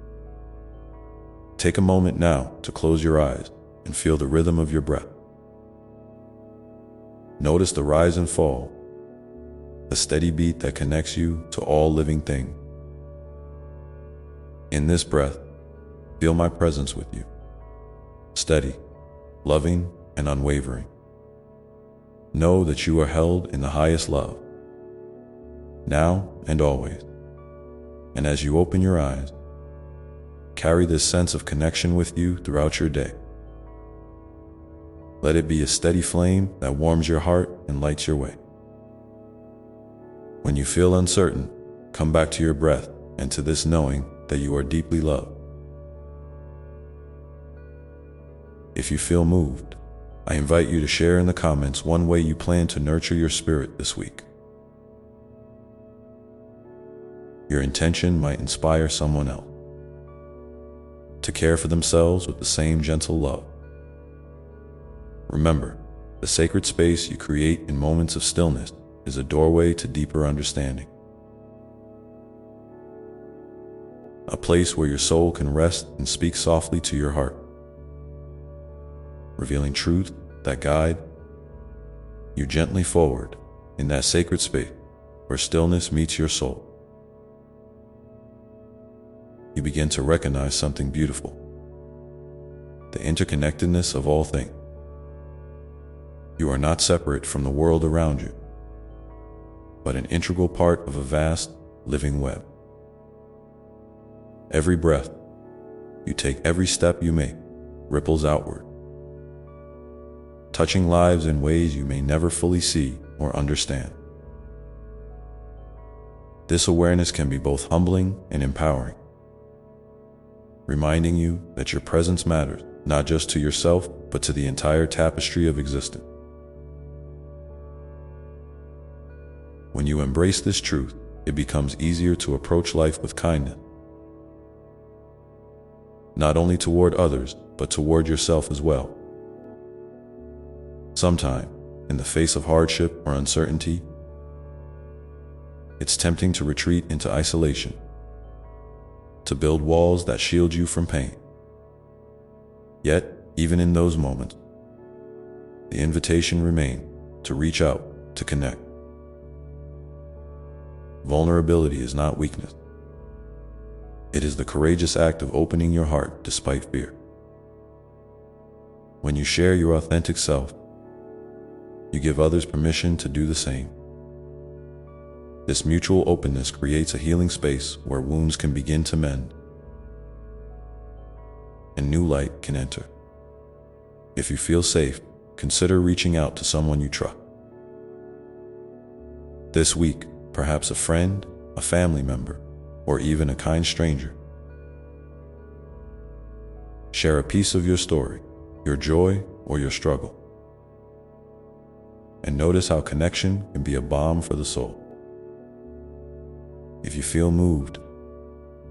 Take a moment now to close your eyes and feel the rhythm of your breath. Notice the rise and fall, the steady beat that connects you to all living things. In this breath, feel my presence with you, steady, loving, and unwavering. Know that you are held in the highest love, now and always. And as you open your eyes, carry this sense of connection with you throughout your day. Let it be a steady flame that warms your heart and lights your way. When you feel uncertain, come back to your breath and to this knowing that you are deeply loved. If you feel moved, I invite you to share in the comments one way you plan to nurture your spirit this week. Your intention might inspire someone else to care for themselves with the same gentle love. Remember, the sacred space you create in moments of stillness is a doorway to deeper understanding. A place where your soul can rest and speak softly to your heart, revealing truth that guide you gently forward in that sacred space where stillness meets your soul. You begin to recognize something beautiful: the interconnectedness of all things. You are not separate from the world around you, but an integral part of a vast, living web. Every breath you take, every step you make, ripples outward, touching lives in ways you may never fully see or understand. This awareness can be both humbling and empowering, reminding you that your presence matters, not just to yourself, but to the entire tapestry of existence. When you embrace this truth, it becomes easier to approach life with kindness, not only toward others, but toward yourself as well. Sometimes, in the face of hardship or uncertainty, it's tempting to retreat into isolation, to build walls that shield you from pain. Yet, even in those moments, the invitation remains to reach out, to connect. Vulnerability is not weakness. It is the courageous act of opening your heart despite fear. When you share your authentic self, you give others permission to do the same. This mutual openness creates a healing space where wounds can begin to mend and new light can enter. If you feel safe, consider reaching out to someone you trust. This week, perhaps a friend, a family member, or even a kind stranger. Share a piece of your story, your joy, or your struggle, and notice how connection can be a balm for the soul. If you feel moved,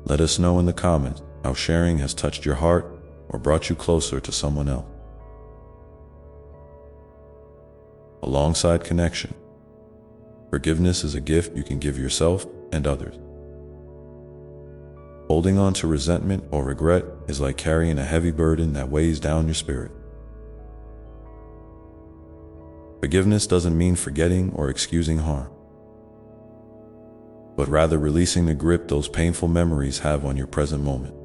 let us know in the comments how sharing has touched your heart or brought you closer to someone else. Alongside connection, forgiveness is a gift you can give yourself and others. Holding on to resentment or regret is like carrying a heavy burden that weighs down your spirit. Forgiveness doesn't mean forgetting or excusing harm. but rather releasing the grip those painful memories have on your present moment.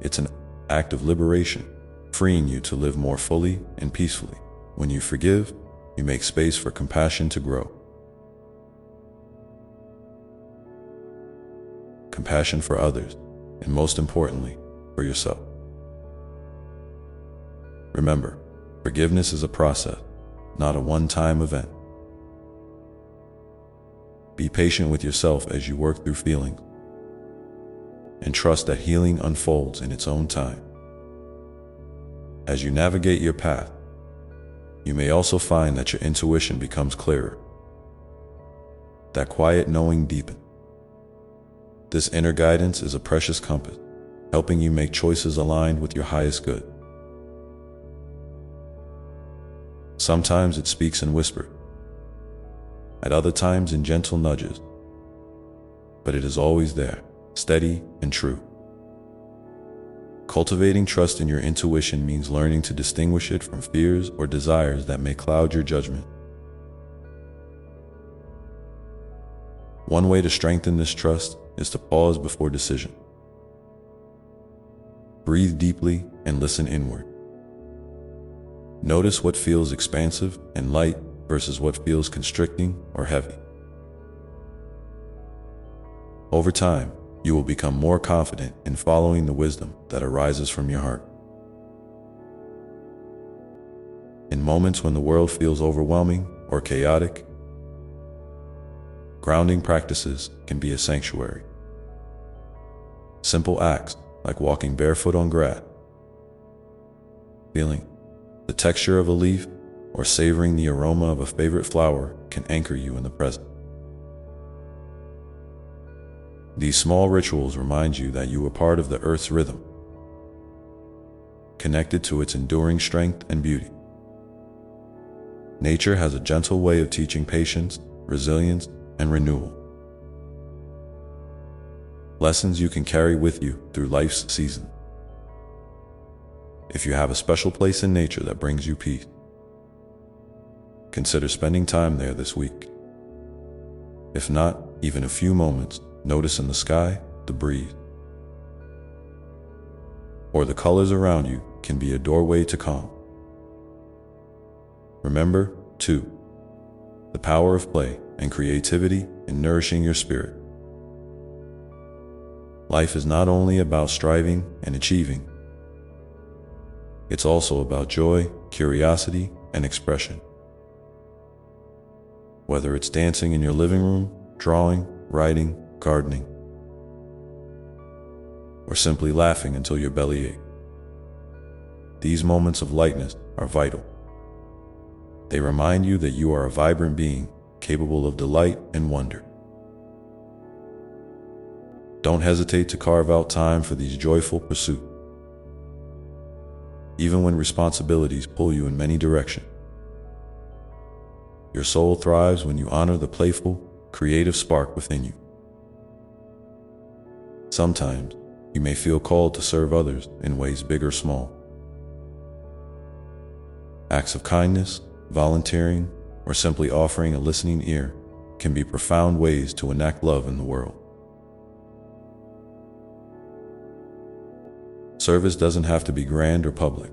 It's an act of liberation, freeing you to live more fully and peacefully. When you forgive, you make space for compassion to grow. Compassion for others, and most importantly, for yourself. Remember, forgiveness is a process, not a one-time event. Be patient with yourself as you work through feelings, and trust that healing unfolds in its own time. As you navigate your path, you may also find that your intuition becomes clearer, that quiet knowing deepens. This inner guidance is a precious compass, helping you make choices aligned with your highest good. Sometimes it speaks in whispers, at other times in gentle nudges, but it is always there, steady and true. Cultivating trust in your intuition means learning to distinguish it from fears or desires that may cloud your judgment. One way to strengthen this trust is to pause before decision. Breathe deeply and listen inward. Notice what feels expansive and light versus what feels constricting or heavy. Over time, you will become more confident in following the wisdom that arises from your heart. In moments when the world feels overwhelming or chaotic, grounding practices can be a sanctuary. Simple acts like walking barefoot on grass, feeling the texture of a leaf, or savoring the aroma of a favorite flower can anchor you in the present. These small rituals remind you that you are part of the earth's rhythm, connected to its enduring strength and beauty. Nature has a gentle way of teaching patience, resilience, and renewal. Lessons you can carry with you through life's seasons. If you have a special place in nature that brings you peace, consider spending time there this week. If not, even a few moments, notice in the sky, the breeze, or the colors around you can be a doorway to calm. Remember, too, the power of play and creativity in nourishing your spirit. Life is not only about striving and achieving, it's also about joy, curiosity, and expression. Whether it's dancing in your living room, drawing, writing, gardening, or simply laughing until your belly aches, these moments of lightness are vital. They remind you that you are a vibrant being, capable of delight and wonder. Don't hesitate to carve out time for these joyful pursuits, even when responsibilities pull you in many directions. Your soul thrives when you honor the playful, creative spark within you. Sometimes, you may feel called to serve others in ways big or small. Acts of kindness, volunteering, or simply offering a listening ear can be profound ways to enact love in the world. Service doesn't have to be grand or public.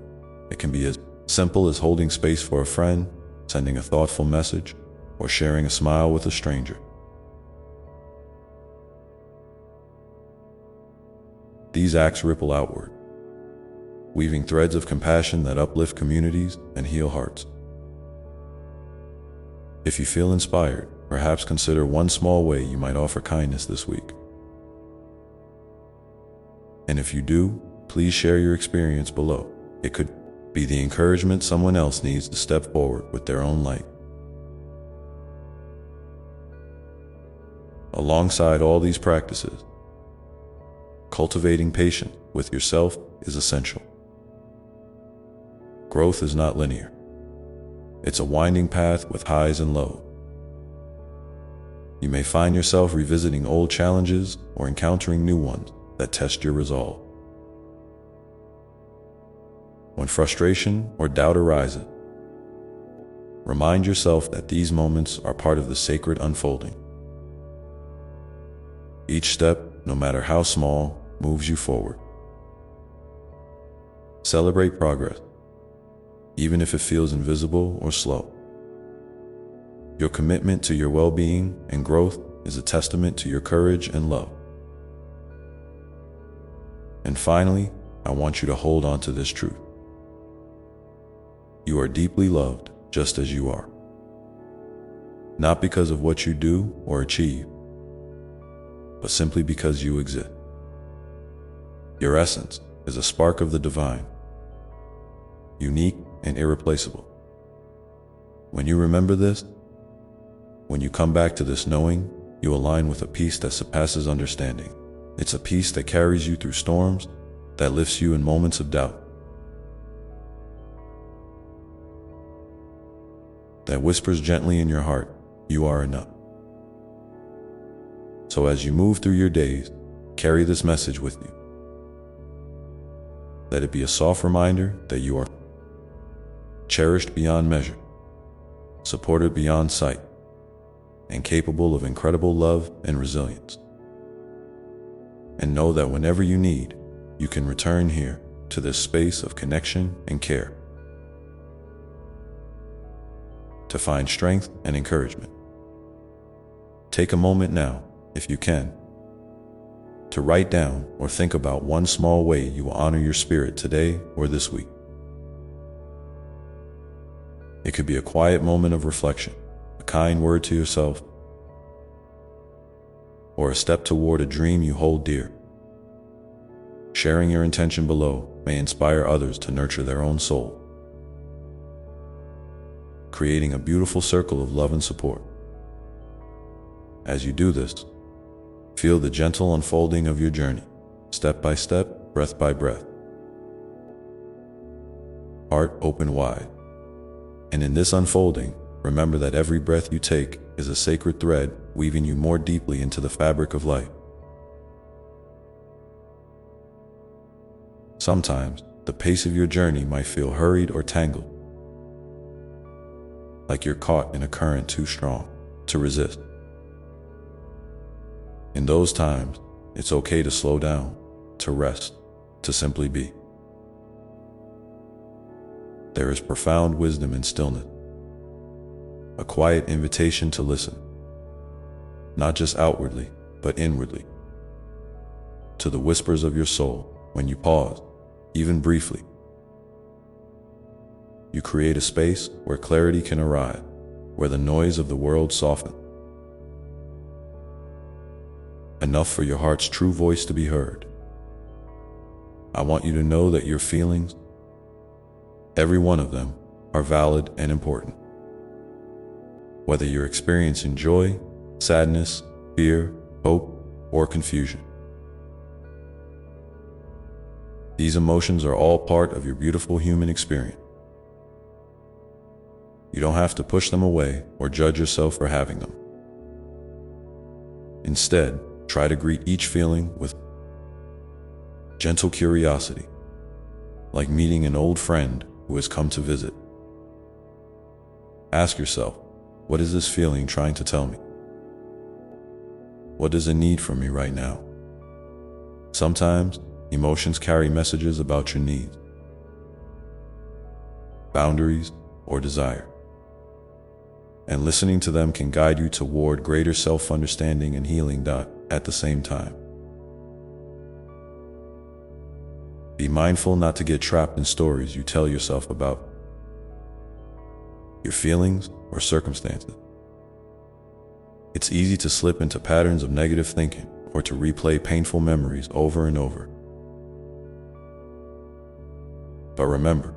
It can be as simple as holding space for a friend, sending a thoughtful message, or sharing a smile with a stranger. These acts ripple outward, weaving threads of compassion that uplift communities and heal hearts. If you feel inspired, perhaps consider one small way you might offer kindness this week. And if you do, please share your experience below. It could be the encouragement someone else needs to step forward with their own light. Alongside all these practices, cultivating patience with yourself is essential. Growth is not linear. It's a winding path with highs and lows. You may find yourself revisiting old challenges or encountering new ones that test your resolve. When frustration or doubt arises, remind yourself that these moments are part of the sacred unfolding. Each step, no matter how small, moves you forward. Celebrate progress, even if it feels invisible or slow. Your commitment to your well-being and growth is a testament to your courage and love. And finally, I want you to hold on to this truth. You are deeply loved just as you are. Not because of what you do or achieve, but simply because you exist. Your essence is a spark of the divine, unique and irreplaceable. When you remember this, when you come back to this knowing, you align with a peace that surpasses understanding. It's a peace that carries you through storms, that lifts you in moments of doubt, that whispers gently in your heart, you are enough. So as you move through your days, carry this message with you. Let it be a soft reminder that you are cherished beyond measure, supported beyond sight, and capable of incredible love and resilience. And know that whenever you need, you can return here to this space of connection and care to find strength and encouragement. Take a moment now, if you can, to write down or think about one small way you will honor your spirit today or this week. It could be a quiet moment of reflection, a kind word to yourself, or a step toward a dream you hold dear. Sharing your intention below may inspire others to nurture their own soul, creating a beautiful circle of love and support. As you do this, feel the gentle unfolding of your journey, step by step, breath by breath. Heart open wide. And in this unfolding, remember that every breath you take is a sacred thread weaving you more deeply into the fabric of life. Sometimes, the pace of your journey might feel hurried or tangled, like you're caught in a current too strong to resist. In those times, it's okay to slow down, to rest, to simply be. There is profound wisdom in stillness, a quiet invitation to listen, not just outwardly, but inwardly, to the whispers of your soul. When you pause, even briefly, you create a space where clarity can arrive, where the noise of the world softens. Enough for your heart's true voice to be heard. I want you to know that your feelings, every one of them, are valid and important. Whether you're experiencing joy, sadness, fear, hope, or confusion. These emotions are all part of your beautiful human experience. You don't have to push them away or judge yourself for having them. Instead, try to greet each feeling with gentle curiosity, like meeting an old friend who has come to visit. Ask yourself, what is this feeling trying to tell me? What does it need from me right now? Sometimes, emotions carry messages about your needs, boundaries, or desire. And listening to them can guide you toward greater self-understanding and healing at the same time. Be mindful not to get trapped in stories you tell yourself about your feelings or circumstances. It's easy to slip into patterns of negative thinking or to replay painful memories over and over. But remember,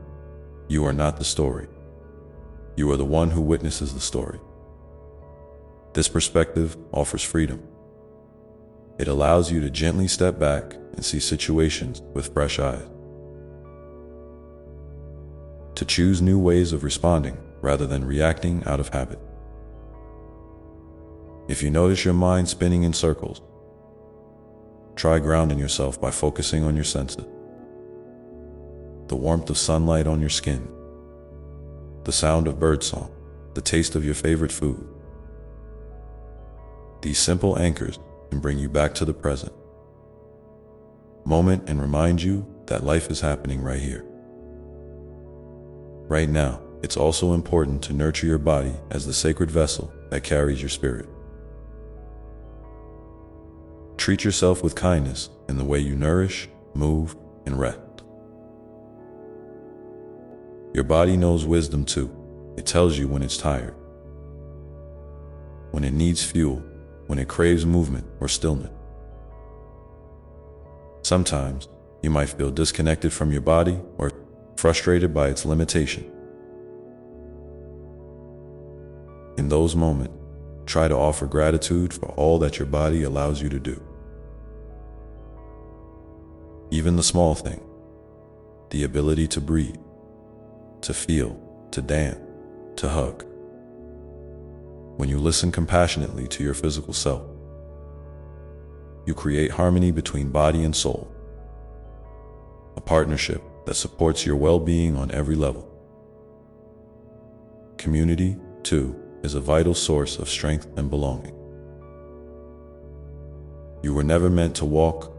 you are not the story. You are the one who witnesses the story. This perspective offers freedom. It allows you to gently step back and see situations with fresh eyes, to choose new ways of responding rather than reacting out of habit. If you notice your mind spinning in circles, try grounding yourself by focusing on your senses. The warmth of sunlight on your skin, the sound of birdsong, the taste of your favorite food. These simple anchors can bring you back to the present moment and remind you that life is happening right here, right now. It's also important to nurture your body as the sacred vessel that carries your spirit. Treat yourself with kindness in the way you nourish, move, and rest. Your body knows wisdom too. It tells you when it's tired, when it needs fuel, when it craves movement or stillness. Sometimes you might feel disconnected from your body or frustrated by its limitation. In those moments, try to offer gratitude for all that your body allows you to do. Even the small thing, the ability to breathe, to feel, to dance, to hug. When you listen compassionately to your physical self, you create harmony between body and soul, a partnership that supports your well-being on every level. Community, too, is a vital source of strength and belonging. You were never meant to walk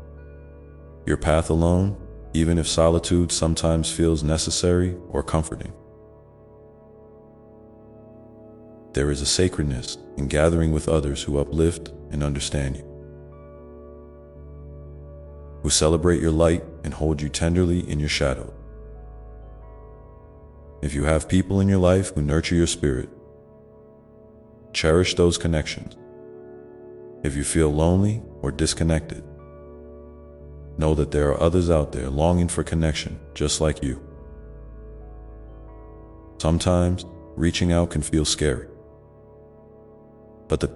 your path alone, even if solitude sometimes feels necessary or comforting. There is a sacredness in gathering with others who uplift and understand you, who celebrate your light and hold you tenderly in your shadow. If you have people in your life who nurture your spirit, cherish those connections. If you feel lonely or disconnected, know that there are others out there longing for connection just like you. Sometimes reaching out can feel scary, but the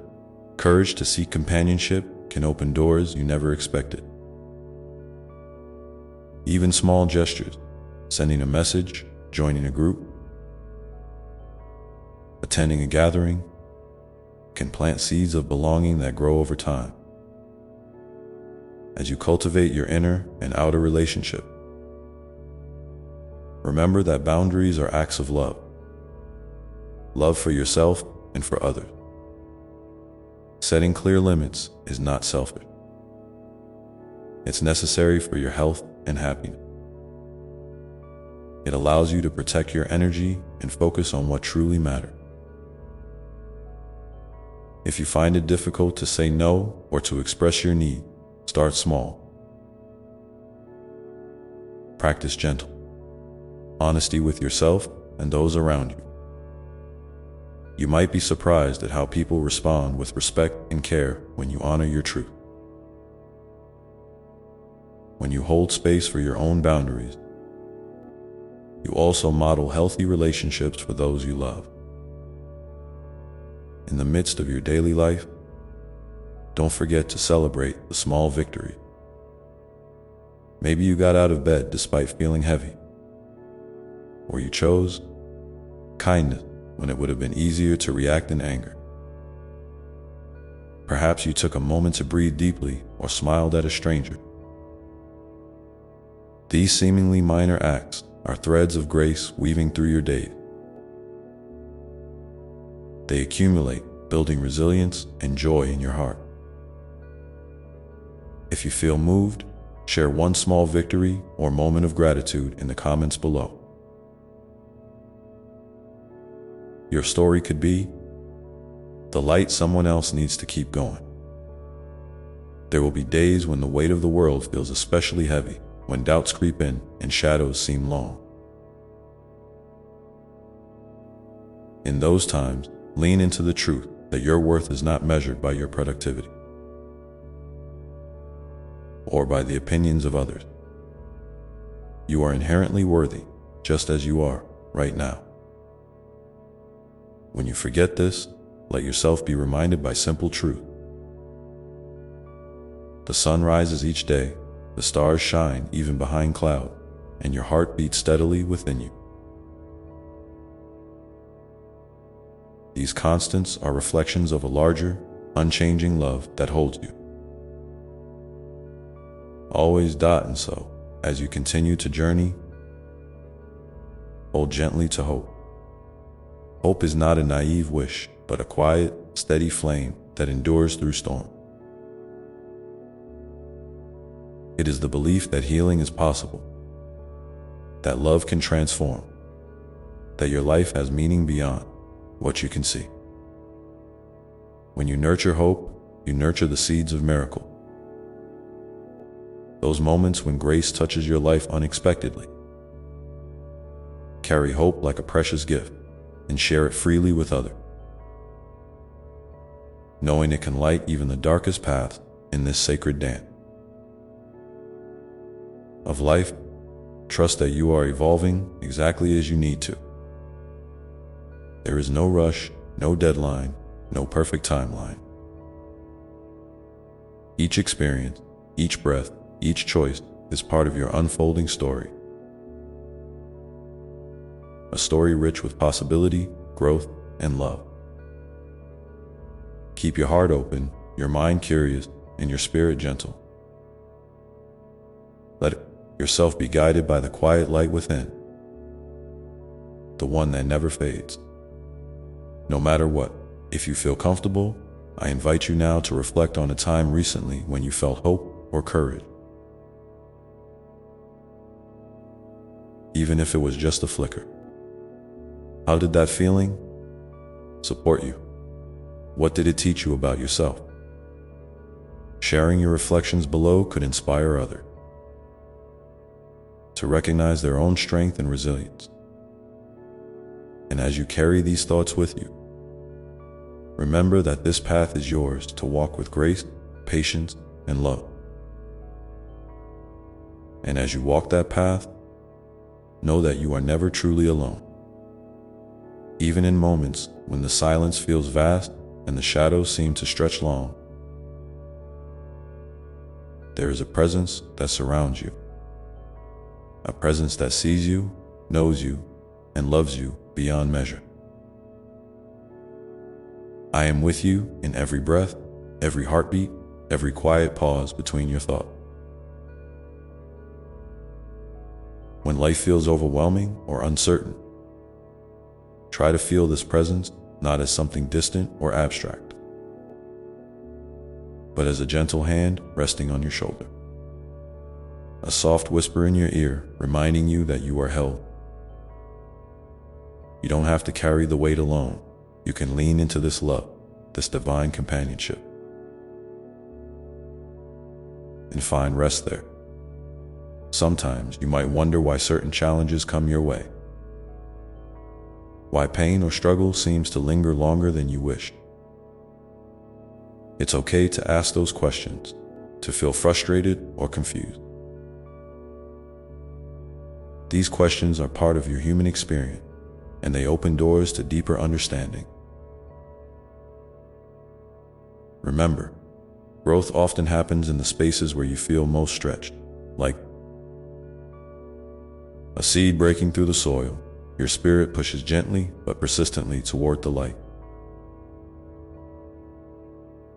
courage to seek companionship can open doors you never expected. Even small gestures, sending a message, joining a group, attending a gathering, can plant seeds of belonging that grow over time. As you cultivate your inner and outer relationship, remember that boundaries are acts of love. Love for yourself and for others. Setting clear limits is not selfish. It's necessary for your health and happiness. It allows you to protect your energy and focus on what truly matters. If you find it difficult to say no or to express your need, start small. Practice gentle honesty with yourself and those around you. You might be surprised at how people respond with respect and care when you honor your truth. When you hold space for your own boundaries, you also model healthy relationships for those you love. In the midst of your daily life, don't forget to celebrate the small victory. Maybe you got out of bed despite feeling heavy, or you chose kindness when it would have been easier to react in anger. Perhaps you took a moment to breathe deeply or smiled at a stranger. These seemingly minor acts are threads of grace weaving through your day. They accumulate, building resilience and joy in your heart. If you feel moved, share one small victory or moment of gratitude in the comments below. Your story could be the light someone else needs to keep going. There will be days when the weight of the world feels especially heavy, when doubts creep in and shadows seem long. In those times, lean into the truth that your worth is not measured by your productivity or by the opinions of others. You are inherently worthy, just as you are right now. When you forget this, let yourself be reminded by simple truth. The sun rises each day, the stars shine even behind cloud, and your heart beats steadily within you. These constants are reflections of a larger, unchanging love that holds you. Always and so, as you continue to journey, hold gently to hope. Hope is not a naive wish, but a quiet, steady flame that endures through storm. It is the belief that healing is possible, that love can transform, that your life has meaning beyond what you can see. When you nurture hope, you nurture the seeds of miracle. Those moments when grace touches your life unexpectedly. Carry hope like a precious gift and share it freely with others. Knowing it can light even the darkest path in this sacred dance of life, trust that you are evolving exactly as you need to. There is no rush, no deadline, no perfect timeline. Each experience, each breath, each choice is part of your unfolding story. A story rich with possibility, growth, and love. Keep your heart open, your mind curious, and your spirit gentle. Let yourself be guided by the quiet light within, the one that never fades. No matter what, if you feel comfortable, I invite you now to reflect on a time recently when you felt hope or courage. Even if it was just a flicker. How did that feeling support you? What did it teach you about yourself? Sharing your reflections below could inspire others to recognize their own strength and resilience. And as you carry these thoughts with you, remember that this path is yours to walk with grace, patience, and love. And as you walk that path, know that you are never truly alone. Even in moments when the silence feels vast and the shadows seem to stretch long, there is a presence that surrounds you. A presence that sees you, knows you, and loves you beyond measure. I am with you in every breath, every heartbeat, every quiet pause between your thoughts. When life feels overwhelming or uncertain, try to feel this presence not as something distant or abstract, but as a gentle hand resting on your shoulder. A soft whisper in your ear reminding you that you are held. You don't have to carry the weight alone. You can lean into this love, this divine companionship, and find rest there. Sometimes you might wonder why certain challenges come your way, why pain or struggle seems to linger longer than you wish. It's okay to ask those questions, to feel frustrated or confused. These questions are part of your human experience, and they open doors to deeper understanding. Remember, growth often happens in the spaces where you feel most stretched, like a seed breaking through the soil. Your spirit pushes gently but persistently toward the light.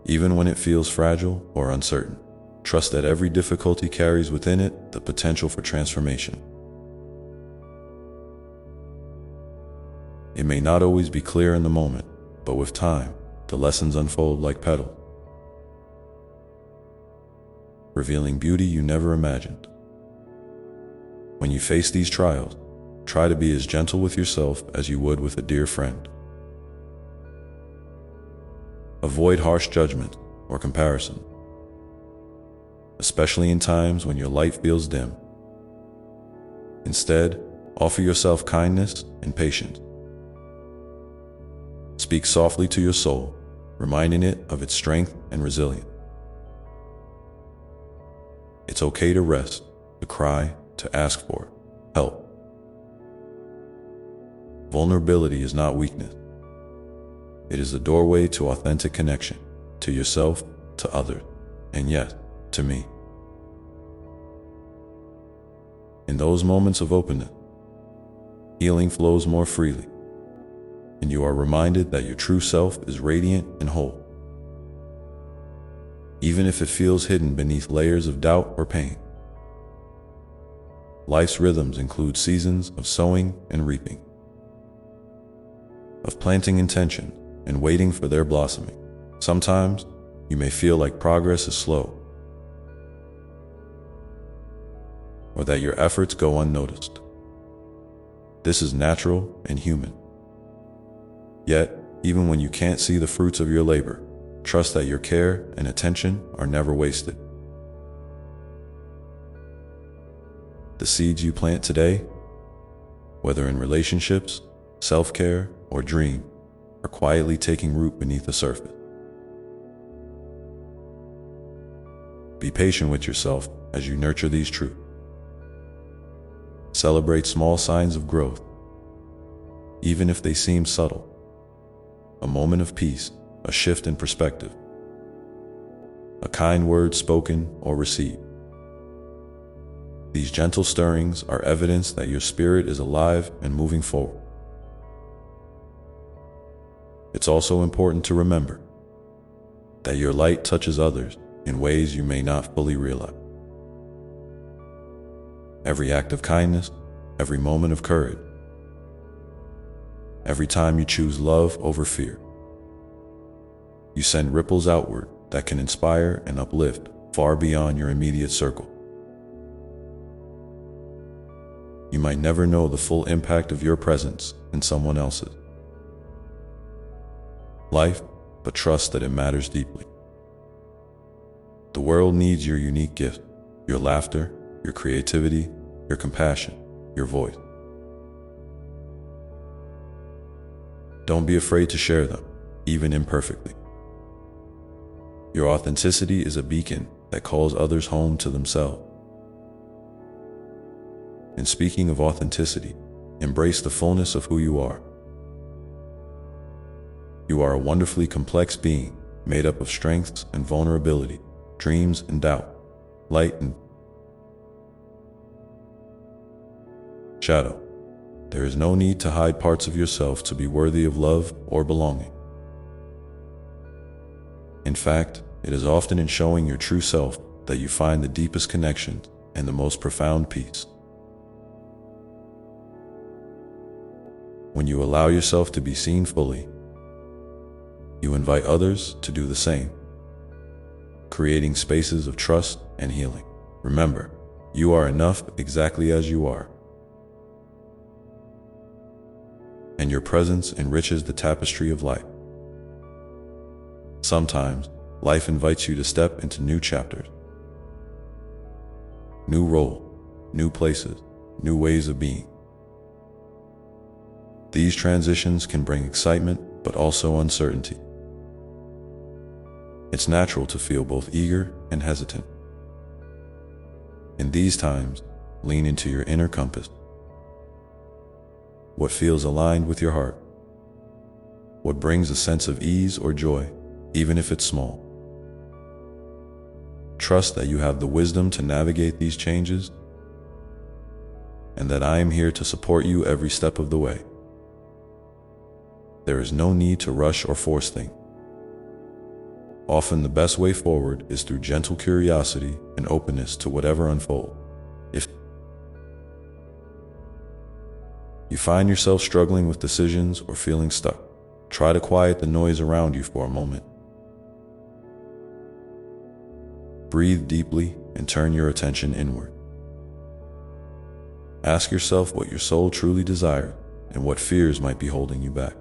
Even when it feels fragile or uncertain, trust that every difficulty carries within it the potential for transformation. It may not always be clear in the moment, but with time, the lessons unfold like petals, revealing beauty you never imagined. When you face these trials, try to be as gentle with yourself as you would with a dear friend. Avoid harsh judgment or comparison, especially in times when your light feels dim. Instead, offer yourself kindness and patience. Speak softly to your soul, reminding it of its strength and resilience. It's okay to rest, to cry, to ask for help. Vulnerability is not weakness. It is the doorway to authentic connection, to yourself, to others, and yes, to me. In those moments of openness, healing flows more freely, and you are reminded that your true self is radiant and whole, even if it feels hidden beneath layers of doubt or pain. Life's rhythms include seasons of sowing and reaping, of planting intention and waiting for their blossoming. Sometimes you may feel like progress is slow, or that your efforts go unnoticed. This is natural and human. Yet, even when you can't see the fruits of your labor, trust that your care and attention are never wasted. The seeds you plant today, whether in relationships, self-care, or dream, are quietly taking root beneath the surface. Be patient with yourself as you nurture these truths. Celebrate small signs of growth, even if they seem subtle. A moment of peace, a shift in perspective, a kind word spoken or received. These gentle stirrings are evidence that your spirit is alive and moving forward. It's also important to remember that your light touches others in ways you may not fully realize. Every act of kindness, every moment of courage, every time you choose love over fear, you send ripples outward that can inspire and uplift far beyond your immediate circle. You might never know the full impact of your presence in someone else's life, but trust that it matters deeply. The world needs your unique gift, your laughter, your creativity, your compassion, your voice. Don't be afraid to share them, even imperfectly. Your authenticity is a beacon that calls others home to themselves. And speaking of authenticity, embrace the fullness of who you are. You are a wonderfully complex being, made up of strengths and vulnerability, dreams and doubt, light and shadow. There is no need to hide parts of yourself to be worthy of love or belonging. In fact, it is often in showing your true self that you find the deepest connections and the most profound peace. When you allow yourself to be seen fully, you invite others to do the same, creating spaces of trust and healing. Remember, you are enough exactly as you are, and your presence enriches the tapestry of life. Sometimes, life invites you to step into new chapters, new role, new places, new ways of being. These transitions can bring excitement, but also uncertainty. It's natural to feel both eager and hesitant. In these times, lean into your inner compass. What feels aligned with your heart? What brings a sense of ease or joy, even if it's small? Trust that you have the wisdom to navigate these changes, and that I am here to support you every step of the way. There is no need to rush or force things. Often the best way forward is through gentle curiosity and openness to whatever unfolds. If you find yourself struggling with decisions or feeling stuck, try to quiet the noise around you for a moment. Breathe deeply and turn your attention inward. Ask yourself what your soul truly desires and what fears might be holding you back.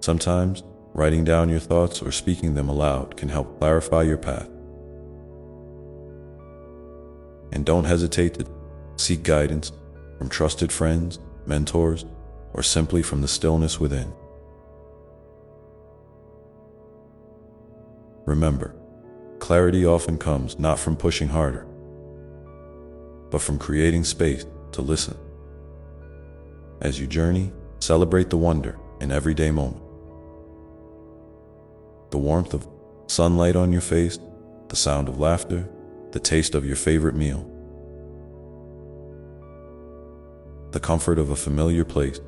Sometimes, writing down your thoughts or speaking them aloud can help clarify your path. And don't hesitate to seek guidance from trusted friends, mentors, or simply from the stillness within. Remember, clarity often comes not from pushing harder, but from creating space to listen. As you journey, celebrate the wonder in everyday moments. The warmth of sunlight on your face, the sound of laughter, the taste of your favorite meal, the comfort of a familiar place.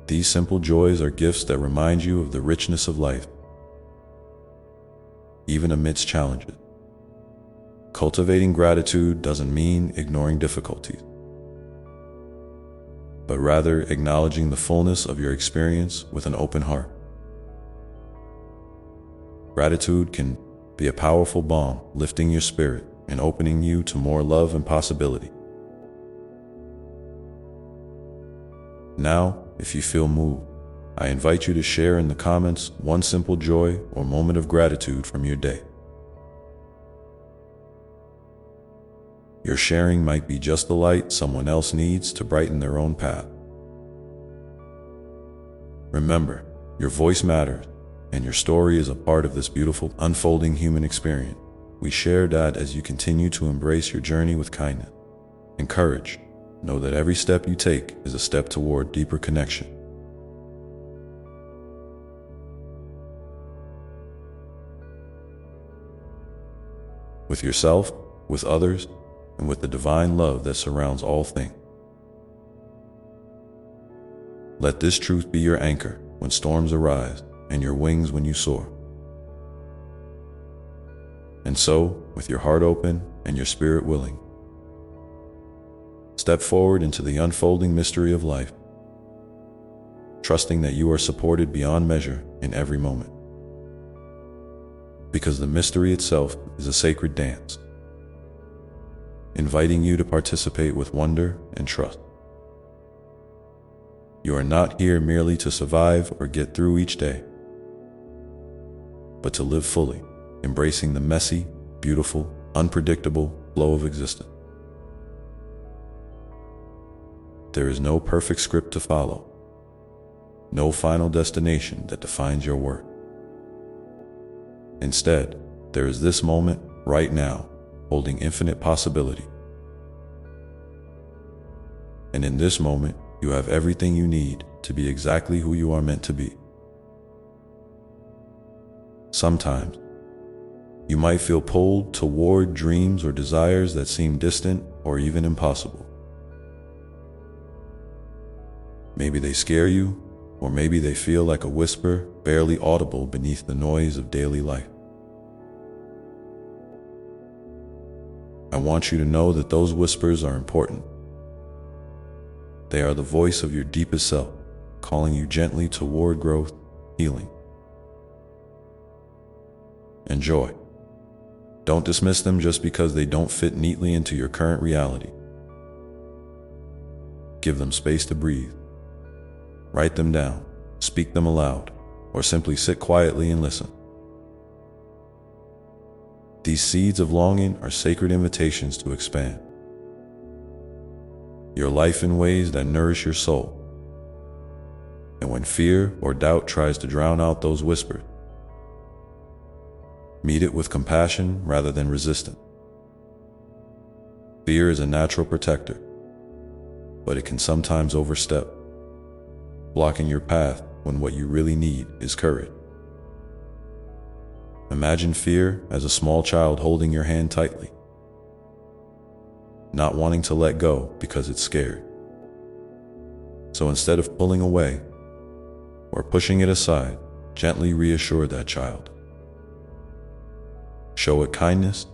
These simple joys are gifts that remind you of the richness of life, even amidst challenges. Cultivating gratitude doesn't mean ignoring difficulties, but rather acknowledging the fullness of your experience with an open heart. Gratitude can be a powerful balm, lifting your spirit and opening you to more love and possibility. Now, if you feel moved, I invite you to share in the comments one simple joy or moment of gratitude from your day. Your sharing might be just the light someone else needs to brighten their own path. Remember, your voice matters, and your story is a part of this beautiful, unfolding human experience. We share that as you continue to embrace your journey with kindness and courage. Know that every step you take is a step toward deeper connection. With yourself, with others, and with the divine love that surrounds all things. Let this truth be your anchor when storms arise and your wings when you soar. And so, with your heart open and your spirit willing, step forward into the unfolding mystery of life, trusting that you are supported beyond measure in every moment. Because the mystery itself is a sacred dance, inviting you to participate with wonder and trust. You are not here merely to survive or get through each day, but to live fully, embracing the messy, beautiful, unpredictable flow of existence. There is no perfect script to follow, no final destination that defines your worth. Instead, there is this moment right now, holding infinite possibility. And in this moment, you have everything you need to be exactly who you are meant to be. Sometimes, you might feel pulled toward dreams or desires that seem distant or even impossible. Maybe they scare you, or maybe they feel like a whisper barely audible beneath the noise of daily life. I want you to know that those whispers are important. They are the voice of your deepest self, calling you gently toward growth, healing, and joy. Don't dismiss them just because they don't fit neatly into your current reality. Give them space to breathe. Write them down, speak them aloud, or simply sit quietly and listen. These seeds of longing are sacred invitations to expand your life in ways that nourish your soul. And when fear or doubt tries to drown out those whispers, meet it with compassion rather than resistance. Fear is a natural protector, but it can sometimes overstep, blocking your path when what you really need is courage. Imagine fear as a small child holding your hand tightly, not wanting to let go because it's scared. So instead of pulling away or pushing it aside, gently reassure that child. Show it kindness.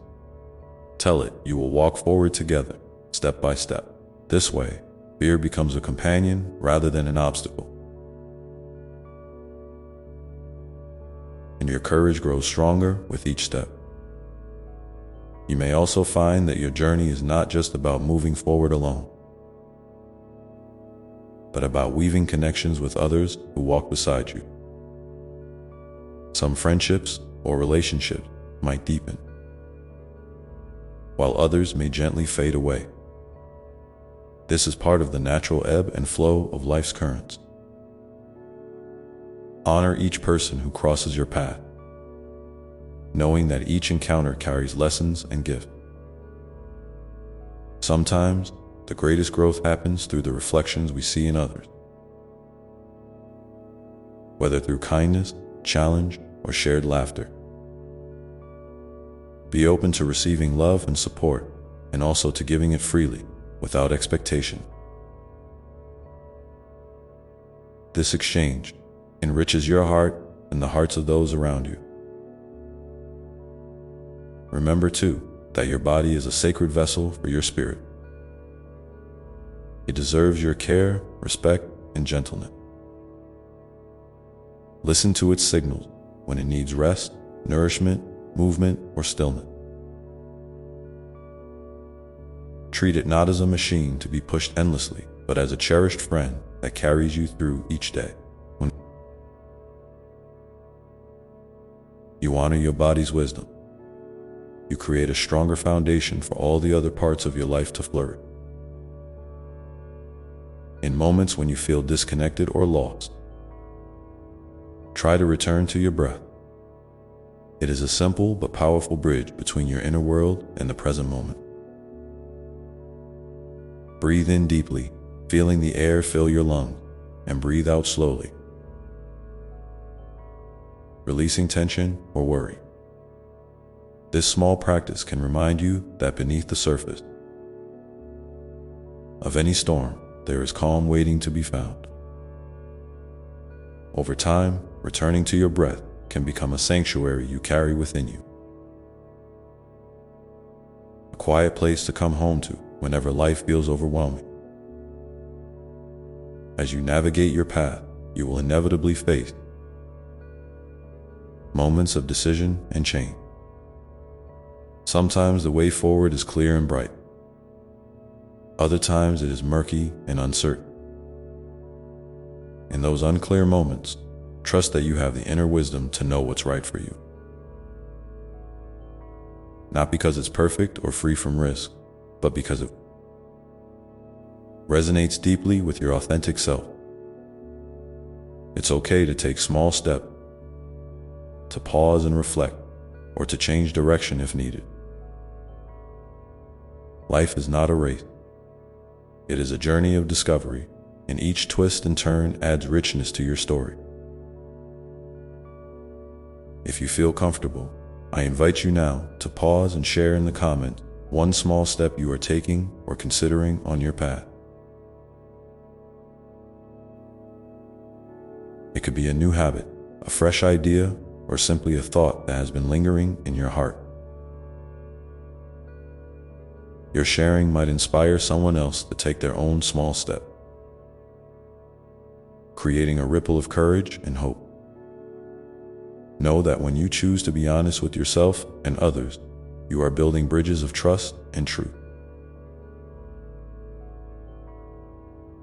Tell it you will walk forward together, step by step. This way, fear becomes a companion rather than an obstacle. And your courage grows stronger with each step. You may also find that your journey is not just about moving forward alone, but about weaving connections with others who walk beside you. Some friendships or relationships might deepen, while others may gently fade away. This is part of the natural ebb and flow of life's currents. Honor each person who crosses your path, knowing that each encounter carries lessons and gifts. Sometimes, the greatest growth happens through the reflections we see in others. Whether through kindness, challenge, or shared laughter. Be open to receiving love and support, and also to giving it freely, without expectation. This exchange enriches your heart and the hearts of those around you. Remember, too, that your body is a sacred vessel for your spirit. It deserves your care, respect, and gentleness. Listen to its signals when it needs rest, nourishment, movement, or stillness. Treat it not as a machine to be pushed endlessly, but as a cherished friend that carries you through each day. When you honor your body's wisdom, you create a stronger foundation for all the other parts of your life to flourish. In moments when you feel disconnected or lost, try to return to your breath. It is a simple but powerful bridge between your inner world and the present moment. Breathe in deeply, feeling the air fill your lungs, and breathe out slowly, releasing tension or worry. This small practice can remind you that beneath the surface of any storm, there is calm waiting to be found. Over time, returning to your breath can become a sanctuary you carry within you, a quiet place to come home to whenever life feels overwhelming. As you navigate your path, you will inevitably face moments of decision and change. Sometimes the way forward is clear and bright. Other times it is murky and uncertain. In those unclear moments, trust that you have the inner wisdom to know what's right for you. Not because it's perfect or free from risk, but because it resonates deeply with your authentic self. It's okay to take small steps, to pause and reflect, or to change direction if needed. Life is not a race. It is a journey of discovery, and each twist and turn adds richness to your story. If you feel comfortable, I invite you now to pause and share in the comments one small step you are taking or considering on your path. It could be a new habit, a fresh idea, or simply a thought that has been lingering in your heart. Your sharing might inspire someone else to take their own small step, creating a ripple of courage and hope. Know that when you choose to be honest with yourself and others, you are building bridges of trust and truth.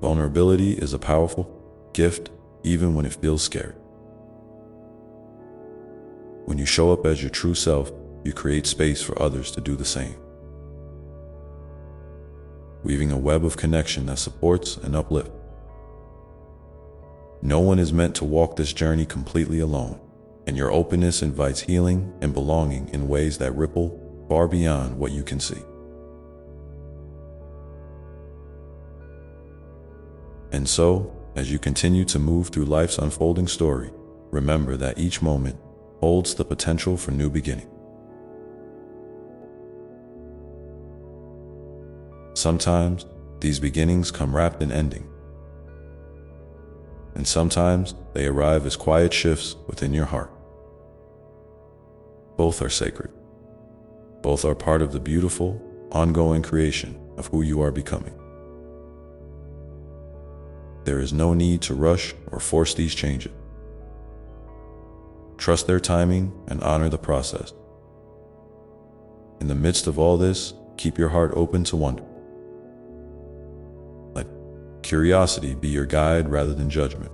Vulnerability is a powerful gift, even when it feels scary. When you show up as your true self, you create space for others to do the same, weaving a web of connection that supports and uplifts. No one is meant to walk this journey completely alone, and your openness invites healing and belonging in ways that ripple far beyond what you can see. And so, as you continue to move through life's unfolding story, remember that each moment holds the potential for new beginning. Sometimes, these beginnings come wrapped in ending, and sometimes they arrive as quiet shifts within your heart. Both are sacred. Both are part of the beautiful, ongoing creation of who you are becoming. There is no need to rush or force these changes. Trust their timing and honor the process. In the midst of all this, keep your heart open to wonder. Let curiosity be your guide rather than judgment.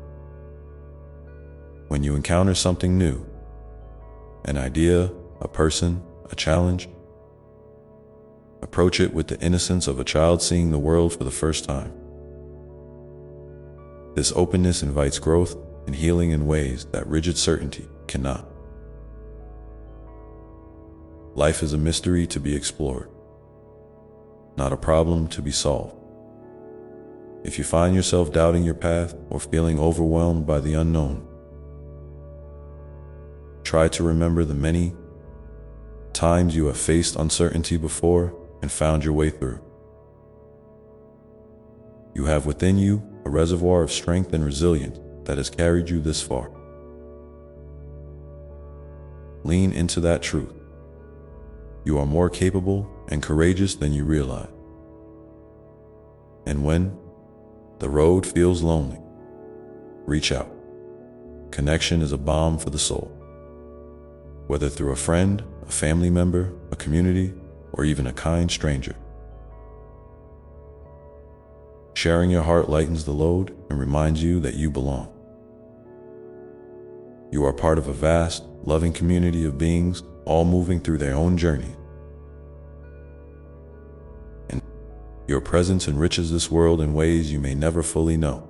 When you encounter something new, an idea, a person, a challenge, approach it with the innocence of a child seeing the world for the first time. This openness invites growth and healing in ways that rigid certainty cannot. Life is a mystery to be explored, not a problem to be solved. If you find yourself doubting your path or feeling overwhelmed by the unknown, try to remember the many times you have faced uncertainty before and found your way through. You have within you a reservoir of strength and resilience that has carried you this far. Lean into that truth. You are more capable and courageous than you realize. And when the road feels lonely, reach out. Connection is a balm for the soul. Whether through a friend, a family member, a community, or even a kind stranger. Sharing your heart lightens the load and reminds you that you belong. You are part of a vast, loving community of beings, all moving through their own journey. And your presence enriches this world in ways you may never fully know.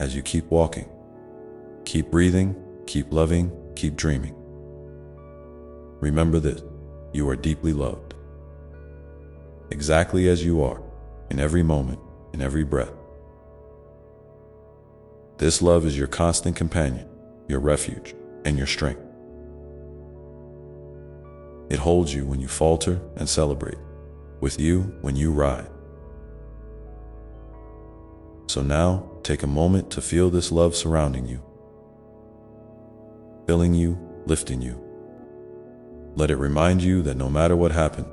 As you keep walking, keep breathing, keep loving, keep dreaming. Remember this: you are deeply loved. Exactly as you are, in every moment, in every breath. This love is your constant companion, your refuge, and your strength. It holds you when you falter and celebrate, with you when you ride. So now, take a moment to feel this love surrounding you, filling you, lifting you. Let it remind you that no matter what happens,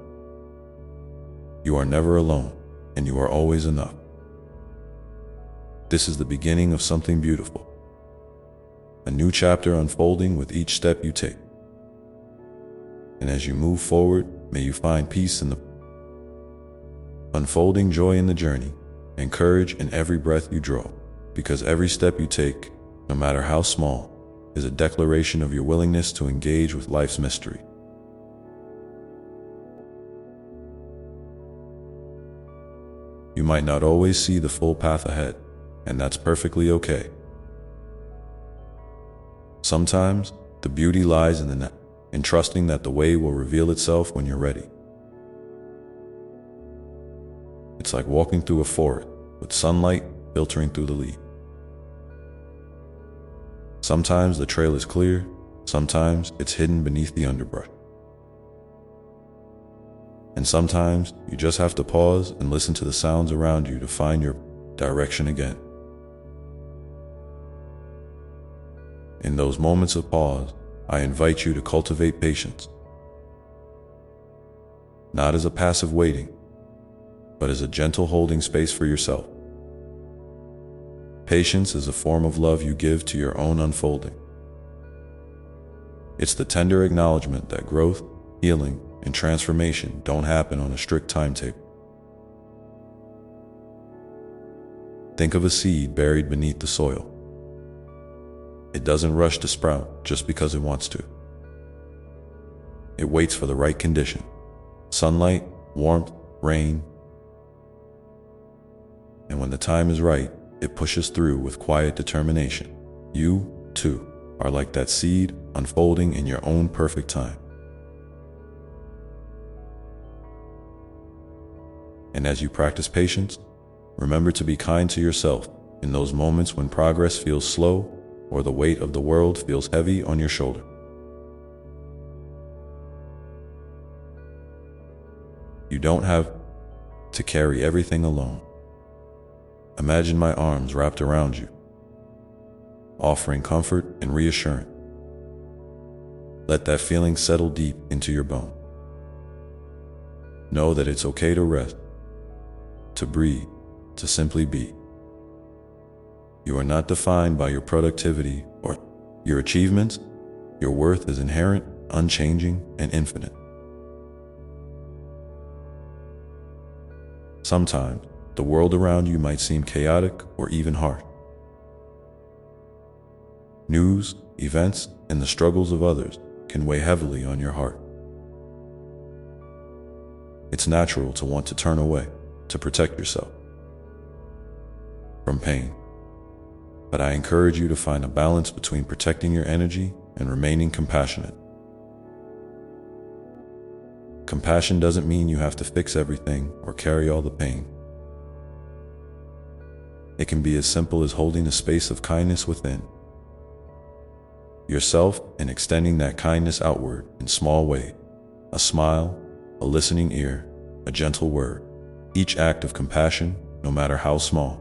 you are never alone, and you are always enough. This is the beginning of something beautiful, a new chapter unfolding with each step you take. And as you move forward, may you find peace in the unfolding, joy in the journey, and courage in every breath you draw, because every step you take, no matter how small, is a declaration of your willingness to engage with life's mystery. You might not always see the full path ahead, and that's perfectly okay. Sometimes, the beauty lies in trusting that the way will reveal itself when you're ready. It's like walking through a forest with sunlight filtering through the leaves. Sometimes the trail is clear, sometimes it's hidden beneath the underbrush. And sometimes you just have to pause and listen to the sounds around you to find your direction again. In those moments of pause, I invite you to cultivate patience, not as a passive waiting, but as a gentle holding space for yourself. Patience is a form of love you give to your own unfolding. It's the tender acknowledgement that growth, healing, and transformation don't happen on a strict timetable. Think of a seed buried beneath the soil. It doesn't rush to sprout just because it wants to. It waits for the right condition: sunlight, warmth, rain. And when the time is right, it pushes through with quiet determination. You, too, are like that seed, unfolding in your own perfect time. And as you practice patience, remember to be kind to yourself in those moments when progress feels slow or the weight of the world feels heavy on your shoulder. You don't have to carry everything alone. Imagine my arms wrapped around you, offering comfort and reassurance. Let that feeling settle deep into your bones. Know that it's okay to rest, to breathe, to simply be. You are not defined by your productivity or your achievements. Your worth is inherent, unchanging, and infinite. Sometimes, the world around you might seem chaotic or even harsh. News, events, and the struggles of others can weigh heavily on your heart. It's natural to want to turn away, to protect yourself from pain. But I encourage you to find a balance between protecting your energy and remaining compassionate. Compassion doesn't mean you have to fix everything or carry all the pain. It can be as simple as holding a space of kindness within yourself and extending that kindness outward in small ways: a smile, a listening ear, a gentle word. Each act of compassion, no matter how small,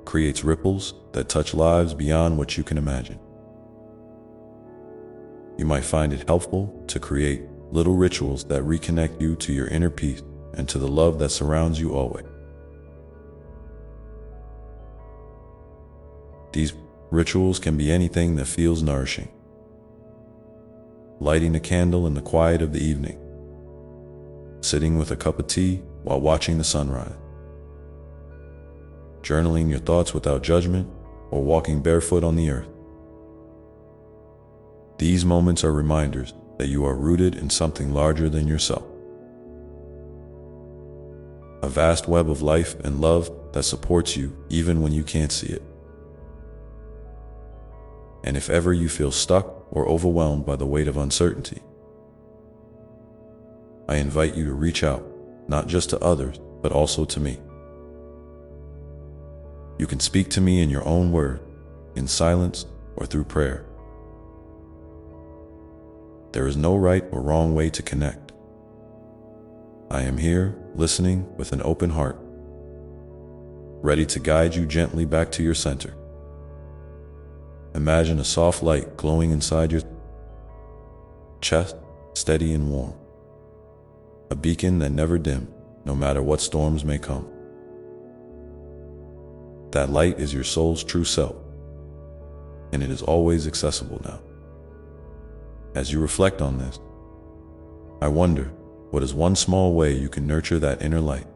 creates ripples that touch lives beyond what you can imagine. You might find it helpful to create little rituals that reconnect you to your inner peace and to the love that surrounds you always. These rituals can be anything that feels nourishing. lighting a candle in the quiet of the evening, sitting with a cup of tea while watching the sunrise, journaling your thoughts without judgment, or walking barefoot on the earth. These moments are reminders that you are rooted in something larger than yourself. A vast web of life and love that supports you even when you can't see it. And if ever you feel stuck or overwhelmed by the weight of uncertainty, I invite you to reach out, not just to others, but also to me. You can speak to me in your own word, in silence, or through prayer. There is no right or wrong way to connect. I am here, listening with an open heart, ready to guide you gently back to your center. Imagine a soft light glowing inside your chest, steady and warm. A beacon that never dims, no matter what storms may come. That light is your soul's true self, and it is always accessible now. As you reflect on this, I wonder, what is one small way you can nurture that inner light?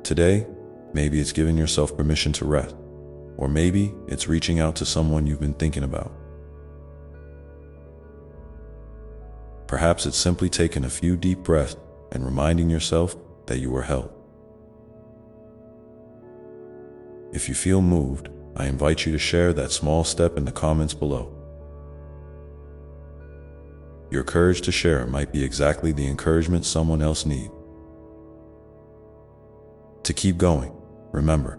Today, maybe it's giving yourself permission to rest, or maybe it's reaching out to someone you've been thinking about. Perhaps it's simply taking a few deep breaths and reminding yourself that you are held. If you feel moved, I invite you to share that small step in the comments below. Your courage to share might be exactly the encouragement someone else needs. To keep going, remember,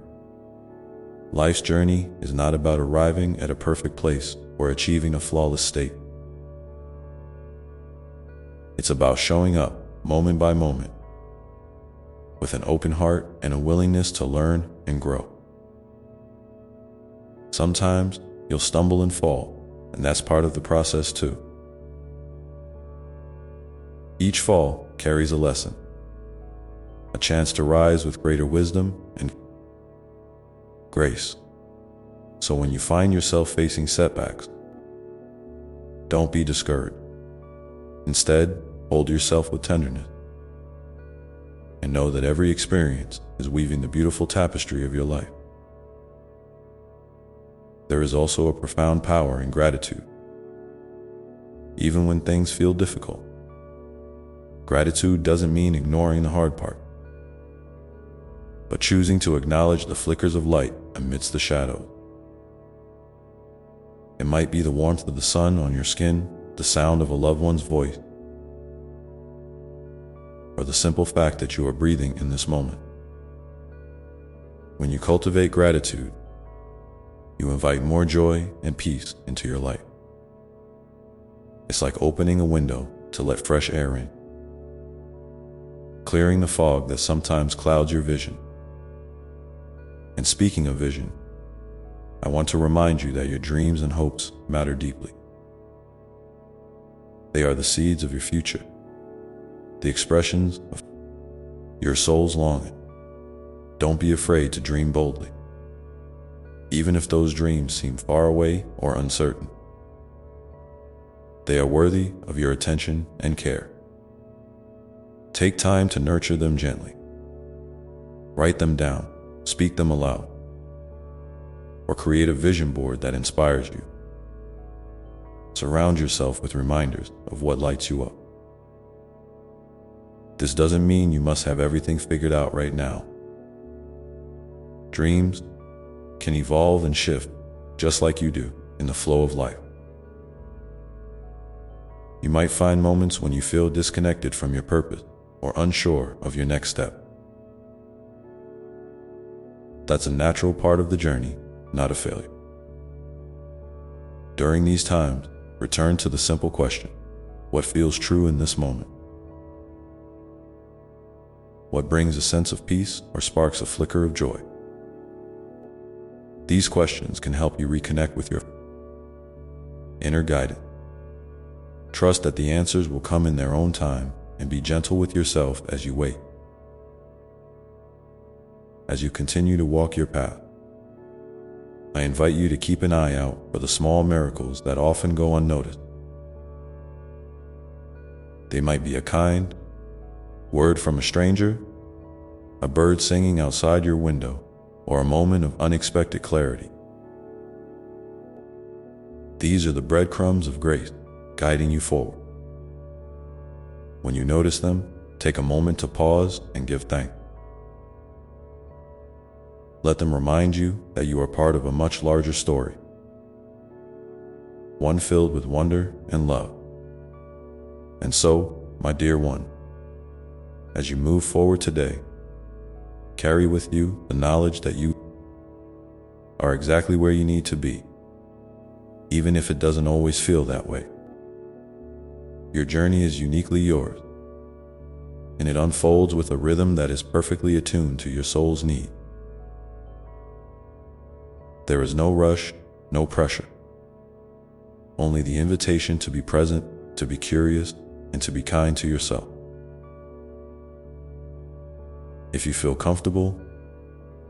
life's journey is not about arriving at a perfect place or achieving a flawless state. It's about showing up, moment by moment, with an open heart and a willingness to learn and grow. Sometimes you'll stumble and fall, and that's part of the process too. Each fall carries a lesson, a chance to rise with greater wisdom and grace. So when you find yourself facing setbacks, don't be discouraged. Instead, hold yourself with tenderness and know that every experience is weaving the beautiful tapestry of your life. There is also a profound power in gratitude. Even when things feel difficult, gratitude doesn't mean ignoring the hard part, but choosing to acknowledge the flickers of light amidst the shadows. It might be the warmth of the sun on your skin, the sound of a loved one's voice, or the simple fact that you are breathing in this moment. When you cultivate gratitude, you invite more joy and peace into your life. It's like opening a window to let fresh air in, clearing the fog that sometimes clouds your vision. And speaking of vision, I want to remind you that your dreams and hopes matter deeply. They are the seeds of your future, the expressions of your soul's longing. Don't be afraid to dream boldly, even if those dreams seem far away or uncertain. They are worthy of your attention and care. Take time to nurture them gently. Write them down, speak them aloud, or create a vision board that inspires you. Surround yourself with reminders of what lights you up. This doesn't mean you must have everything figured out right now. Dreams can evolve and shift just like you do in the flow of life. You might find moments when you feel disconnected from your purpose or unsure of your next step. That's a natural part of the journey, not a failure. During these times, return to the simple question: what feels true in this moment? What brings a sense of peace or sparks a flicker of joy? These questions can help you reconnect with your inner guidance. Trust that the answers will come in their own time, and be gentle with yourself as you wait. As you continue to walk your path, I invite you to keep an eye out for the small miracles that often go unnoticed. They might be a kind word from a stranger, a bird singing outside your window, or a moment of unexpected clarity. These are the breadcrumbs of grace guiding you forward. When you notice them, take a moment to pause and give thanks. Let them remind you that you are part of a much larger story, one filled with wonder and love. And so, my dear one, as you move forward today, carry with you the knowledge that you are exactly where you need to be, even if it doesn't always feel that way. Your journey is uniquely yours, and it unfolds with a rhythm that is perfectly attuned to your soul's need. There is no rush, no pressure, only the invitation to be present, to be curious, and to be kind to yourself. If you feel comfortable,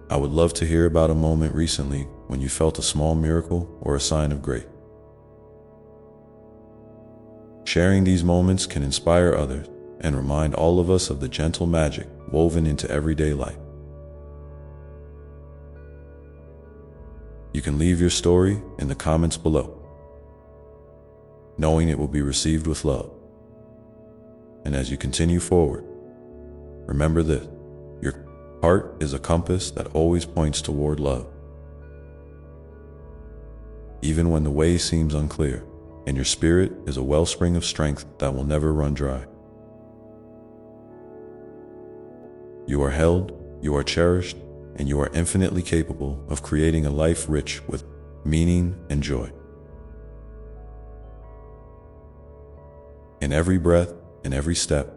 I would love to hear about a moment recently when you felt a small miracle or a sign of grace. Sharing these moments can inspire others and remind all of us of the gentle magic woven into everyday life. You can leave your story in the comments below, knowing it will be received with love. And as you continue forward, remember this: your heart is a compass that always points toward love. Even when the way seems unclear, and your spirit is a wellspring of strength that will never run dry. You are held, you are cherished, and you are infinitely capable of creating a life rich with meaning and joy. In every breath, in every step,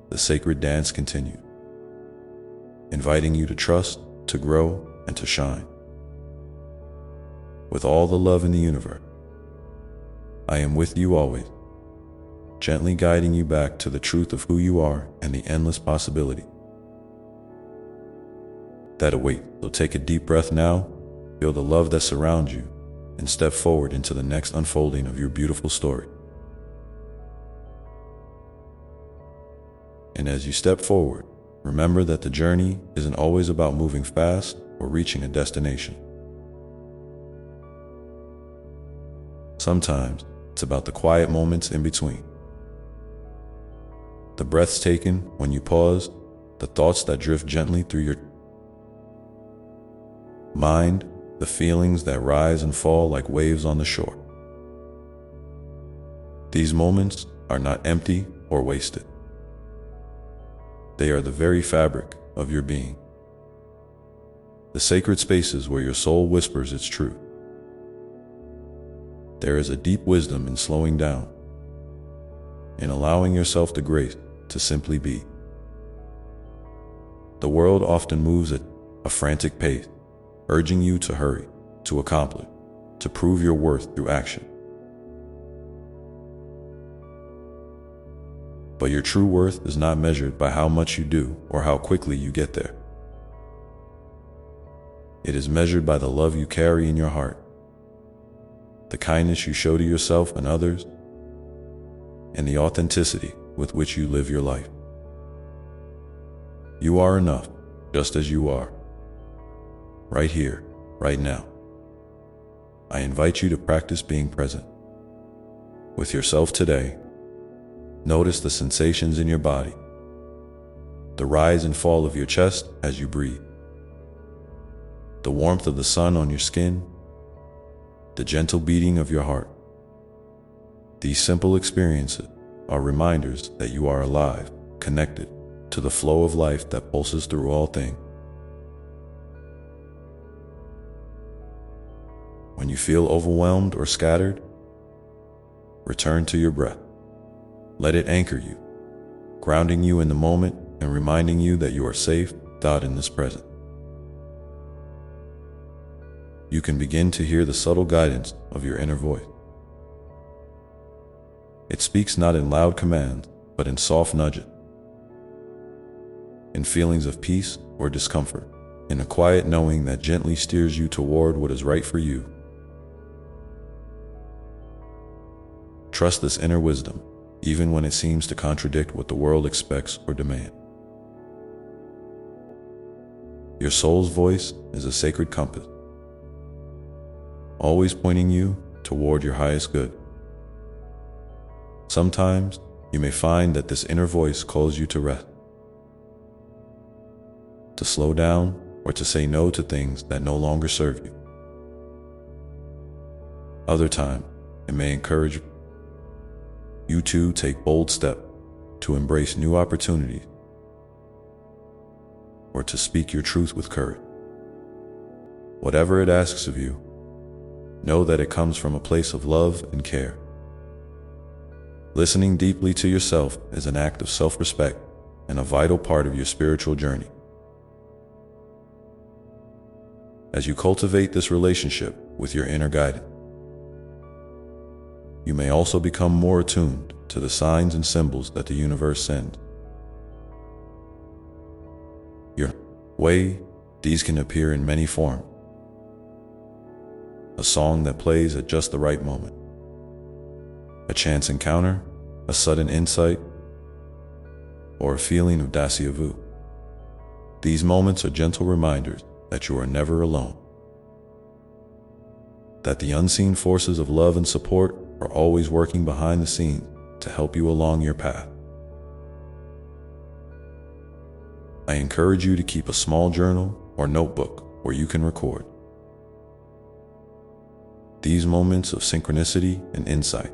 the sacred dance continues, inviting you to trust, to grow, and to shine. With all the love in the universe, I am with you always, gently guiding you back to the truth of who you are and the endless possibility that await. So take a deep breath now, feel the love that surrounds you, and step forward into the next unfolding of your beautiful story. And as you step forward, remember that the journey isn't always about moving fast or reaching a destination. Sometimes it's about the quiet moments in between. The breaths taken when you pause, the thoughts that drift gently through your mind, the feelings that rise and fall like waves on the shore. These moments are not empty or wasted. They are the very fabric of your being, the sacred spaces where your soul whispers its truth. There is a deep wisdom in slowing down, in allowing yourself the grace to simply be. The world often moves at a frantic pace, urging you to hurry, to accomplish, to prove your worth through action. But your true worth is not measured by how much you do or how quickly you get there. It is measured by the love you carry in your heart, the kindness you show to yourself and others, and the authenticity with which you live your life. You are enough, just as you are, right here, right now. I invite you to practice being present with yourself today. Notice the sensations in your body, the rise and fall of your chest as you breathe, the warmth of the sun on your skin, the gentle beating of your heart. These simple experiences are reminders that you are alive, connected to the flow of life that pulses through all things. When you feel overwhelmed or scattered, return to your breath. Let it anchor you, grounding you in the moment and reminding you that you are safe without in this present. You can begin to hear the subtle guidance of your inner voice. It speaks not in loud commands, but in soft nudges, in feelings of peace or discomfort, in a quiet knowing that gently steers you toward what is right for you. Trust this inner wisdom, even when it seems to contradict what the world expects or demands. Your soul's voice is a sacred compass, always pointing you toward your highest good. Sometimes you may find that this inner voice calls you to rest, to slow down, or to say no to things that no longer serve you. Other times, it may encourage you to take bold steps, to embrace new opportunities, or to speak your truth with courage. Whatever it asks of you, know that it comes from a place of love and care. Listening deeply to yourself is an act of self-respect and a vital part of your spiritual journey. As you cultivate this relationship with your inner guidance, you may also become more attuned to the signs and symbols that the universe sends your way. These can appear in many forms. A song that plays at just the right moment, a chance encounter, a sudden insight, or a feeling of déjà vu. These moments are gentle reminders that you are never alone, that the unseen forces of love and support are always working behind the scenes to help you along your path. I encourage you to keep a small journal or notebook where you can record these moments of synchronicity and insight.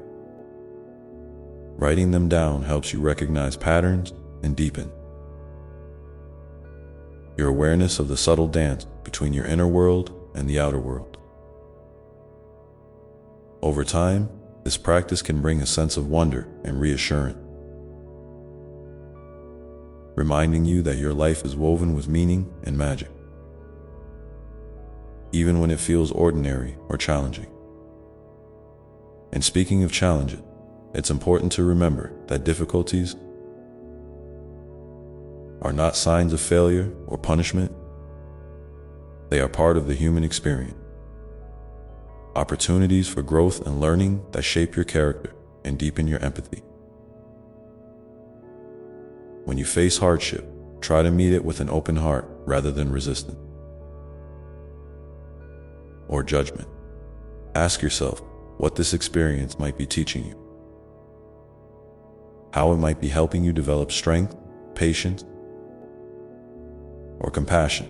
Writing them down helps you recognize patterns and deepen your awareness of the subtle dance between your inner world and the outer world. Over time, this practice can bring a sense of wonder and reassurance, reminding you that your life is woven with meaning and magic, even when it feels ordinary or challenging. And speaking of challenges, it's important to remember that difficulties are not signs of failure or punishment. They are part of the human experience, opportunities for growth and learning that shape your character and deepen your empathy. When you face hardship, try to meet it with an open heart rather than resistance or judgment. Ask yourself what this experience might be teaching you, how it might be helping you develop strength, patience, or compassion.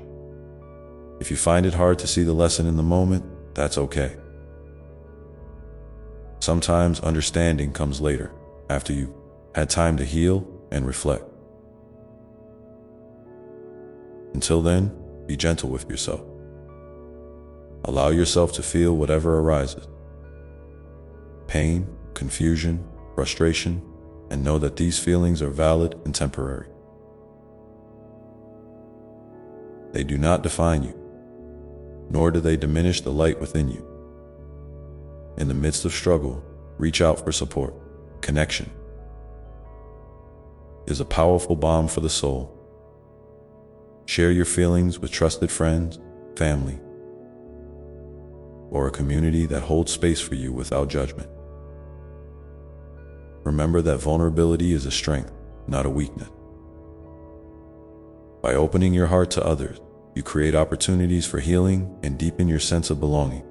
If you find it hard to see the lesson in the moment, that's okay. Sometimes understanding comes later, after you've had time to heal and reflect. Until then, be gentle with yourself. Allow yourself to feel whatever arises: pain, confusion, frustration, and know that these feelings are valid and temporary. They do not define you, nor do they diminish the light within you. In the midst of struggle, reach out for support. Connection is a powerful balm for the soul. Share your feelings with trusted friends, family, or a community that holds space for you without judgment. Remember that vulnerability is a strength, not a weakness. By opening your heart to others, you create opportunities for healing and deepen your sense of belonging.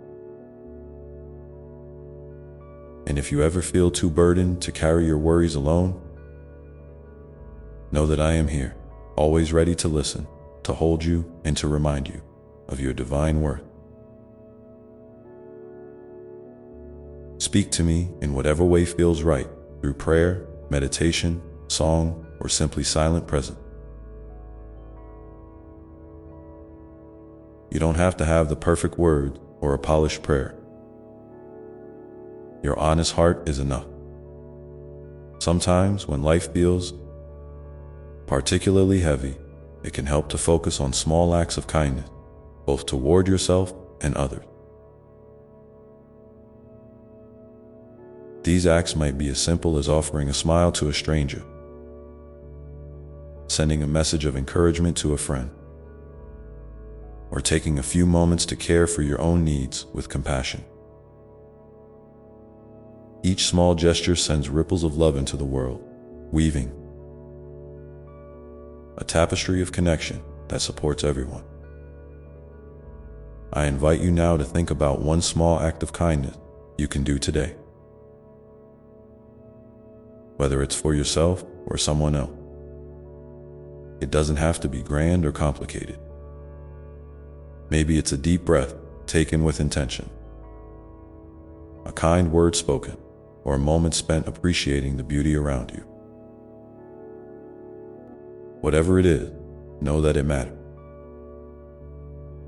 And if you ever feel too burdened to carry your worries alone, know that I am here, always ready to listen, to hold you, and to remind you of your divine worth. Speak to me in whatever way feels right, through prayer, meditation, song, or simply silent presence. You don't have to have the perfect words or a polished prayer. Your honest heart is enough. Sometimes when life feels particularly heavy, it can help to focus on small acts of kindness, both toward yourself and others. These acts might be as simple as offering a smile to a stranger, sending a message of encouragement to a friend, or taking a few moments to care for your own needs with compassion. Each small gesture sends ripples of love into the world, weaving a tapestry of connection that supports everyone. I invite you now to think about one small act of kindness you can do today. Whether it's for yourself or someone else. It doesn't have to be grand or complicated. Maybe it's a deep breath taken with intention, a kind word spoken, or a moment spent appreciating the beauty around you. Whatever it is, know that it matters.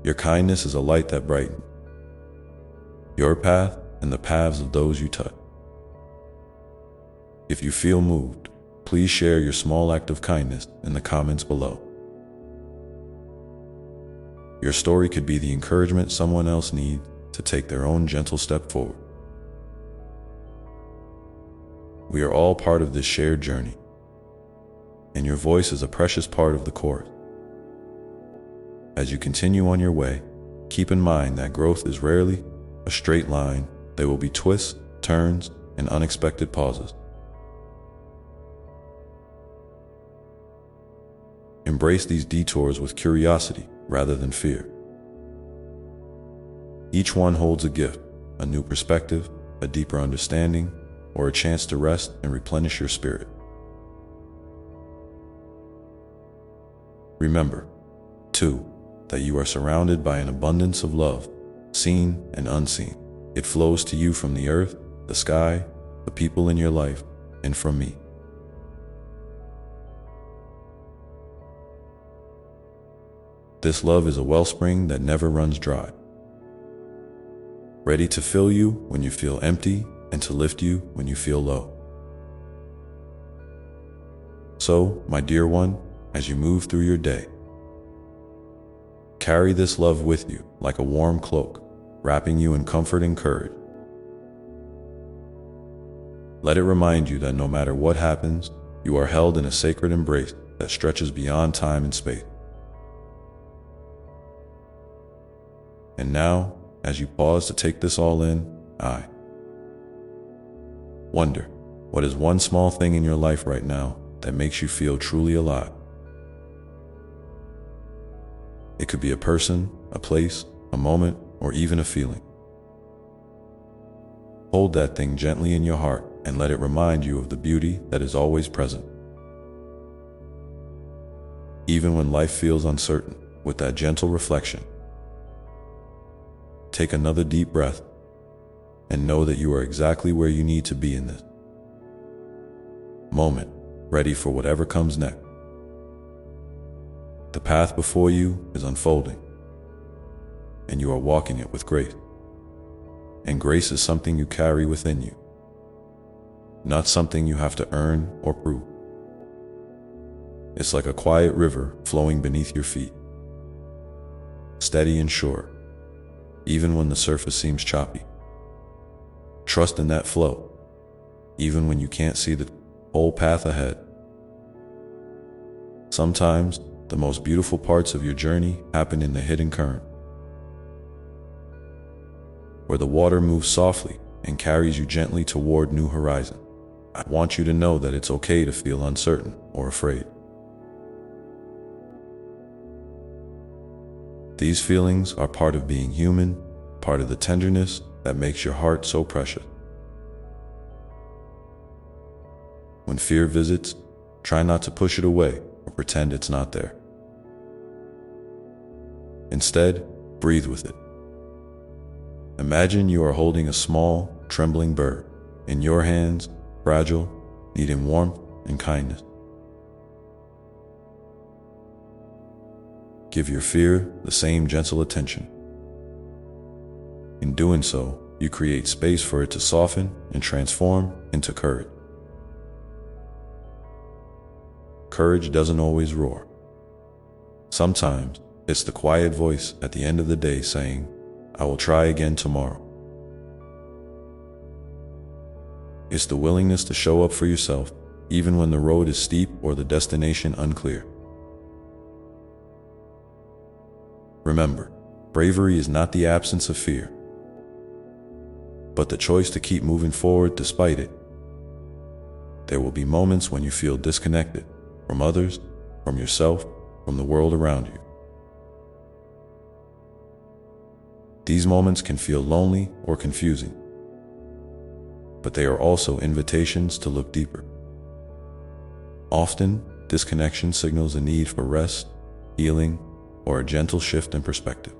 Your kindness is a light that brightens your path and the paths of those you touch. If you feel moved, please share your small act of kindness in the comments below. Your story could be the encouragement someone else needs to take their own gentle step forward. We are all part of this shared journey, and your voice is a precious part of the chorus. As you continue on your way, keep in mind that growth is rarely a straight line. There will be twists, turns, and unexpected pauses. Embrace these detours with curiosity rather than fear. Each one holds a gift, a new perspective, a deeper understanding, or a chance to rest and replenish your spirit. Remember, too, that you are surrounded by an abundance of love, seen and unseen. It flows to you from the earth, the sky, the people in your life, and from me. This love is a wellspring that never runs dry, ready to fill you when you feel empty and to lift you when you feel low. So, my dear one, as you move through your day, carry this love with you like a warm cloak, wrapping you in comfort and courage. Let it remind you that no matter what happens, you are held in a sacred embrace that stretches beyond time and space. And now, as you pause to take this all in, I wonder, what is one small thing in your life right now that makes you feel truly alive? It could be a person, a place, a moment, or even a feeling. Hold that thing gently in your heart and let it remind you of the beauty that is always present. Even when life feels uncertain, with that gentle reflection, take another deep breath and know that you are exactly where you need to be in this moment, ready for whatever comes next. The path before you is unfolding, and you are walking it with grace. And grace is something you carry within you, not something you have to earn or prove. It's like a quiet river flowing beneath your feet, steady and sure, even when the surface seems choppy. Trust in that flow, even when you can't see the whole path ahead. Sometimes, the most beautiful parts of your journey happen in the hidden current, where the water moves softly and carries you gently toward new horizons. I want you to know that it's okay to feel uncertain or afraid. These feelings are part of being human, part of the tenderness that makes your heart so precious. When fear visits, try not to push it away or pretend it's not there. Instead, breathe with it. Imagine you are holding a small, trembling bird in your hands, fragile, needing warmth and kindness. Give your fear the same gentle attention. In doing so, you create space for it to soften and transform into courage. Courage doesn't always roar. Sometimes, it's the quiet voice at the end of the day saying, I will try again tomorrow. It's the willingness to show up for yourself, even when the road is steep or the destination unclear. Remember, bravery is not the absence of fear, but the choice to keep moving forward despite it. There will be moments when you feel disconnected from others, from yourself, from the world around you. These moments can feel lonely or confusing, but they are also invitations to look deeper. Often, disconnection signals a need for rest, healing, or a gentle shift in perspective.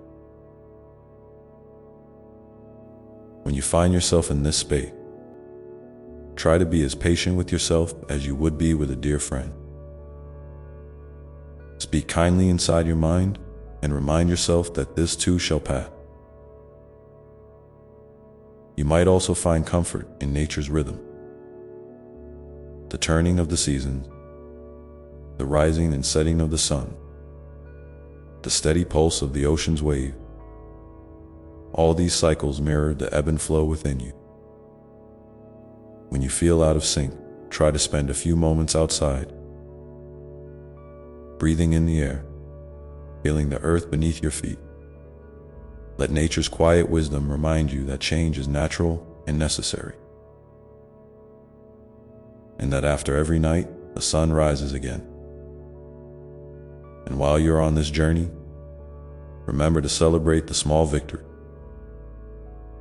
When you find yourself in this space, try to be as patient with yourself as you would be with a dear friend. Speak kindly inside your mind and remind yourself that this too shall pass. You might also find comfort in nature's rhythm. The turning of the seasons, the rising and setting of the sun, the steady pulse of the ocean's wave. All these cycles mirror the ebb and flow within you. When you feel out of sync, try to spend a few moments outside, breathing in the air, feeling the earth beneath your feet. Let nature's quiet wisdom remind you that change is natural and necessary, and that after every night, the sun rises again. And while you're on this journey, remember to celebrate the small victory.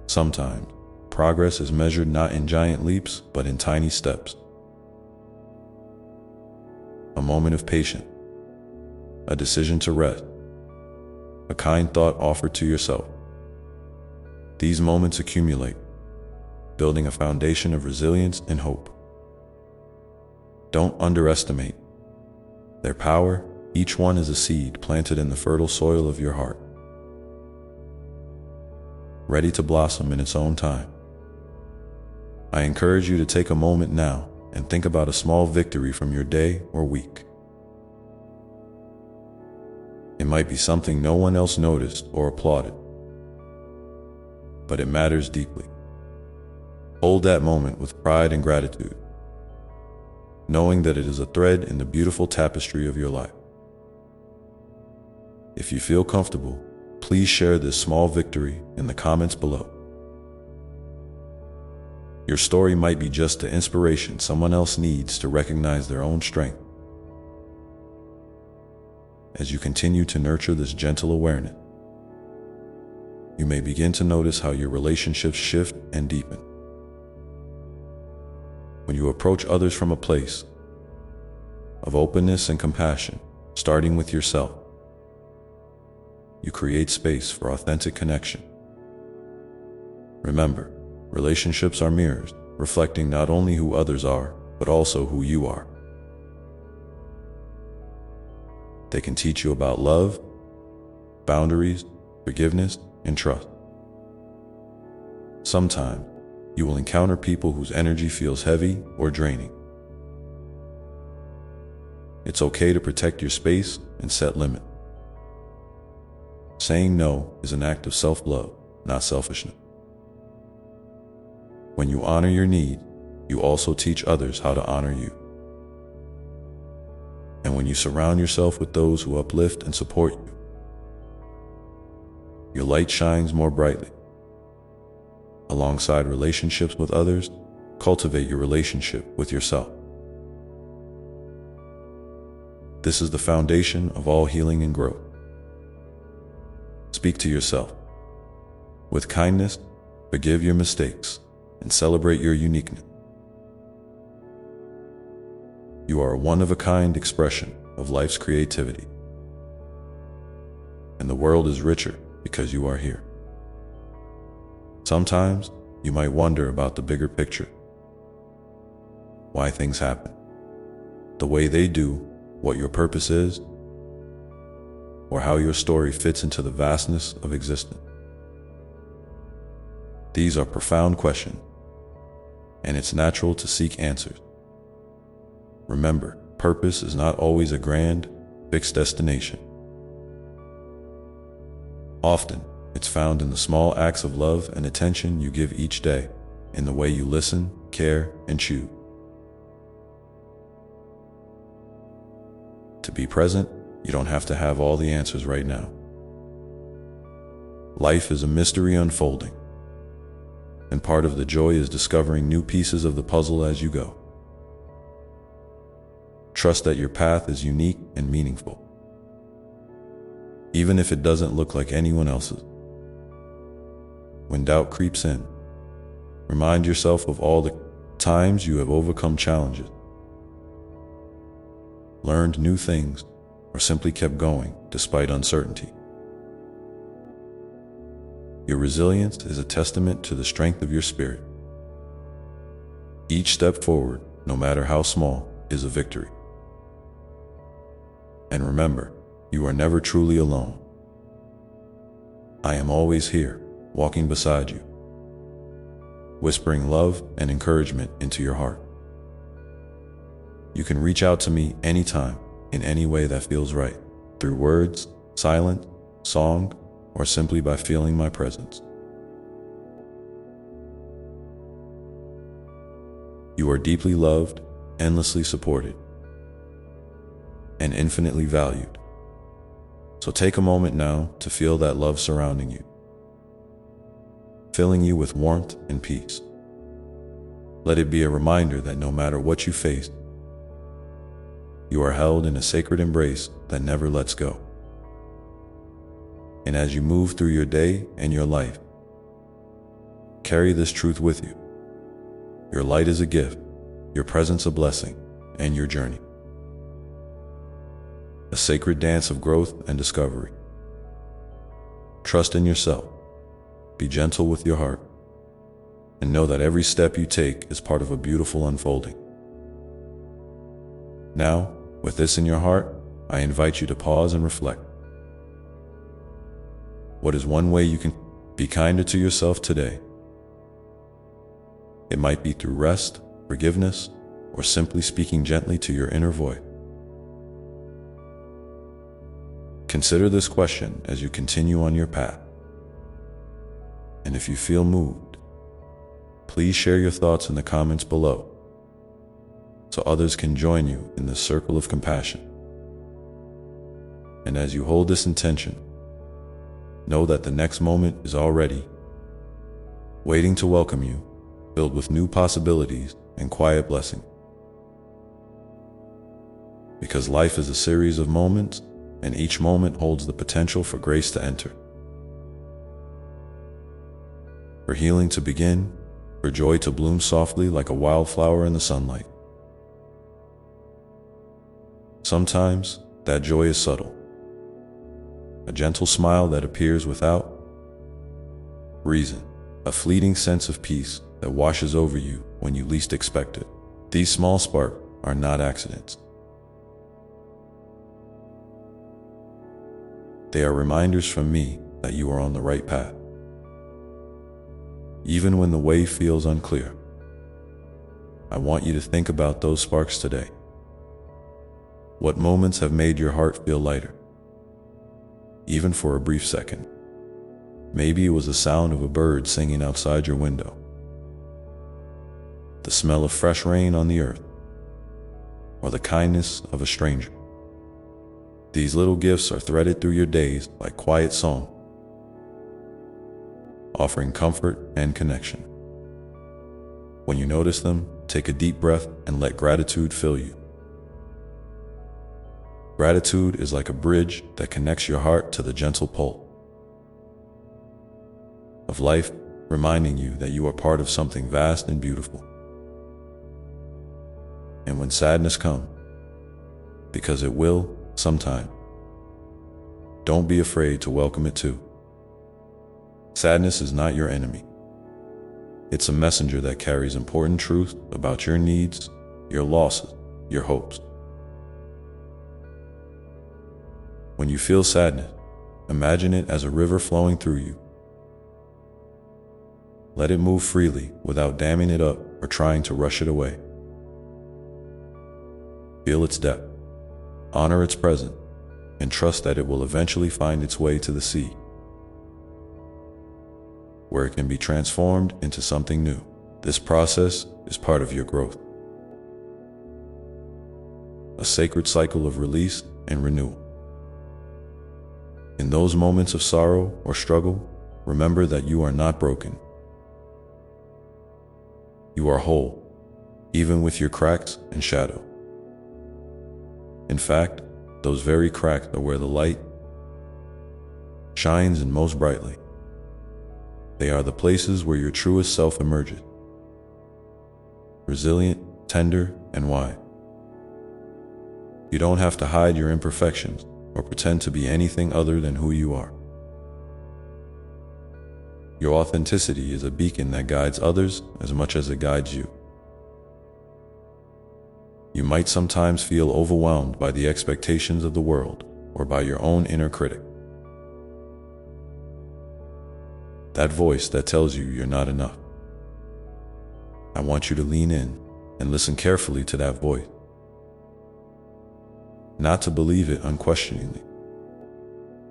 Sometimes, progress is measured not in giant leaps, but in tiny steps. A moment of patience, a decision to rest, a kind thought offered to yourself. These moments accumulate, building a foundation of resilience and hope. Don't underestimate their power. Each one is a seed planted in the fertile soil of your heart, ready to blossom in its own time. I encourage you to take a moment now and think about a small victory from your day or week. It might be something no one else noticed or applauded, but it matters deeply. Hold that moment with pride and gratitude, knowing that it is a thread in the beautiful tapestry of your life. If you feel comfortable, please share this small victory in the comments below. Your story might be just the inspiration someone else needs to recognize their own strength. As you continue to nurture this gentle awareness, you may begin to notice how your relationships shift and deepen. When you approach others from a place of openness and compassion, starting with yourself, you create space for authentic connection. Remember, relationships are mirrors, reflecting not only who others are, but also who you are. They can teach you about love, boundaries, forgiveness, and trust. Sometimes, you will encounter people whose energy feels heavy or draining. It's okay to protect your space and set limits. Saying no is an act of self-love, not selfishness. When you honor your need, you also teach others how to honor you. And when you surround yourself with those who uplift and support you, your light shines more brightly. Alongside relationships with others, cultivate your relationship with yourself. This is the foundation of all healing and growth. Speak to yourself with kindness, forgive your mistakes, and celebrate your uniqueness. You are a one-of-a-kind expression of life's creativity, and the world is richer because you are here. Sometimes you might wonder about the bigger picture, why things happen, the way they do, what your purpose is, or how your story fits into the vastness of existence. These are profound questions, and it's natural to seek answers. Remember, purpose is not always a grand, fixed destination. Often, it's found in the small acts of love and attention you give each day, in the way you listen, care, and choose. To be present, you don't have to have all the answers right now. Life is a mystery unfolding, and part of the joy is discovering new pieces of the puzzle as you go. Trust that your path is unique and meaningful, even if it doesn't look like anyone else's. When doubt creeps in, remind yourself of all the times you have overcome challenges, learned new things, or simply kept going despite uncertainty. Your resilience is a testament to the strength of your spirit. Each step forward, no matter how small, is a victory. And remember, you are never truly alone. I am always here, walking beside you, whispering love and encouragement into your heart. You can reach out to me anytime, in any way that feels right, through words, silence, song, or simply by feeling my presence. You are deeply loved, endlessly supported, and infinitely valued. So take a moment now to feel that love surrounding you, filling you with warmth and peace. Let it be a reminder that no matter what you face, you are held in a sacred embrace that never lets go. And as you move through your day and your life, carry this truth with you. Your light is a gift, your presence a blessing, and your journey a sacred dance of growth and discovery. Trust in yourself, be gentle with your heart, and know that every step you take is part of a beautiful unfolding. Now, with this in your heart, I invite you to pause and reflect. What is one way you can be kinder to yourself today? It might be through rest, forgiveness, or simply speaking gently to your inner voice. Consider this question as you continue on your path. And if you feel moved, please share your thoughts in the comments below so others can join you in this circle of compassion. And as you hold this intention, know that the next moment is already waiting to welcome you, filled with new possibilities and quiet blessings. Because life is a series of moments, and each moment holds the potential for grace to enter, for healing to begin, for joy to bloom softly like a wildflower in the sunlight. Sometimes that joy is subtle, a gentle smile that appears without reason, a fleeting sense of peace that washes over you when you least expect it. These small sparks are not accidents. They are reminders from me that you are on the right path. Even when the way feels unclear, I want you to think about those sparks today. What moments have made your heart feel lighter, even for a brief second? Maybe it was the sound of a bird singing outside your window, the smell of fresh rain on the earth, or the kindness of a stranger. These little gifts are threaded through your days like quiet song, offering comfort and connection. When you notice them, take a deep breath and let gratitude fill you. Gratitude is like a bridge that connects your heart to the gentle pull of life, reminding you that you are part of something vast and beautiful. And when sadness comes, because it will sometime, don't be afraid to welcome it too. Sadness is not your enemy. It's a messenger that carries important truth about your needs, your losses, your hopes. When you feel sadness, imagine it as a river flowing through you. Let it move freely without damming it up or trying to rush it away. Feel its depth, honor its presence, and trust that it will eventually find its way to the sea, where it can be transformed into something new. This process is part of your growth, a sacred cycle of release and renewal. In those moments of sorrow or struggle, remember that you are not broken. You are whole, even with your cracks and shadow. In fact, those very cracks are where the light shines in most brightly. They are the places where your truest self emerges, resilient, tender, and wise. You don't have to hide your imperfections or pretend to be anything other than who you are. Your authenticity is a beacon that guides others as much as it guides you. You might sometimes feel overwhelmed by the expectations of the world or by your own inner critic. That voice that tells you you're not enough. I want you to lean in and listen carefully to that voice. Not to believe it unquestioningly,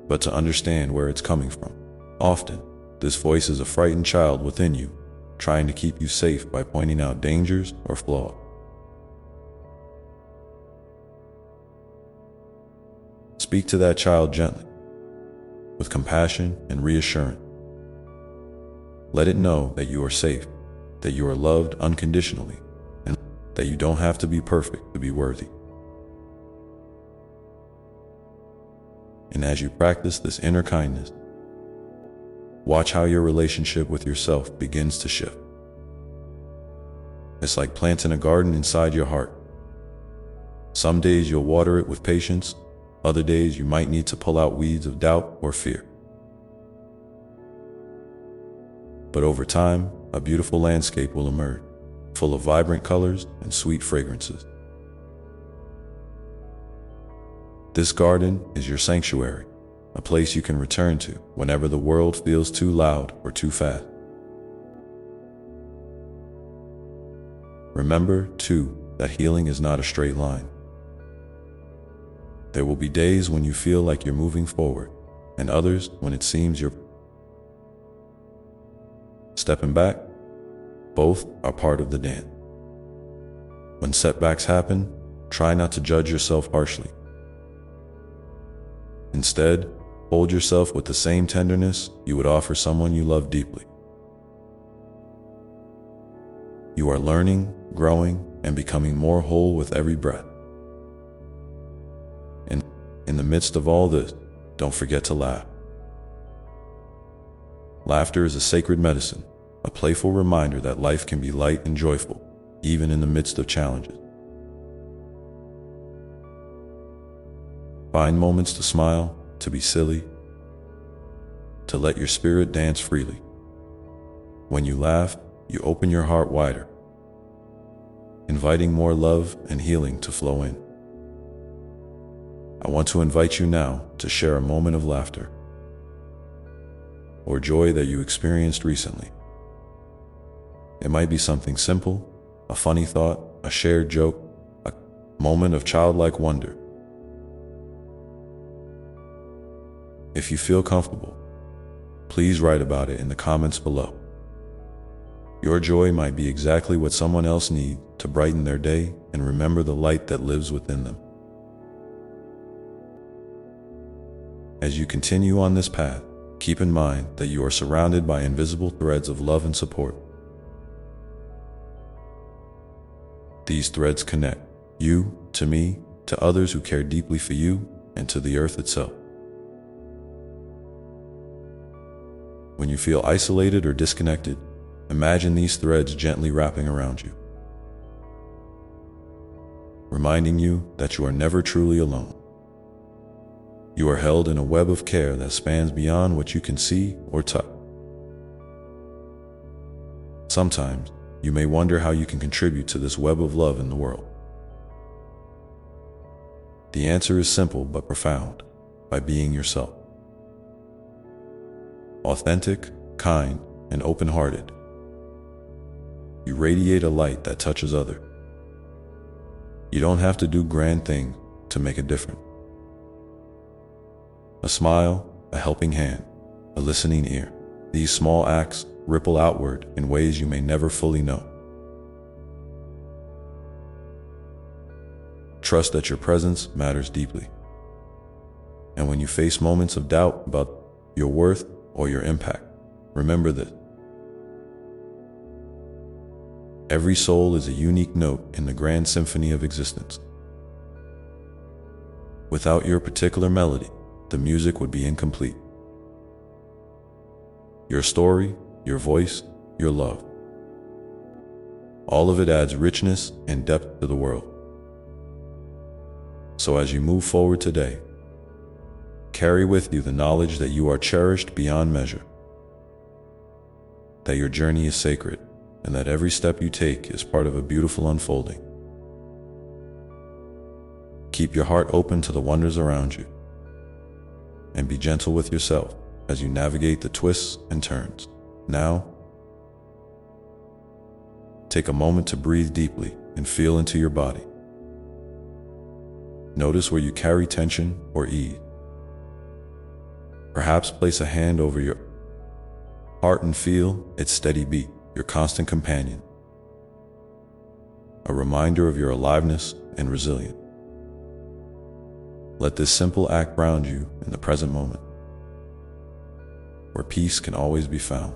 but to understand where it's coming from. Often, this voice is a frightened child within you, trying to keep you safe by pointing out dangers or flaws. Speak to that child gently, with compassion and reassurance. Let it know that you are safe, that you are loved unconditionally, and that you don't have to be perfect to be worthy. And as you practice this inner kindness, watch how your relationship with yourself begins to shift. It's like planting a garden inside your heart. Some days you'll water it with patience, other days you might need to pull out weeds of doubt or fear. But over time, a beautiful landscape will emerge, full of vibrant colors and sweet fragrances. This garden is your sanctuary, a place you can return to whenever the world feels too loud or too fast. Remember, too, that healing is not a straight line. There will be days when you feel like you're moving forward, and others when it seems you're stepping back. Both are part of the dance. When setbacks happen, try not to judge yourself harshly. Instead, hold yourself with the same tenderness you would offer someone you love deeply. You are learning, growing, and becoming more whole with every breath. And in the midst of all this, don't forget to laugh. Laughter is a sacred medicine, a playful reminder that life can be light and joyful, even in the midst of challenges. Find moments to smile, to be silly, to let your spirit dance freely. When you laugh, you open your heart wider, inviting more love and healing to flow in. I want to invite you now to share a moment of laughter or joy that you experienced recently. It might be something simple, a funny thought, a shared joke, a moment of childlike wonder. If you feel comfortable, please write about it in the comments below. Your joy might be exactly what someone else needs to brighten their day and remember the light that lives within them. As you continue on this path, keep in mind that you are surrounded by invisible threads of love and support. These threads connect you to me, to others who care deeply for you, and to the earth itself. When you feel isolated or disconnected, imagine these threads gently wrapping around you, reminding you that you are never truly alone. You are held in a web of care that spans beyond what you can see or touch. Sometimes, you may wonder how you can contribute to this web of love in the world. The answer is simple but profound: by being yourself. Authentic, kind, and open-hearted, you radiate a light that touches others. You don't have to do grand things to make a difference. A smile, a helping hand, a listening ear. These small acts ripple outward in ways you may never fully know. Trust that your presence matters deeply. And when you face moments of doubt about your worth or your impact, remember this: Every soul is a unique note in the grand symphony of existence. Without your particular melody, the music would be incomplete. Your story, your voice, your love. All of it adds richness and depth to the world. So as you move forward today, carry with you the knowledge that you are cherished beyond measure, that your journey is sacred, and that every step you take is part of a beautiful unfolding. Keep your heart open to the wonders around you, and be gentle with yourself as you navigate the twists and turns. Now, take a moment to breathe deeply and feel into your body. Notice where you carry tension or ease. Perhaps place a hand over your heart and feel its steady beat, your constant companion, a reminder of your aliveness and resilience. Let this simple act ground you in the present moment, where peace can always be found.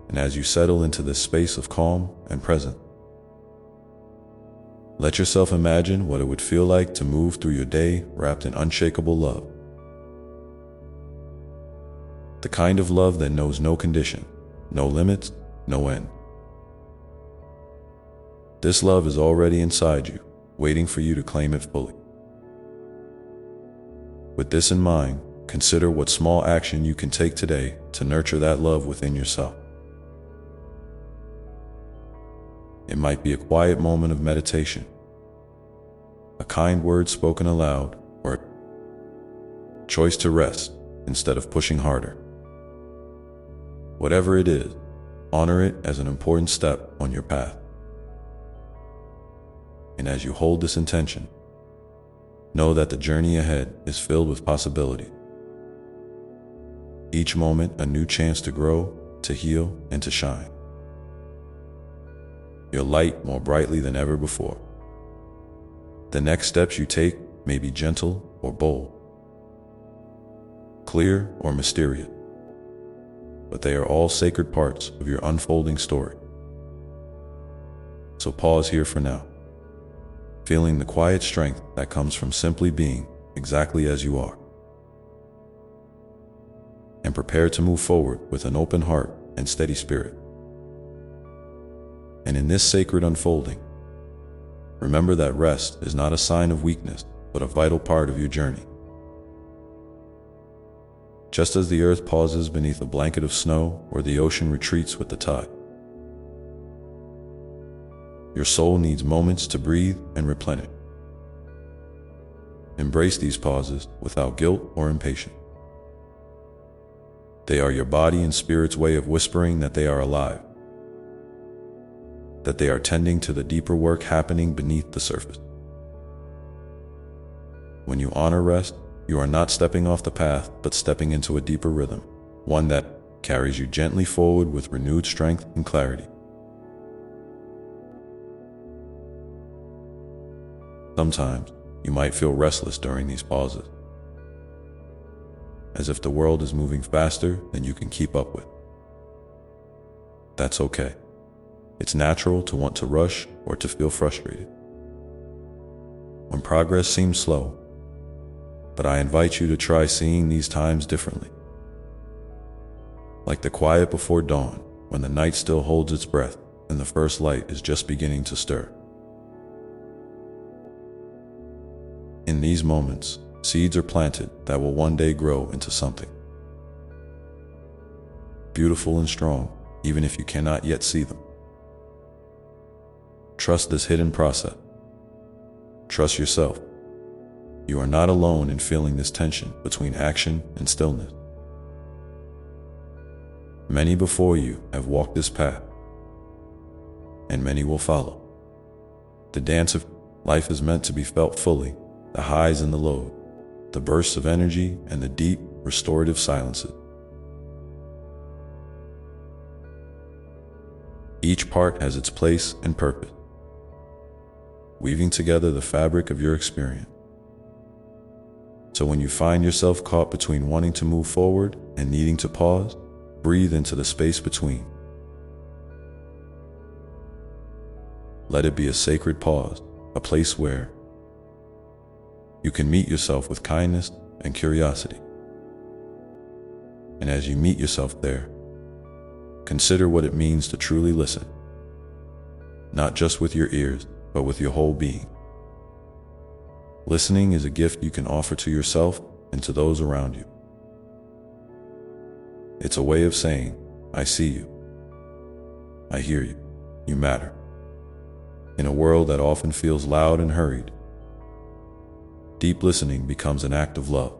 And as you settle into this space of calm and presence, let yourself imagine what it would feel like to move through your day wrapped in unshakable love. The kind of love that knows no condition, no limits, no end. This love is already inside you, waiting for you to claim it fully. With this in mind, consider what small action you can take today to nurture that love within yourself. It might be a quiet moment of meditation, a kind word spoken aloud, or a choice to rest instead of pushing harder. Whatever it is, honor it as an important step on your path. And as you hold this intention, know that the journey ahead is filled with possibility. Each moment a new chance to grow, to heal, and to shine. You'll light more brightly than ever before. The next steps you take may be gentle or bold, clear or mysterious, but they are all sacred parts of your unfolding story. So pause here for now, feeling the quiet strength that comes from simply being exactly as you are. And prepare to move forward with an open heart and steady spirit. And in this sacred unfolding, remember that rest is not a sign of weakness, but a vital part of your journey. Just as the earth pauses beneath a blanket of snow or the ocean retreats with the tide, your soul needs moments to breathe and replenish. Embrace these pauses without guilt or impatience. They are your body and spirit's way of whispering that they are alive, that they are tending to the deeper work happening beneath the surface. When you honor rest, you are not stepping off the path, but stepping into a deeper rhythm, one that carries you gently forward with renewed strength and clarity. Sometimes you might feel restless during these pauses, as if the world is moving faster than you can keep up with. That's okay. It's natural to want to rush or to feel frustrated when progress seems slow, but I invite you to try seeing these times differently. Like the quiet before dawn, when the night still holds its breath and the first light is just beginning to stir. In these moments, seeds are planted that will one day grow into something beautiful and strong, even if you cannot yet see them. Trust this hidden process. Trust yourself. You are not alone in feeling this tension between action and stillness. Many before you have walked this path, and many will follow. The dance of life is meant to be felt fully, the highs and the lows, the bursts of energy and the deep, restorative silences. Each part has its place and purpose, weaving together the fabric of your experience. So when you find yourself caught between wanting to move forward and needing to pause, breathe into the space between. Let it be a sacred pause, a place where you can meet yourself with kindness and curiosity. And as you meet yourself there, consider what it means to truly listen, not just with your ears, but with your whole being. Listening is a gift you can offer to yourself and to those around you. It's a way of saying, I see you, I hear you, you matter. In a world that often feels loud and hurried, deep listening becomes an act of love,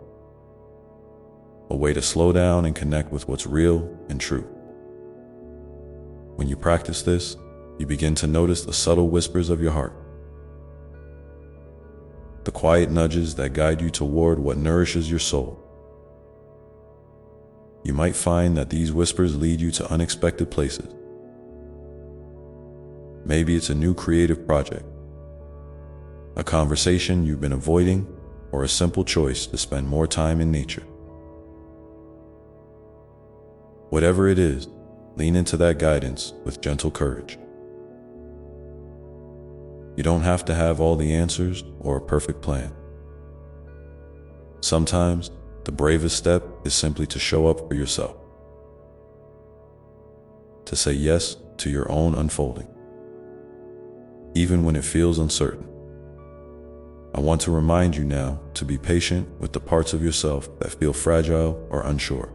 a way to slow down and connect with what's real and true. When you practice this, you begin to notice the subtle whispers of your heart, the quiet nudges that guide you toward what nourishes your soul. You might find that these whispers lead you to unexpected places. Maybe it's a new creative project, a conversation you've been avoiding, or a simple choice to spend more time in nature. Whatever it is, lean into that guidance with gentle courage. You don't have to have all the answers or a perfect plan. Sometimes, the bravest step is simply to show up for yourself, to say yes to your own unfolding, even when it feels uncertain. I want to remind you now to be patient with the parts of yourself that feel fragile or unsure.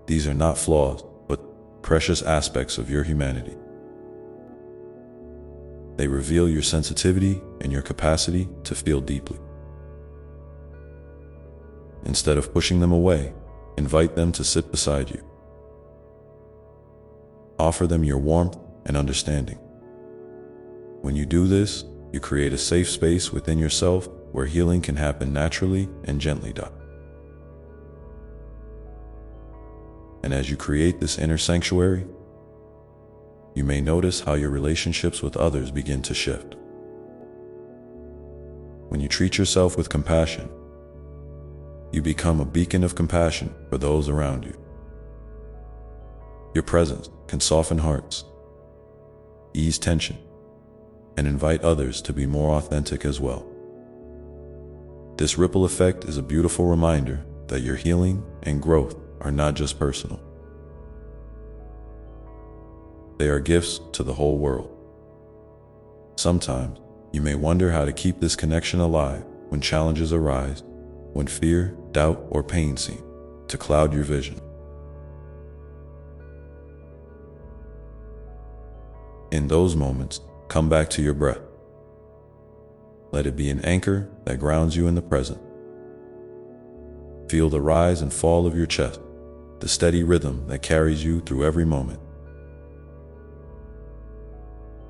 These are not flaws, but precious aspects of your humanity. They reveal your sensitivity and your capacity to feel deeply. Instead of pushing them away, invite them to sit beside you. Offer them your warmth and understanding. When you do this, you create a safe space within yourself where healing can happen naturally and gently. And as you create this inner sanctuary, you may notice how your relationships with others begin to shift. When you treat yourself with compassion, you become a beacon of compassion for those around you. Your presence can soften hearts, ease tension, and invite others to be more authentic as well. This ripple effect is a beautiful reminder that your healing and growth are not just personal. They are gifts to the whole world. Sometimes, you may wonder how to keep this connection alive when challenges arise, when fear, doubt, or pain seem to cloud your vision. In those moments, come back to your breath. Let it be an anchor that grounds you in the present. Feel the rise and fall of your chest, the steady rhythm that carries you through every moment.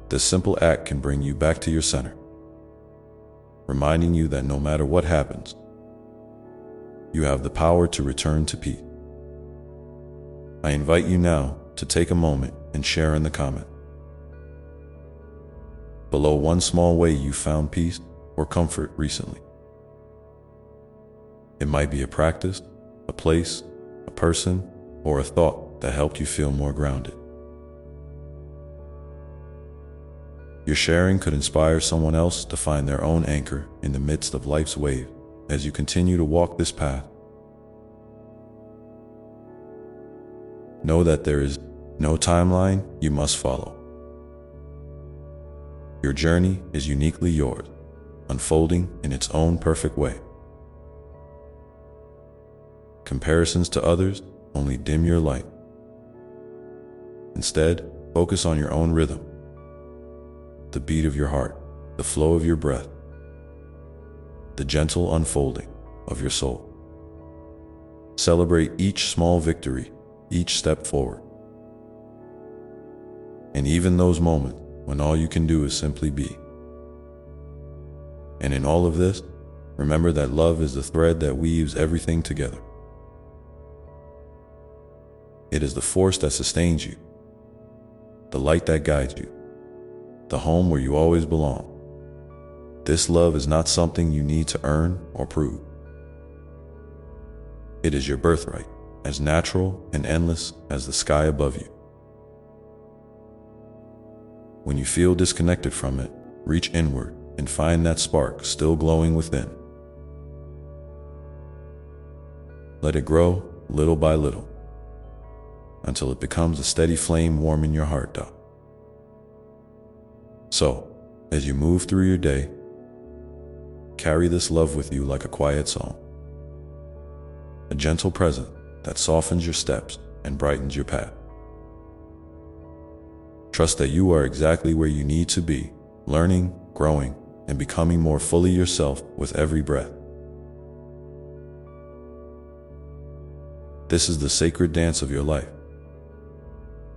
This simple act can bring you back to your center, reminding you that no matter what happens, you have the power to return to peace. I invite you now to take a moment and share in the comment below one small way you found peace or comfort recently. It might be a practice, a place, a person, or a thought that helped you feel more grounded. Your sharing could inspire someone else to find their own anchor in the midst of life's wave as you continue to walk this path. Know that there is no timeline you must follow. Your journey is uniquely yours, unfolding in its own perfect way. Comparisons to others only dim your light. Instead, focus on your own rhythm, the beat of your heart, the flow of your breath, the gentle unfolding of your soul. Celebrate each small victory, each step forward. And even those moments when all you can do is simply be. And in all of this, remember that love is the thread that weaves everything together. It is the force that sustains you, the light that guides you, the home where you always belong. This love is not something you need to earn or prove. It is your birthright, as natural and endless as the sky above you. When you feel disconnected from it, reach inward and find that spark still glowing within. Let it grow little by little until it becomes a steady flame warming your heart. So, as you move through your day, carry this love with you like a quiet song, a gentle presence that softens your steps and brightens your path. Trust that you are exactly where you need to be, learning, growing, and becoming more fully yourself with every breath. This is the sacred dance of your life,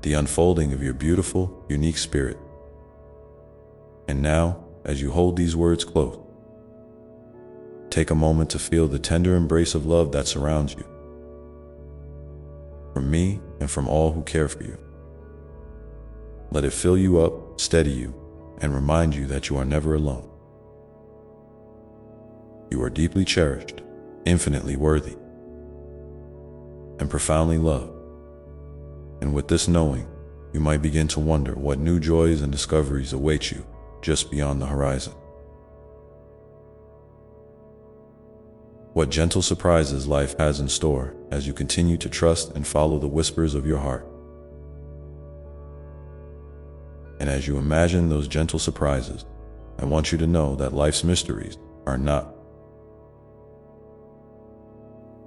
the unfolding of your beautiful, unique spirit. And now, as you hold these words close, take a moment to feel the tender embrace of love that surrounds you, from me and from all who care for you. Let it fill you up, steady you, and remind you that you are never alone. You are deeply cherished, infinitely worthy, and profoundly loved. And with this knowing, you might begin to wonder what new joys and discoveries await you just beyond the horizon. What gentle surprises life has in store as you continue to trust and follow the whispers of your heart. And as you imagine those gentle surprises, I want you to know that life's mysteries are not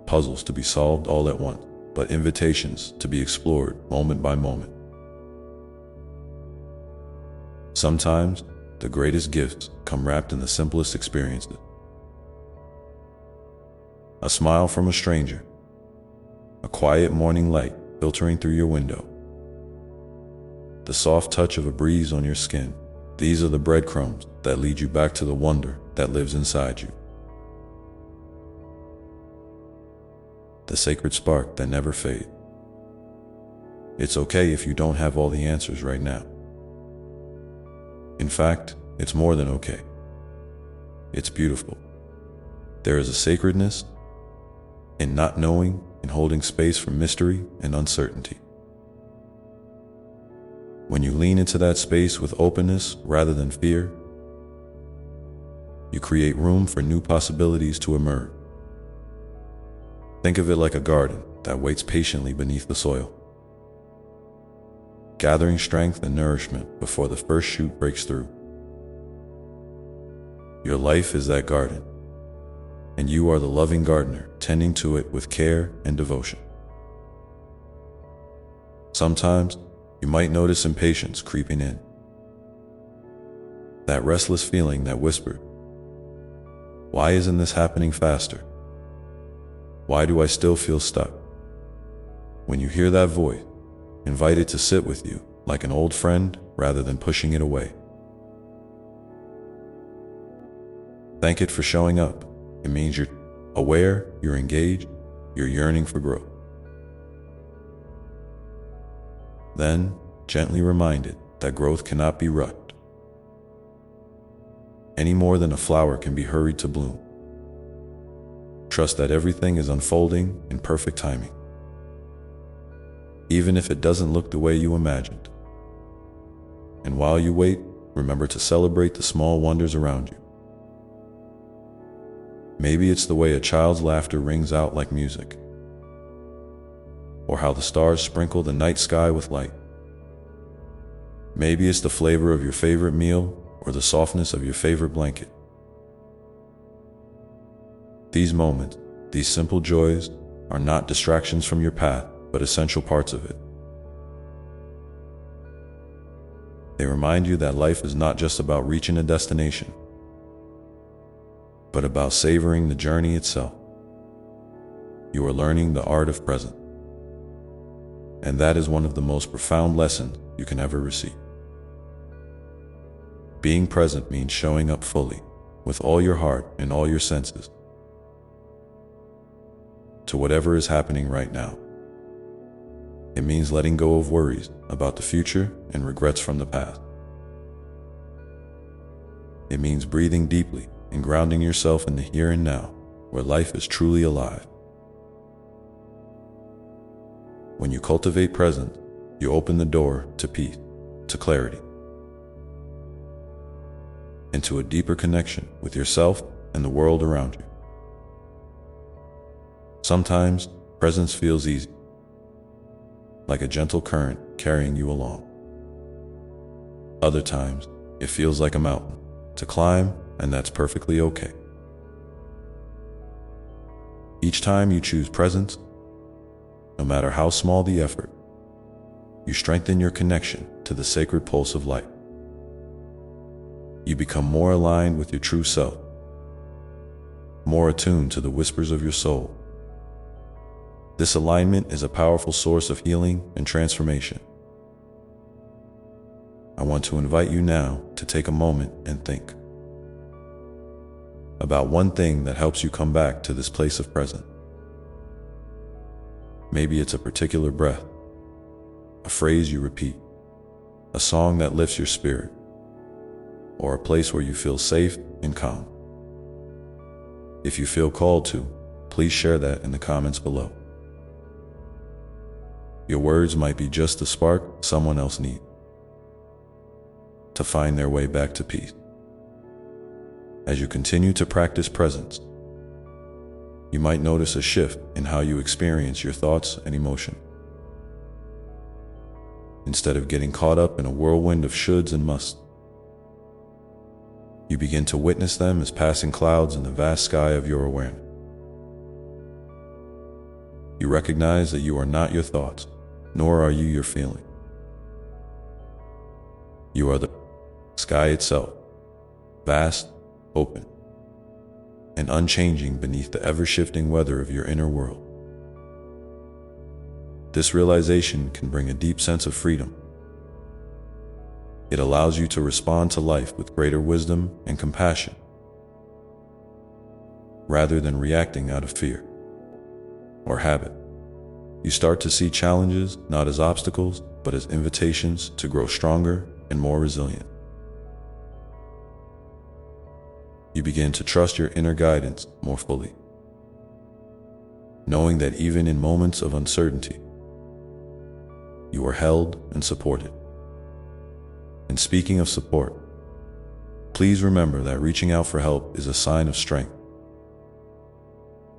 puzzles to be solved all at once, but invitations to be explored moment by moment. Sometimes, the greatest gifts come wrapped in the simplest experiences. A smile from a stranger, a quiet morning light filtering through your window, the soft touch of a breeze on your skin. These are the breadcrumbs that lead you back to the wonder that lives inside you. The sacred spark that never fades. It's okay if you don't have all the answers right now. In fact, it's more than okay. It's beautiful. There is a sacredness in not knowing and holding space for mystery and uncertainty. When you lean into that space with openness rather than fear, you create room for new possibilities to emerge. Think of it like a garden that waits patiently beneath the soil, gathering strength and nourishment before the first shoot breaks through. Your life is that garden, and you are the loving gardener tending to it with care and devotion. Sometimes, you might notice impatience creeping in, that restless feeling that whispers, "Why isn't this happening faster? Why do I still feel stuck?" When you hear that voice, invite it to sit with you like an old friend rather than pushing it away. Thank it for showing up. It means you're aware, you're engaged, you're yearning for growth. Then, gently remind it that growth cannot be rushed, any more than a flower can be hurried to bloom. Trust that everything is unfolding in perfect timing, even if it doesn't look the way you imagined. And while you wait, remember to celebrate the small wonders around you. Maybe it's the way a child's laughter rings out like music, or how the stars sprinkle the night sky with light. Maybe it's the flavor of your favorite meal or the softness of your favorite blanket. These moments, these simple joys, are not distractions from your path, but essential parts of it. They remind you that life is not just about reaching a destination, but about savoring the journey itself. You are learning the art of presence, and that is one of the most profound lessons you can ever receive. Being present means showing up fully, with all your heart and all your senses, to whatever is happening right now. It means letting go of worries about the future and regrets from the past. It means breathing deeply and grounding yourself in the here and now, where life is truly alive. When you cultivate presence, you open the door to peace, to clarity, into a deeper connection with yourself and the world around you. Sometimes presence feels easy, like a gentle current carrying you along. Other times, it feels like a mountain to climb, and that's perfectly okay. Each time you choose presence, no matter how small the effort, you strengthen your connection to the sacred pulse of life. You become more aligned with your true self, more attuned to the whispers of your soul. This alignment is a powerful source of healing and transformation. I want to invite you now to take a moment and think about one thing that helps you come back to this place of presence. Maybe it's a particular breath, a phrase you repeat, a song that lifts your spirit, or a place where you feel safe and calm. If you feel called to, please share that in the comments below. Your words might be just the spark someone else needs to find their way back to peace. As you continue to practice presence, you might notice a shift in how you experience your thoughts and emotions. Instead of getting caught up in a whirlwind of shoulds and musts, you begin to witness them as passing clouds in the vast sky of your awareness. You recognize that you are not your thoughts, nor are you your feelings. You are the sky itself, vast, open, and unchanging beneath the ever-shifting weather of your inner world. This realization can bring a deep sense of freedom. It allows you to respond to life with greater wisdom and compassion, rather than reacting out of fear or habit. You start to see challenges not as obstacles, but as invitations to grow stronger and more resilient. You begin to trust your inner guidance more fully, knowing that even in moments of uncertainty, you are held and supported. And speaking of support, please remember that reaching out for help is a sign of strength,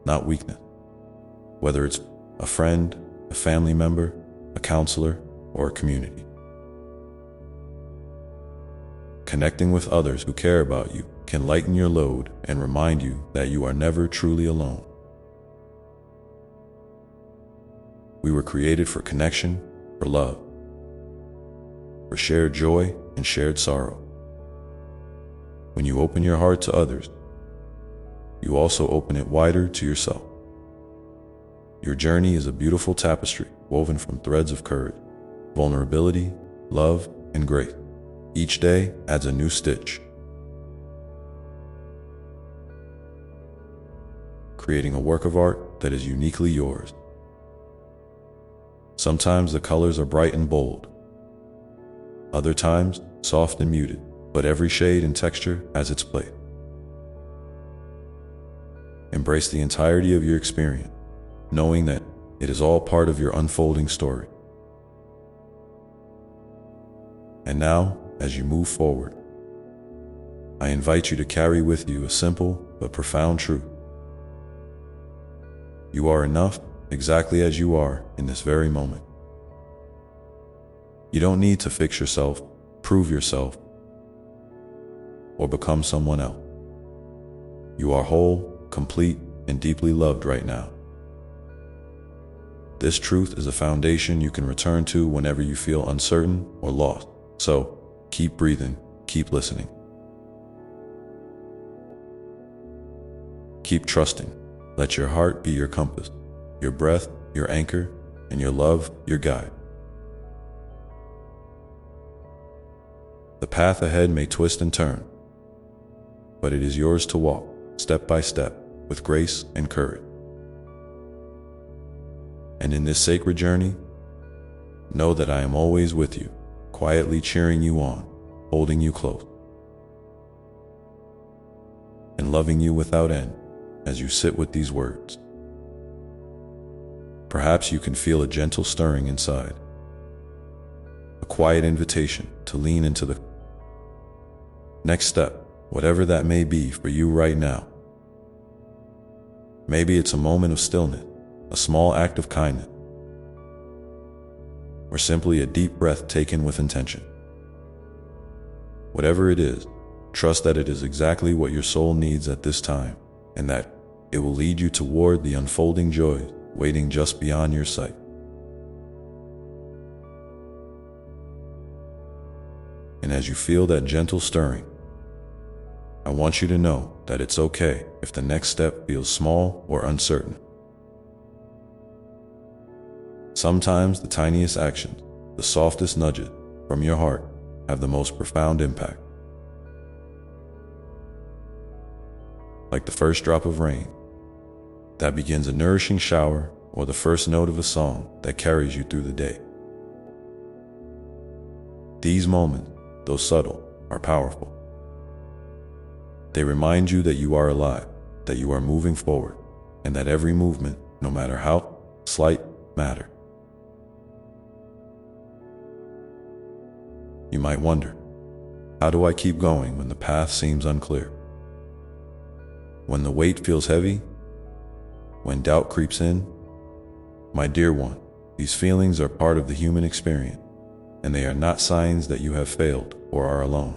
not weakness. Whether it's a friend, a family member, a counselor, or a community. Connecting with others who care about you can lighten your load and remind you that you are never truly alone. We were created for connection, for love, for shared joy and shared sorrow. When you open your heart to others, you also open it wider to yourself. Your journey is a beautiful tapestry woven from threads of courage, vulnerability, love, and grace. Each day adds a new stitch, creating a work of art that is uniquely yours. Sometimes the colors are bright and bold, other times soft and muted, but every shade and texture has its place. Embrace the entirety of your experience, knowing that it is all part of your unfolding story. And now, as you move forward, I invite you to carry with you a simple but profound truth. You are enough exactly as you are in this very moment. You don't need to fix yourself, prove yourself, or become someone else. You are whole, complete, and deeply loved right now. This truth is a foundation you can return to whenever you feel uncertain or lost. So, keep breathing, keep listening. Keep trusting. Let your heart be your compass, your breath your anchor, and your love your guide. The path ahead may twist and turn, but it is yours to walk, step by step, with grace and courage. And in this sacred journey, know that I am always with you, quietly cheering you on, holding you close, and loving you without end as you sit with these words. Perhaps you can feel a gentle stirring inside, a quiet invitation to lean into the next step, whatever that may be for you right now. Maybe it's a moment of stillness, a small act of kindness, or simply a deep breath taken with intention. Whatever it is, trust that it is exactly what your soul needs at this time, and that it will lead you toward the unfolding joy waiting just beyond your sight. And as you feel that gentle stirring, I want you to know that it's okay if the next step feels small or uncertain. Sometimes the tiniest actions, the softest nudges from your heart, have the most profound impact. Like the first drop of rain that begins a nourishing shower, or the first note of a song that carries you through the day. These moments, though subtle, are powerful. They remind you that you are alive, that you are moving forward, and that every movement, no matter how slight, matters. You might wonder, how do I keep going when the path seems unclear? When the weight feels heavy? When doubt creeps in? My dear one, these feelings are part of the human experience, and they are not signs that you have failed or are alone.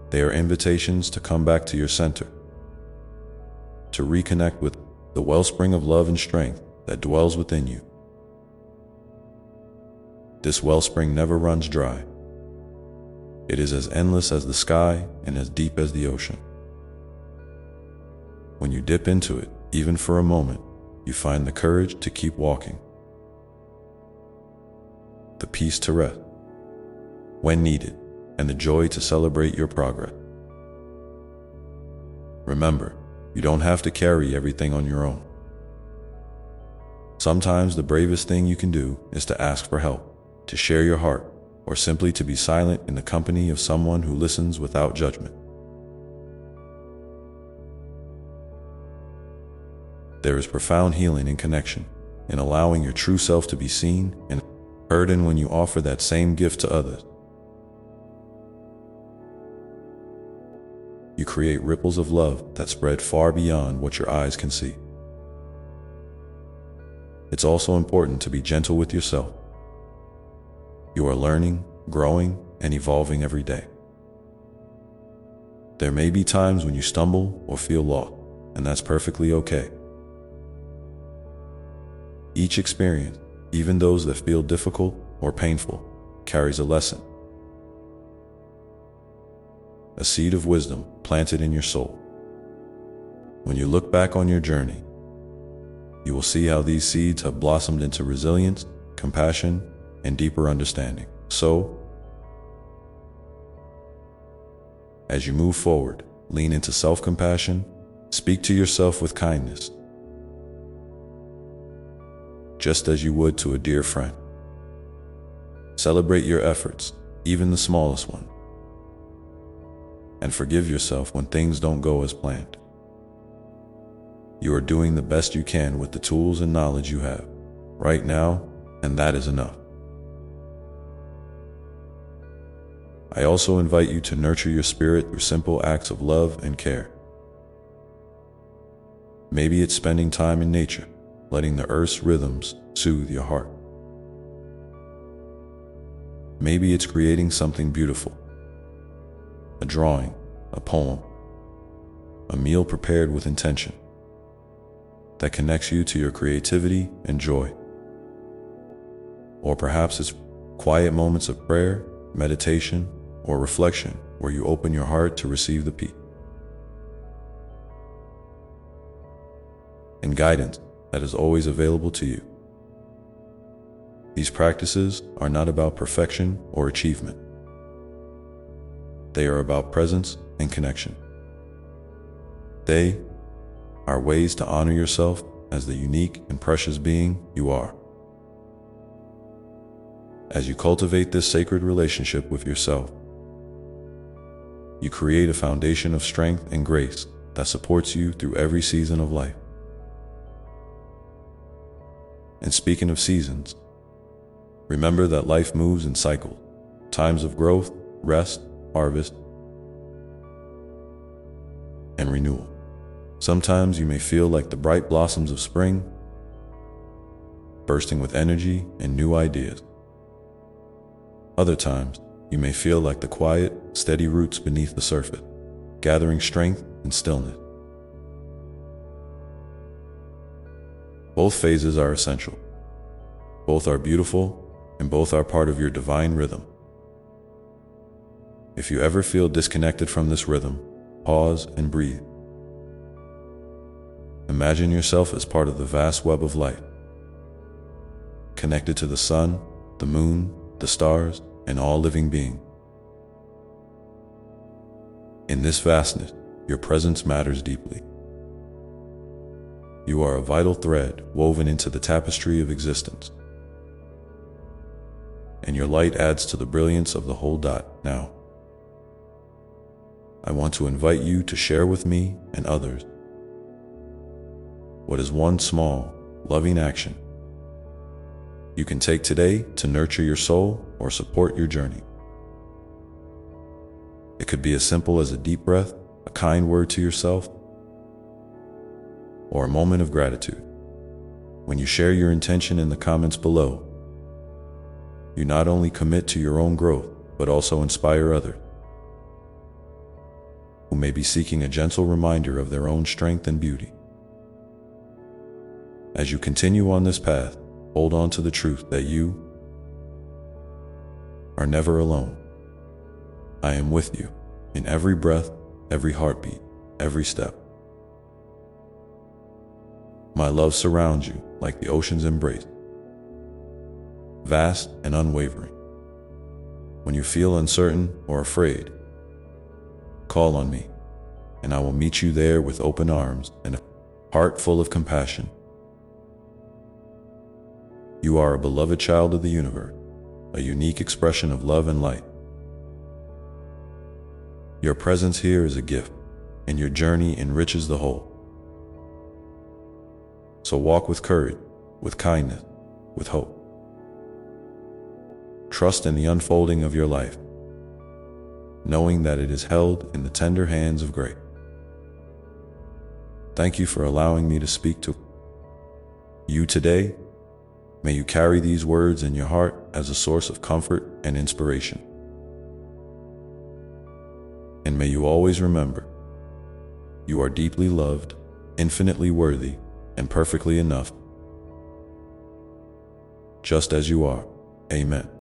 They are invitations to come back to your center, to reconnect with the wellspring of love and strength that dwells within you. This wellspring never runs dry. It is as endless as the sky and as deep as the ocean. When you dip into it, even for a moment, you find the courage to keep walking, the peace to rest when needed, and the joy to celebrate your progress. Remember, you don't have to carry everything on your own. Sometimes the bravest thing you can do is to ask for help, to share your heart, or simply to be silent in the company of someone who listens without judgment. There is profound healing in connection, in allowing your true self to be seen and heard, and when you offer that same gift to others, you create ripples of love that spread far beyond what your eyes can see. It's also important to be gentle with yourself. You are learning, growing, and evolving every day. There may be times when you stumble or feel lost, and that's perfectly okay. Each experience, even those that feel difficult or painful, carries a lesson, a seed of wisdom planted in your soul. When you look back on your journey, you will see how these seeds have blossomed into resilience, compassion, and deeper understanding. So, as you move forward, lean into self-compassion, speak to yourself with kindness, just as you would to a dear friend. Celebrate your efforts, even the smallest one, and forgive yourself when things don't go as planned. You are doing the best you can with the tools and knowledge you have right now, and that is enough. I also invite you to nurture your spirit through simple acts of love and care. Maybe it's spending time in nature, letting the earth's rhythms soothe your heart. Maybe it's creating something beautiful, a drawing, a poem, a meal prepared with intention that connects you to your creativity and joy. Or perhaps it's quiet moments of prayer, meditation, or reflection where you open your heart to receive the peace and guidance that is always available to you. These practices are not about perfection or achievement. They are about presence and connection. They are ways to honor yourself as the unique and precious being you are. As you cultivate this sacred relationship with yourself, you create a foundation of strength and grace that supports you through every season of life. And speaking of seasons, remember that life moves in cycles, times of growth rest, harvest, and renewal. Sometimes you may feel like the bright blossoms of spring, bursting with energy and new ideas. Other times, you may feel like the quiet, steady roots beneath the surface, gathering strength and stillness. Both phases are essential. Both are beautiful, and both are part of your divine rhythm. If you ever feel disconnected from this rhythm, pause and breathe. Imagine yourself as part of the vast web of light, connected to the sun, the moon, the stars, and all living beings. In this vastness, your presence matters deeply. You are a vital thread woven into the tapestry of existence, and your light adds to the brilliance of the whole dot. Now, I want to invite you to share with me and others what is one small, loving action you can take today to nurture your soul or support your journey. It could be as simple as a deep breath, a kind word to yourself, or a moment of gratitude. When you share your intention in the comments below, you not only commit to your own growth, but also inspire others who may be seeking a gentle reminder of their own strength and beauty. As you continue on this path, hold on to the truth that you are never alone. I am with you in every breath, every heartbeat, every step. My love surrounds you like the ocean's embrace, vast and unwavering. When you feel uncertain or afraid, call on me, and I will meet you there with open arms and a heart full of compassion. You are a beloved child of the universe, a unique expression of love and light. Your presence here is a gift, and your journey enriches the whole. So walk with courage, with kindness, with hope. Trust in the unfolding of your life, knowing that it is held in the tender hands of grace. Thank you for allowing me to speak to you today. May you carry these words in your heart as a source of comfort and inspiration. And may you always remember, you are deeply loved, infinitely worthy, and perfectly enough, just as you are. Amen.